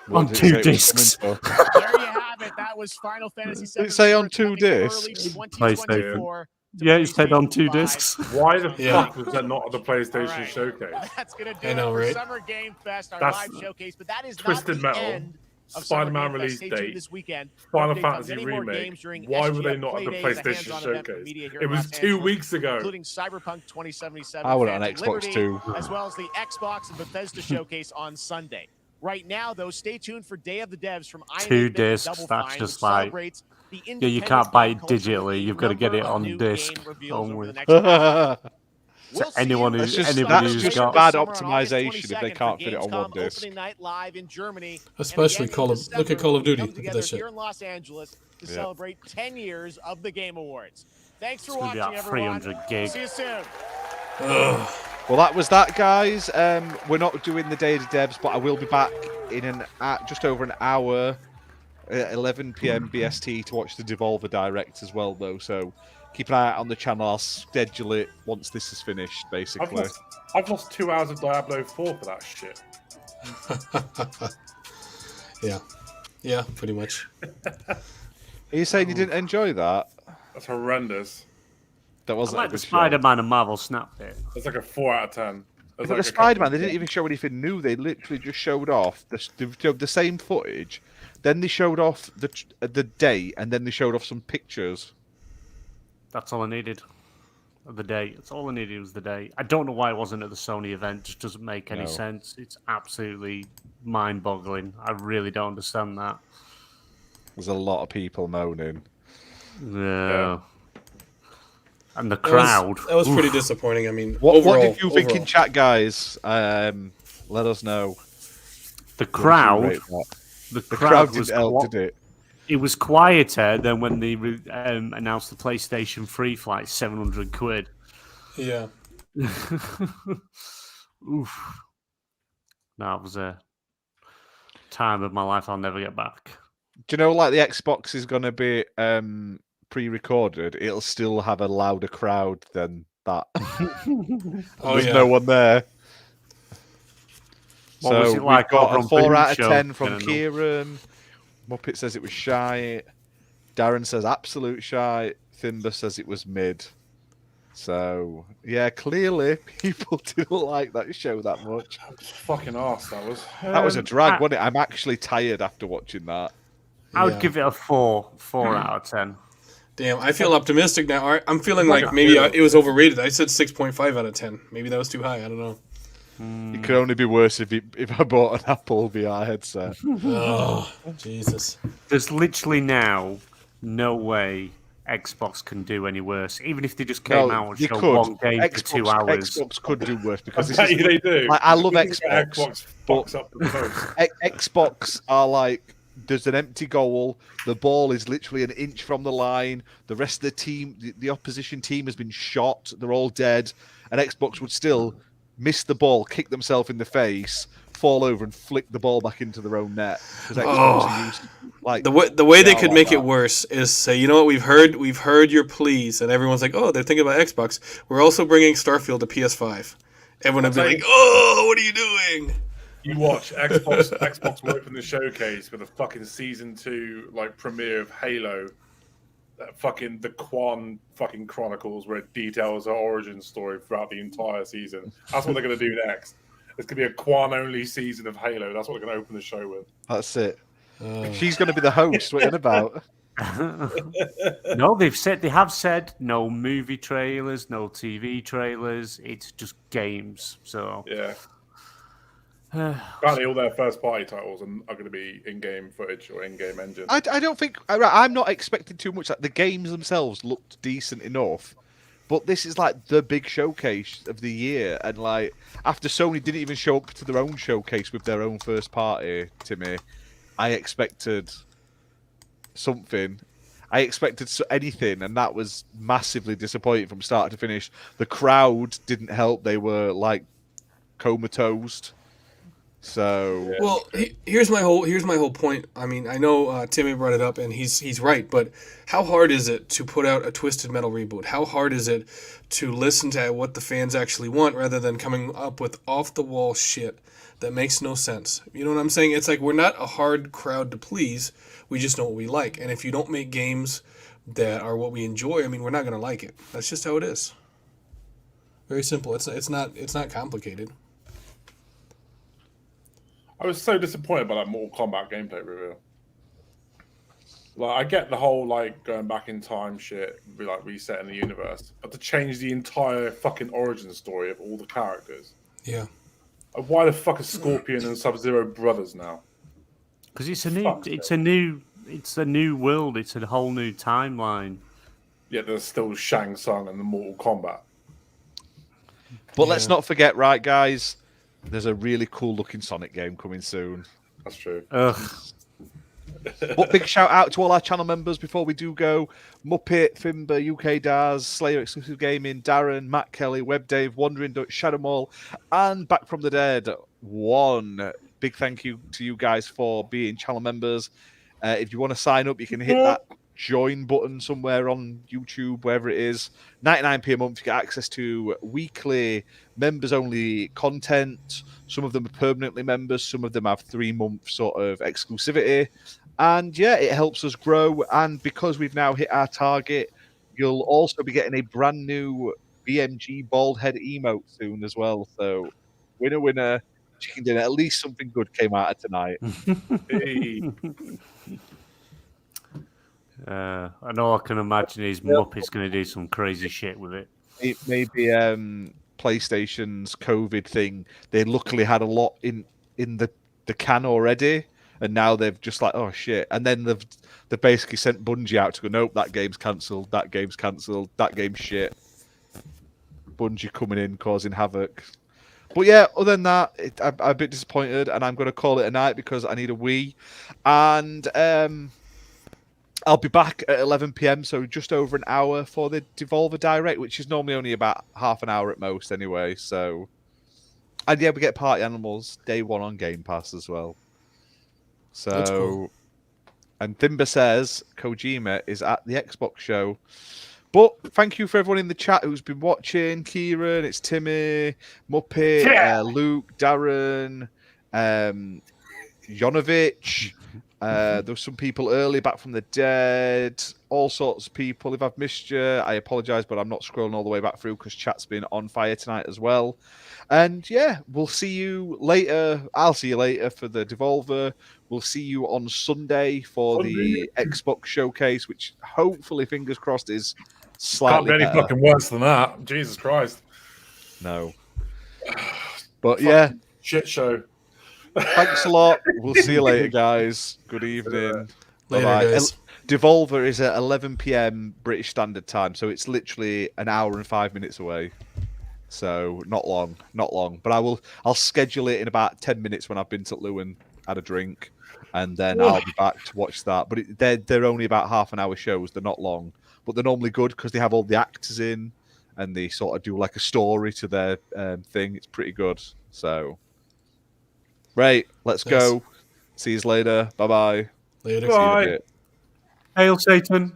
What On did it 2 say it was discs. coming for? There you have it. That was Final Fantasy VII. Did it say on Rebirth 2 coming early discs? 2024 to Yeah, it said on 2 PlayStation 5. discs. Why the Yeah. fuck was that not at the PlayStation All right. Showcase? That's gonna do I know, it for right? Summer Game Fest, our That's live showcase. But that is Twisted not the Metal, end of Summer Spider-Man Game Fest. release Stay tuned date, this weekend. Final Updates on Fantasy many more Remake. games during Why were SGF they not at the Play Days, a PlayStation hands-on event from Showcase? media here It in was Los 2 Angeles, weeks ago. including Cyberpunk 2077. I want it on Phantom Xbox Liberty, too. as well as the Xbox and Bethesda showcase on Sunday. Right now, though, stay tuned for Day of the Devs from Iron 2 Man and discs, Double that's Fine, just which like- celebrates the Yeah, you independent can't buy it game culture with digitally. a You've got to get it number of on new disc. game reveals over the Only. next month. So We'll see anyone you who, That's just, anybody that's who's just got bad Summer on August optimization if they 22nd can't for fit it on Gamescom one disc. Opening night live in Germany. Especially And again in look at December, Call of we Duty. come Look at together that shit. here in Los Angeles to Yeah. celebrate 10 years of the Game Awards. Thanks for It's gonna watching, be about everyone. 300 gig. See you soon. Well, that was that, guys. We're not doing the Day of the Devs, but I will be back in just over an hour at 11 p.m. BST to watch the Devolver Direct as well, though. So keep an eye out on the channel. I'll schedule it once this is finished, basically. I've lost 2 hours of Diablo 4 for that shit. Yeah, pretty much. Are you saying you didn't enjoy that? That's horrendous. That wasn't I like a the good show. Spider-Man and Marvel Snap bit. It's like a 4 out of 10. But the Spider-Man, they didn't even show anything new. They literally just showed off the same footage. Then they showed off the date, and then they showed off some pictures. That's all I needed. Of the day. That's all I needed was the day. I don't know why it wasn't at the Sony event. It just doesn't make any sense. It's absolutely mind-boggling. I really don't understand that. There's a lot of people moaning. Yeah. And the crowd. That was pretty disappointing. I mean, what overall, did you think in chat, guys? Let us know. The crowd. The crowd didn't help, did it? It was quieter than when they announced the PlayStation 3 for like 700 quid. Yeah. Oof. That was a time of my life I'll never get back. Do you know, like the Xbox is going to be pre-recorded? It'll still have a louder crowd than that. There's no one there. What was it like? We've got a 4 out of Show? 10 from Kieran. Muppet says it was shy. Darren says absolute shy. Thimber says it was mid. So, yeah, clearly people didn't like that show that much. Fucking arse, that was. That was a drag, wasn't it? I'm actually tired after watching that. I would give it a 4 out of 10. Damn, I feel optimistic now. I'm feeling like maybe it was overrated. I said 6.5 out of 10. Maybe that was too high. I don't know. It could only be worse if I bought an Apple VR headset. Oh, Jesus. There's literally now no way Xbox can do any worse. Even if they just came out and showed one game for 2 hours. Xbox could do worse because they do. Like, I love Xbox, Xbox fucks up the most. Xbox are like, there's an empty goal. The ball is literally an inch from the line. The rest of the team, the opposition team, has been shot. They're all dead, and Xbox would still miss the ball, kick themselves in the face, fall over, and flick the ball back into their own net. Like the way they could make it worse is say, you know what, we've heard your pleas, and everyone's like, oh, they're thinking about Xbox. We're also bringing Starfield to PS5. Everyone would be like, oh, what are you doing? You watch Xbox will open the showcase for the fucking season 2 like premiere of Halo. The Quan fucking Chronicles, where it details her origin story throughout the entire season. That's what they're going to do next. It's going to be a Quan only season of Halo. That's what they're going to open the show with. That's it. She's going to be the host. What are you about? No, they have said no movie trailers, no TV trailers. It's just games. So yeah. Apparently, all their first-party titles are going to be in-game footage or in-game engine. I don't think I'm not expecting too much. Like, the games themselves looked decent enough, but this is like the big showcase of the year, and like after Sony didn't even show up to their own showcase with their own first-party, Timmy, I expected something. I expected anything, and that was massively disappointing from start to finish. The crowd didn't help; they were like comatose. So well, here's my whole point. I mean, I know Timmy brought it up, and he's right. But how hard is it to put out a Twisted Metal reboot? How hard is it to listen to what the fans actually want rather than coming up with off the wall shit that makes no sense? You know what I'm saying? It's like we're not a hard crowd to please. We just know what we like, and if you don't make games that are what we enjoy, I mean, we're not gonna like it. That's just how it is. Very simple. It's not complicated. I was so disappointed by that Mortal Kombat gameplay reveal. Like, I get the whole like going back in time shit, be like resetting the universe, but to change the entire fucking origin story of all the characters. Yeah. Why the fuck are Scorpion and Sub-Zero brothers now? Because it's a new world. It's a whole new timeline. Yet there's still Shang Tsung and the Mortal Kombat. But let's not forget, right, guys? There's a really cool looking Sonic game coming soon. That's true. But big shout out to all our channel members before we do go. Muppet, Fimber, UK Daz, Slayer Exclusive Gaming, Darren, Matt Kelly, Web Dave, Wandering Dutch, Shadowmall, and Back from the Dead. One big thank you to you guys for being channel members. If you want to sign up, you can hit that join button somewhere on YouTube, wherever it is. 99p a month, you get access to weekly members-only content. Some of them are permanently members. Some of them have 3-month sort of exclusivity. And yeah, it helps us grow. And because we've now hit our target, you'll also be getting a brand new BMG bald head emote soon as well. So winner, winner, chicken dinner. At least something good came out of tonight. Hey. And all I can imagine is Muppet's going to do some crazy shit with it. Maybe PlayStation's COVID thing. They luckily had a lot in the can already, and now they've just like, oh shit, and then they've basically sent Bungie out to go, nope, that game's cancelled, that game's cancelled, that game's shit. Bungie coming in causing havoc. But yeah, other than that, I'm a bit disappointed, and I'm going to call it a night because I need a Wii, and I'll be back at 11 p.m, so just over an hour for the Devolver Direct, which is normally only about half an hour at most anyway. So, and yeah, we get Party Animals day 1 on Game Pass as well. So, that's cool. And Thimba says Kojima is at the Xbox show. But thank you for everyone in the chat who's been watching. Kieran, it's Timmy, Muppet, Luke, Darren, Jonovich. There were some people early back from the dead, all sorts of people. If I've missed you, I apologise, but I'm not scrolling all the way back through because chat's been on fire tonight as well. And yeah, we'll see you later. I'll see you later for the Devolver. We'll see you on Sunday for the Xbox showcase, which hopefully, fingers crossed, is slightly Can't be any better. fucking worse than that. Jesus Christ. No. But yeah. Shit show. Thanks a lot. We'll see you later, guys. Good evening. Later, Bye-bye. guys. Devolver is at 11 p.m. British Standard Time, so it's literally an hour and 5 minutes away. So not long. But I'll schedule it in about 10 minutes when I've been to Lewin, had a drink, and then I'll be back to watch that. But they're only about half an hour shows. They're not long, but they're normally good because they have all the actors in, and they sort of do like a story to their thing. It's pretty good. So. Right, let's go. See you later. Bye-bye. Later. See you in a bit. Hail Satan.